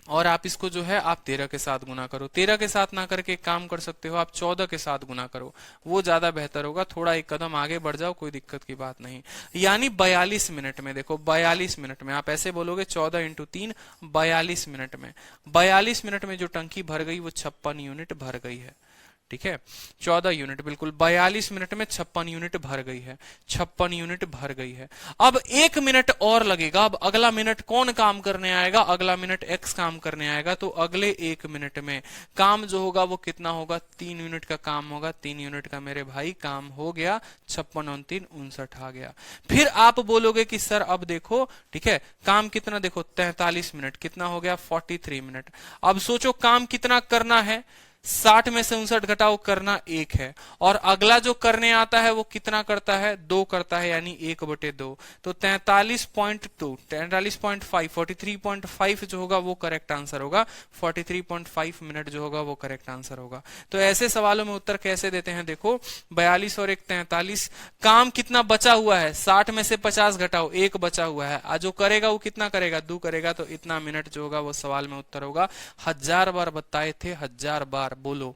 और आप इसको जो है आप 13 के साथ गुना करो। 13 के साथ ना करके एक काम कर सकते हो, आप 14 के साथ गुना करो, वो ज्यादा बेहतर होगा। थोड़ा एक कदम आगे बढ़ जाओ, कोई दिक्कत की बात नहीं। यानी 42 मिनट में, देखो 42 मिनट में आप ऐसे बोलोगे 14 इंटू 3, 42 मिनट में, 42 मिनट में जो टंकी भर गई वो 56 यूनिट भर गई है, ठीक है। 14 यूनिट, बिल्कुल 42 मिनट में 56 यूनिट भर गई है, 56 यूनिट भर गई है। अब 1 मिनट और लगेगा। अब अगला मिनट कौन काम करने आएगा? अगला मिनट एक्स काम करने आएगा। तो अगले 1 मिनट में काम जो होगा वो कितना होगा? 3 यूनिट का काम होगा। 3 यूनिट का मेरे भाई काम हो गया। 56 और 3 59 आ गया। फिर आप बोलोगे कि सर अब देखो, ठीक है, काम कितना, देखो 43 मिनट, कितना हो गया? 43 मिनट। अब सोचो काम कितना करना है? 60 में से 59 घटाओ, करना 1 है। और अगला जो करने आता है वो कितना करता है? 2 करता है, यानी 1/2। तो 43.2, 43.5, 43.5 जो होगा वो करेक्ट आंसर होगा। 43.5 मिनट जो होगा वो करेक्ट आंसर होगा। तो ऐसे सवालों में उत्तर कैसे देते हैं? देखो 42 और 1 43। काम कितना बचा हुआ है? 60 में से 50 घटाओ, 1 बचा हुआ है। जो करेगा वो कितना करेगा? 2 करेगा। तो इतना मिनट जो होगा वो सवाल में उत्तर होगा। 1000 बार बताए थे, 1000 बार बोलो।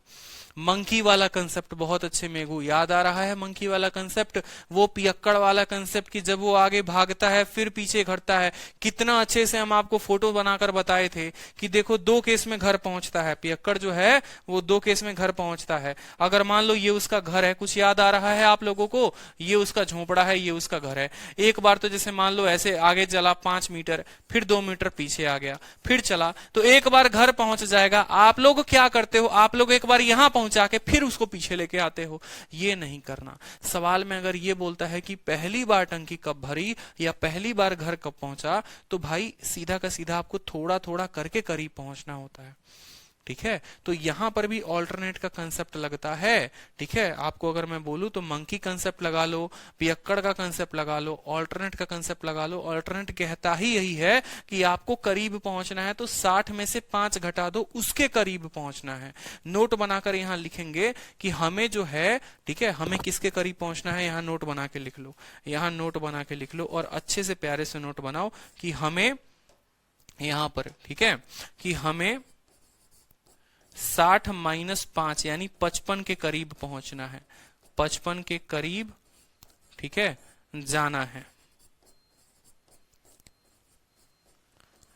मंकी वाला कंसेप्ट बहुत अच्छे मेघू याद आ रहा है। मंकी वाला कंसेप्ट, वो पियक्कड़ वाला कंसेप्ट कि जब वो आगे भागता है फिर पीछे घटता है। कितना अच्छे से हम आपको फोटो बनाकर बताए थे कि देखो 2 केस में घर पहुंचता है। पियक्कड़ जो है वो 2 केस में घर पहुंचता है। अगर मान लो ये उसका घर है, कुछ याद आ रहा है आप लोगों को? ये उसका झोपड़ा है, ये उसका घर है। एक बार तो जैसे मान लो ऐसे आगे चला 5 मीटर, फिर 2 मीटर पीछे आ गया, फिर चला, तो एक बार घर पहुंच जाएगा। आप लोग क्या करते हो? आप लोग एक बार यहां पहुंचा के फिर उसको पीछे लेके आते हो। ये नहीं करना। सवाल में अगर ये बोलता है कि पहली बार टंकी कब भरी या पहली बार घर कब पहुंचा, तो भाई सीधा का सीधा आपको थोड़ा थोड़ा करके करीब पहुंचना होता है, ठीक है। तो यहां पर भी ऑल्टरनेट का कंसेप्ट लगता है, ठीक है। आपको अगर मैं बोलूं तो मंकी कंसेप्ट लगा लो, पियक्कड़ का कंसेप्ट लगा लो, ऑल्टरनेट का कंसेप्ट लगा लो। ऑल्टरनेट कहता ही यही है कि आपको करीब पहुंचना है, तो 60 में से 5 घटा दो, उसके करीब पहुंचना है। नोट बनाकर यहां लिखेंगे कि हमें जो है, ठीक है, हमें किसके करीब पहुंचना है। यहां नोट बना के लिख लो, यहां नोट बना के लिख लो, और अच्छे से प्यारे से नोट बनाओ कि हमें यहां पर, ठीक है, कि हमें 60 माइनस 5 यानी 55 के करीब पहुंचना है। 55 के करीब, ठीक है, जाना है,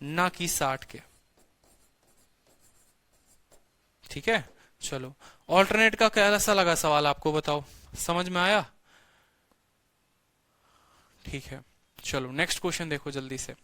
ना कि 60 के, ठीक है। चलो ऑल्टरनेट का कैसा लगा सवाल आपको, बताओ, समझ में आया? ठीक है, चलो नेक्स्ट क्वेश्चन देखो जल्दी से।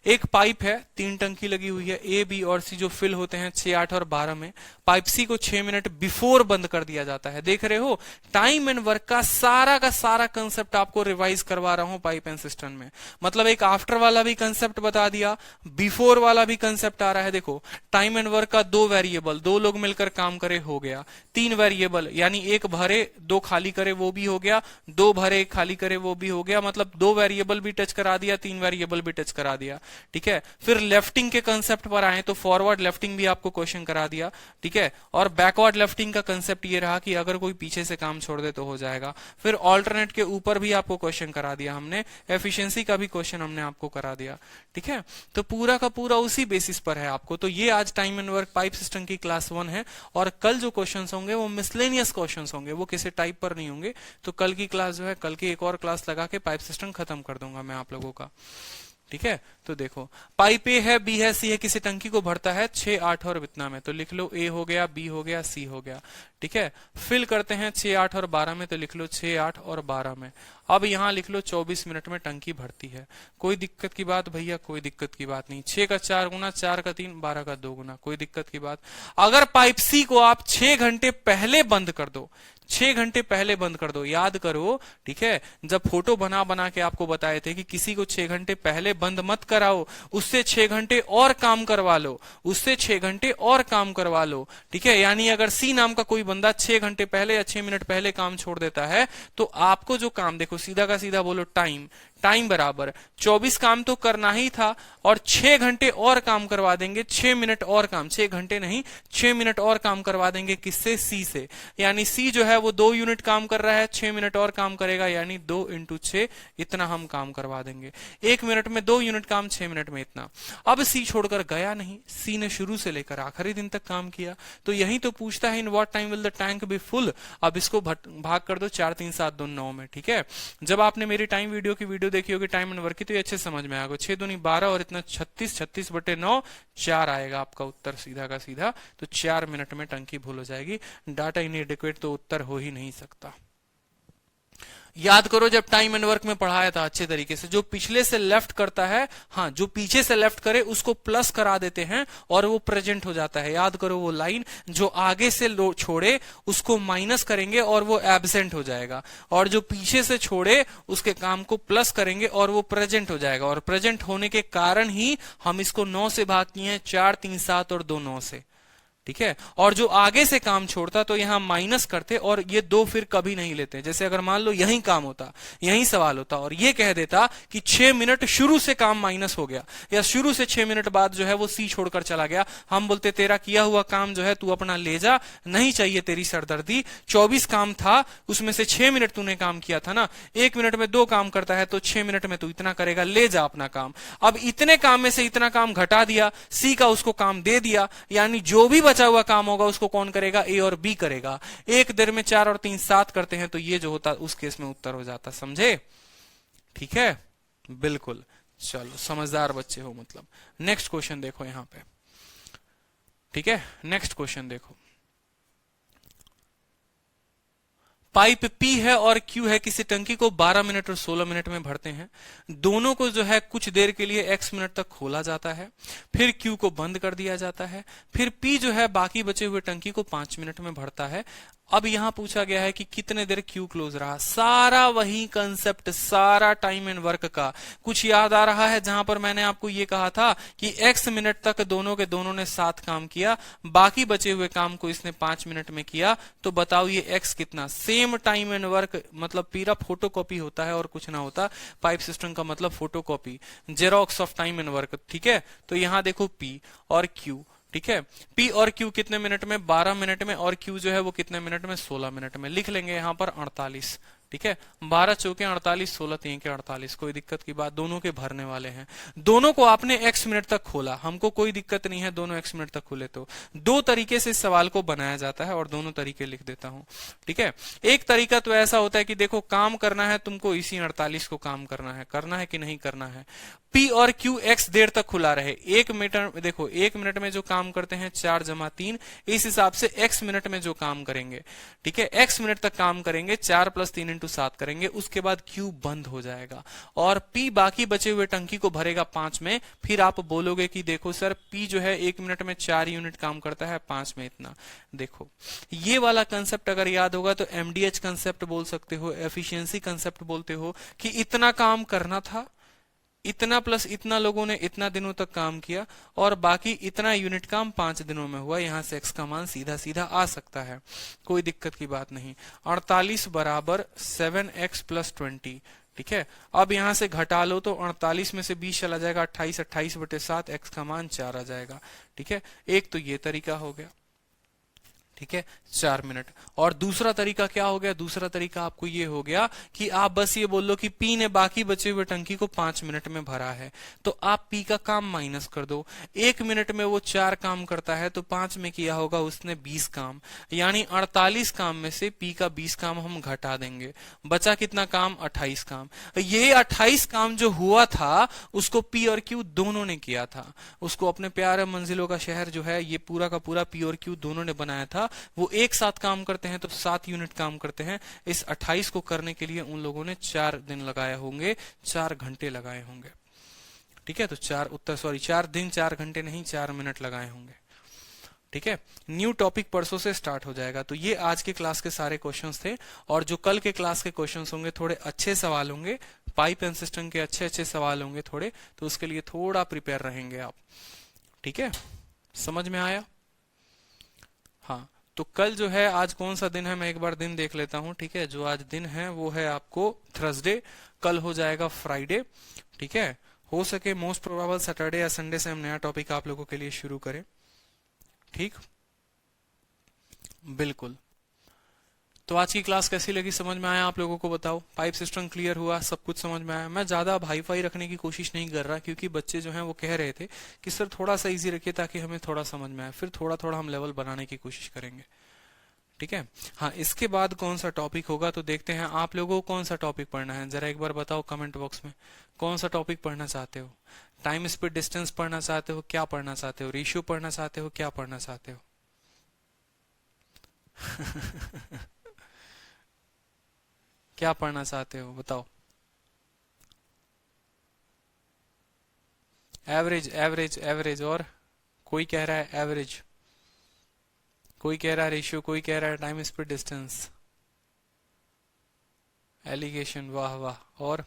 एक पाइप है, 3 टंकी लगी हुई है, ए बी और सी जो फिल होते हैं 6, 8 और 12 में। पाइप सी को 6 मिनट बिफोर बंद कर दिया जाता है। देख रहे हो, टाइम एंड वर्क का सारा कंसेप्ट आपको रिवाइज करवा रहा हूं पाइप एंड सिस्टम में। मतलब एक आफ्टर वाला भी कंसेप्ट बता दिया, बिफोर वाला भी कंसेप्ट आ रहा है। देखो टाइम एंड वर्क का 2 वेरिएबल, 2 लोग मिलकर काम करे, हो गया। 3 वेरिएबल यानी 1 भरे 2 खाली करे, वो भी हो गया। 2 भरे 1 खाली करे, वो भी हो गया। मतलब 2 वेरिएबल भी टच करा दिया, 3 वेरिएबल भी टच करा दिया। ठीक है। फिर लेफ्टिंग के कंसेप्ट पर आए तो फॉरवर्ड लेफ्टिंग भी आपको क्वेश्चन करा दिया, ठीक है। और बैकवर्ड लेफ्टिंग का कंसेप्ट ये रहा कि अगर कोई पीछे से काम छोड़ दे तो हो जाएगा। फिर ऑल्टरनेट के ऊपर भी आपको क्वेश्चन करा दिया हमने, एफिशिएंसी का भी क्वेश्चन हमने आपको करा दिया, ठीक है। तो पूरा का पूरा उसी बेसिस पर है आपको। तो ये आज time and work pipe system की क्लास 1 है, और कल जो क्वेश्चंस होंगे वो मिसलेनियस क्वेश्चंस होंगे, वो किसी टाइप पर नहीं होंगे। तो कल की क्लास जो है, कल की एक और क्लास लगा के पाइप सिस्टम खत्म कर दूंगा मैं आप लोगों का, ठीक है। तो देखो पाइप ए है, बी है, सी है, किसी टंकी को भरता है 6, 8 और इतना में, तो लिख लो ए हो गया, बी हो गया, सी हो गया, ठीक है। फिल करते हैं 6, 8 और 12 में, तो लिख लो 6, 8 और 12 में। अब यहां लिख लो 24 मिनट में टंकी भरती है। कोई दिक्कत की बात भैया? कोई दिक्कत की बात नहीं। 6 का 4 गुना, 4 का 3, 12 का 2 गुना, कोई दिक्कत की बात। अगर पाइप सी को आप 6 घंटे पहले बंद कर दो, 6 घंटे पहले बंद कर दो, याद करो, ठीक है। जब फोटो बना बना के आपको बताए थे कि किसी को 6 घंटे पहले बंद मत कराओ, उससे 6 घंटे और काम करवा लो, उससे 6 घंटे और काम करवा लो, ठीक है। यानी अगर सी नाम का कोई बंदा 6 घंटे पहले या 6 मिनट पहले काम छोड़ देता है, तो आपको जो काम, देखो सीधा का सीधा बोलो, टाइम बराबर 24 काम तो करना ही था, और 6 घंटे और काम करवा देंगे, 6 मिनट और काम, 6 घंटे नहीं 6 मिनट और काम करवा देंगे, किससे? सी से। यानी सी जो है वो 2 यूनिट काम कर रहा है, 6 मिनट और काम करेगा, यानी 2 × 6 इतना हम काम करवा देंगे। 1 मिनट में 2 यूनिट काम, 6 मिनट में इतना। अब सी छोड़कर गया नहीं, सी ने शुरू से लेकर आखिरी दिन तक काम किया। तो यही तो पूछता है, in what time will the tank be full. अब इसको भाग कर दो 4, 3, 7, 2, 9 में, ठीक है। जब आपने मेरी टाइम वीडियो की वीडियो देखी होगी टाइम एंड वर्क की, तो ये अच्छे समझ में आएगा। 6 दूनी 12 और इतना 36, 36/9, 4 आएगा आपका उत्तर सीधा का सीधा। तो 4 मिनट में टंकी फुल हो जाएगी। डाटा इनएडिक्वेट तो उत्तर हो ही नहीं सकता। याद करो जब टाइम एंड वर्क में पढ़ाया था अच्छे तरीके से, जो पिछले से लेफ्ट करता है, हाँ, जो पीछे से लेफ्ट करे उसको प्लस करा देते हैं और वो प्रेजेंट हो जाता है। याद करो वो लाइन, जो आगे से छोड़े उसको माइनस करेंगे और वो एब्सेंट हो जाएगा, और जो पीछे से छोड़े उसके काम को प्लस करेंगे और वो प्रेजेंट हो जाएगा। और प्रेजेंट होने के कारण ही हम इसको 9 से भाग किए हैं, 4, 3, 7 और 2, 9 से, ठीक है। और जो आगे से काम छोड़ता तो यहां माइनस करते, और ये 2 फिर कभी नहीं लेते। जैसे अगर मान लो यही काम होता, यही सवाल होता, और ये कह देता कि 6 मिनट शुरू से काम माइनस हो गया, या शुरू से 6 मिनट बाद जो है वो सी छोड़कर चला गया, हम बोलते तेरा किया हुआ काम जो है तू अपना ले जा, नहीं चाहिए तेरी सरदर्दी। 24 काम था, उसमें से 6 मिनट तूने काम किया था ना, 1 मिनट में 2 काम करता है, तो 6 मिनट में तू इतना करेगा, ले जा अपना काम। अब इतने काम में से इतना काम घटा दिया, सी का उसको काम दे दिया, यानी जो भी बचा हुआ काम होगा उसको कौन करेगा? ए और बी करेगा। एक देर में 4 और 3 7 करते हैं, तो ये जो होता उस केस में उत्तर हो जाता। समझे? ठीक है, बिल्कुल। चलो समझदार बच्चे हो मतलब। नेक्स्ट क्वेश्चन देखो यहां पे, ठीक है। नेक्स्ट क्वेश्चन देखो, पाइप पी है और क्यू है, किसी टंकी को 12 मिनट और 16 मिनट में भरते हैं। दोनों को जो है कुछ देर के लिए x मिनट तक खोला जाता है, फिर क्यू को बंद कर दिया जाता है, फिर पी जो है बाकी बचे हुए टंकी को 5 मिनट में भरता है। अब यहां पूछा गया है कि कितने देर क्यू क्लोज रहा। सारा वही कंसेप्ट, सारा टाइम एंड वर्क का कुछ याद आ रहा है, जहां पर मैंने आपको ये कहा था कि x मिनट तक दोनों के दोनों ने 7 काम किया, बाकी बचे हुए काम को इसने 5 मिनट में किया। तो बताओ ये x कितना? सेम टाइम एंड वर्क मतलब पूरा फोटोकॉपी होता है और कुछ ना होता। पाइप सिस्टम का मतलब photocopy, xerox of time and work, ठीक है। तो यहां देखो p और q, ठीक है। P और Q कितने मिनट में? 12 मिनट में, और Q जो है वो कितने मिनट में? 16 मिनट में। लिख लेंगे यहां पर 48, ठीक है। 12 चौके 48, 16 3 के 48, कोई दिक्कत की बात। दोनों के भरने वाले हैं, दोनों को आपने x मिनट तक खोला, हमको कोई दिक्कत नहीं है, दोनों x मिनट तक खुले। तो 2 तरीके से इस सवाल को बनाया जाता है, और दोनों तरीके लिख देता हूं, ठीक है। एक तरीका तो ऐसा होता है कि देखो काम करना है तुमको, इसी 48 को काम करना है कि नहीं करना है। P और Q x देर तक खुला रहे। 1 मिनट देखो, 1 मिनट में जो काम करते हैं 4 + 3, इस हिसाब से x मिनट में जो काम करेंगे, ठीक है, x मिनट तक काम करेंगे, 4 + 3 × 7 करेंगे, उसके बाद Q बंद हो जाएगा और P बाकी बचे हुए टंकी को भरेगा 5 में। फिर आप बोलोगे कि देखो सर P जो है 1 मिनट में 4 यूनिट काम करता है, 5 में इतना। देखो ये वाला कंसेप्ट अगर याद होगा तो MDH कंसेप्ट बोल सकते हो, एफिशिएंसी कंसेप्ट बोलते हो, कि इतना काम करना था, इतना प्लस इतना लोगों ने इतना दिनों तक काम किया, और बाकी इतना यूनिट काम 5 दिनों में हुआ। यहां से x का मान सीधा सीधा आ सकता है, कोई दिक्कत की बात नहीं। 48 = 7x + 20, ठीक है। अब यहां से घटा लो तो 48 में से 20 चला जाएगा, 28, 28/7, x का मान 4 आ जाएगा। ठीक है, एक तो ये तरीका हो गया। ठीक है, 4 मिनट। और दूसरा तरीका क्या हो गया? दूसरा तरीका आपको ये हो गया कि आप बस ये बोल लो कि पी ने बाकी बचे हुए टंकी को 5 मिनट में भरा है, तो आप पी का काम माइनस कर दो। 1 मिनट में वो 4 काम करता है, तो 5 में किया होगा उसने 20 काम, यानी 48 काम में से पी का 20 काम हम घटा देंगे। बचा कितना काम? 28 काम। ये 28 काम जो हुआ था उसको पी और क्यू दोनों ने किया था। उसको अपने प्यारे मंजिलों का शहर जो है ये पूरा का पूरा पी और क्यू दोनों ने बनाया था। वो एक साथ काम करते हैं तो 7 यूनिट काम करते हैं। इस 28 को करने के लिए उन लोगों ने 4 दिन लगाए होंगे, 4 घंटे लगाए होंगे। ठीक है, तो 4 दिन 4 घंटे नहीं, 4 मिनट लगाए होंगे। ठीक है, न्यू टॉपिक परसों से स्टार्ट हो जाएगा। तो ये आज के क्लास के सारे क्वेश्चंस थे, और जो कल के क्लास के क्वेश्चंस होंगे थोड़े अच्छे सवाल होंगे, पाइप एंड सिस्टम के अच्छे अच्छे सवाल होंगे थोड़े, तो उसके लिए थोड़ा प्रिपेयर रहेंगे आप। ठीक है, समझ में आया? हाँ, तो कल जो है, आज कौन सा दिन है मैं एक बार दिन देख लेता हूँ। ठीक है, जो आज दिन है वो है आपको थर्सडे, कल हो जाएगा फ्राइडे। ठीक है, हो सके मोस्ट प्रोबेबल सैटरडे या संडे से हम नया टॉपिक आप लोगों के लिए शुरू करें। ठीक, बिल्कुल। तो आज की क्लास कैसी लगी, समझ में आया आप लोगों को? बताओ, पाइप सिस्टम क्लियर हुआ, सब कुछ समझ में आया? मैं ज्यादा हाई फाई रखने की कोशिश नहीं कर रहा, क्योंकि बच्चे जो हैं वो कह रहे थे कि सर थोड़ा सा इजी रखिए ताकि हमें थोड़ा समझ में आए, फिर थोड़ा थोड़ा हम लेवल बनाने की कोशिश करेंगे। ठीक है, हाँ, इसके बाद कौन सा टॉपिक होगा तो देखते हैं। आप लोगों को कौन सा टॉपिक पढ़ना है जरा एक बार बताओ कमेंट बॉक्स में। कौन सा टॉपिक पढ़ना चाहते हो? टाइम स्पीड डिस्टेंस पढ़ना चाहते हो? क्या पढ़ना चाहते हो? रेशियो पढ़ना चाहते हो? क्या पढ़ना चाहते हो? क्या पढ़ना चाहते हो बताओ? Average, average, average. और कोई कह रहा है एवरेज, कोई कह रहा है रेशियो, कोई कह रहा है टाइम स्पीड डिस्टेंस, एलिगेशन। वाह वाह। और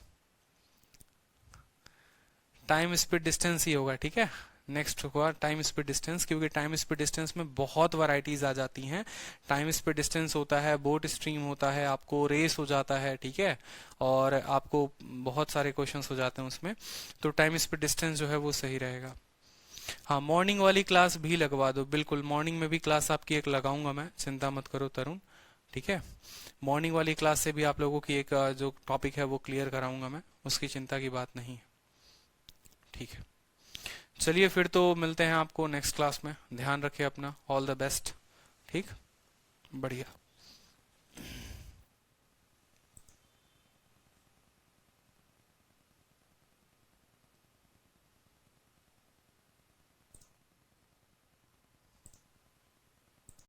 टाइम स्पीड डिस्टेंस ही होगा। ठीक है, नेक्स्ट हुआ टाइम स्पीड डिस्टेंस, क्योंकि टाइम स्पीड डिस्टेंस में बहुत वैरायटीज आ जाती हैं। टाइम स्पीड डिस्टेंस होता है, बोट स्ट्रीम होता है, आपको रेस हो जाता है। ठीक है, और आपको बहुत सारे क्वेश्चंस हो जाते हैं उसमें, तो टाइम स्पीड डिस्टेंस जो है वो सही रहेगा। हाँ, मॉर्निंग वाली क्लास भी लगवा दो, बिल्कुल मॉर्निंग में भी क्लास आपकी एक लगाऊंगा मैं, चिंता मत करो तरुण। ठीक है, मॉर्निंग वाली क्लास से भी आप लोगों की एक जो टॉपिक है वो क्लियर कराऊंगा मैं, उसकी चिंता की बात नहीं है। ठीक है, चलिए फिर तो मिलते हैं आपको नेक्स्ट क्लास में। ध्यान रखें अपना, ऑल द बेस्ट। ठीक, बढ़िया।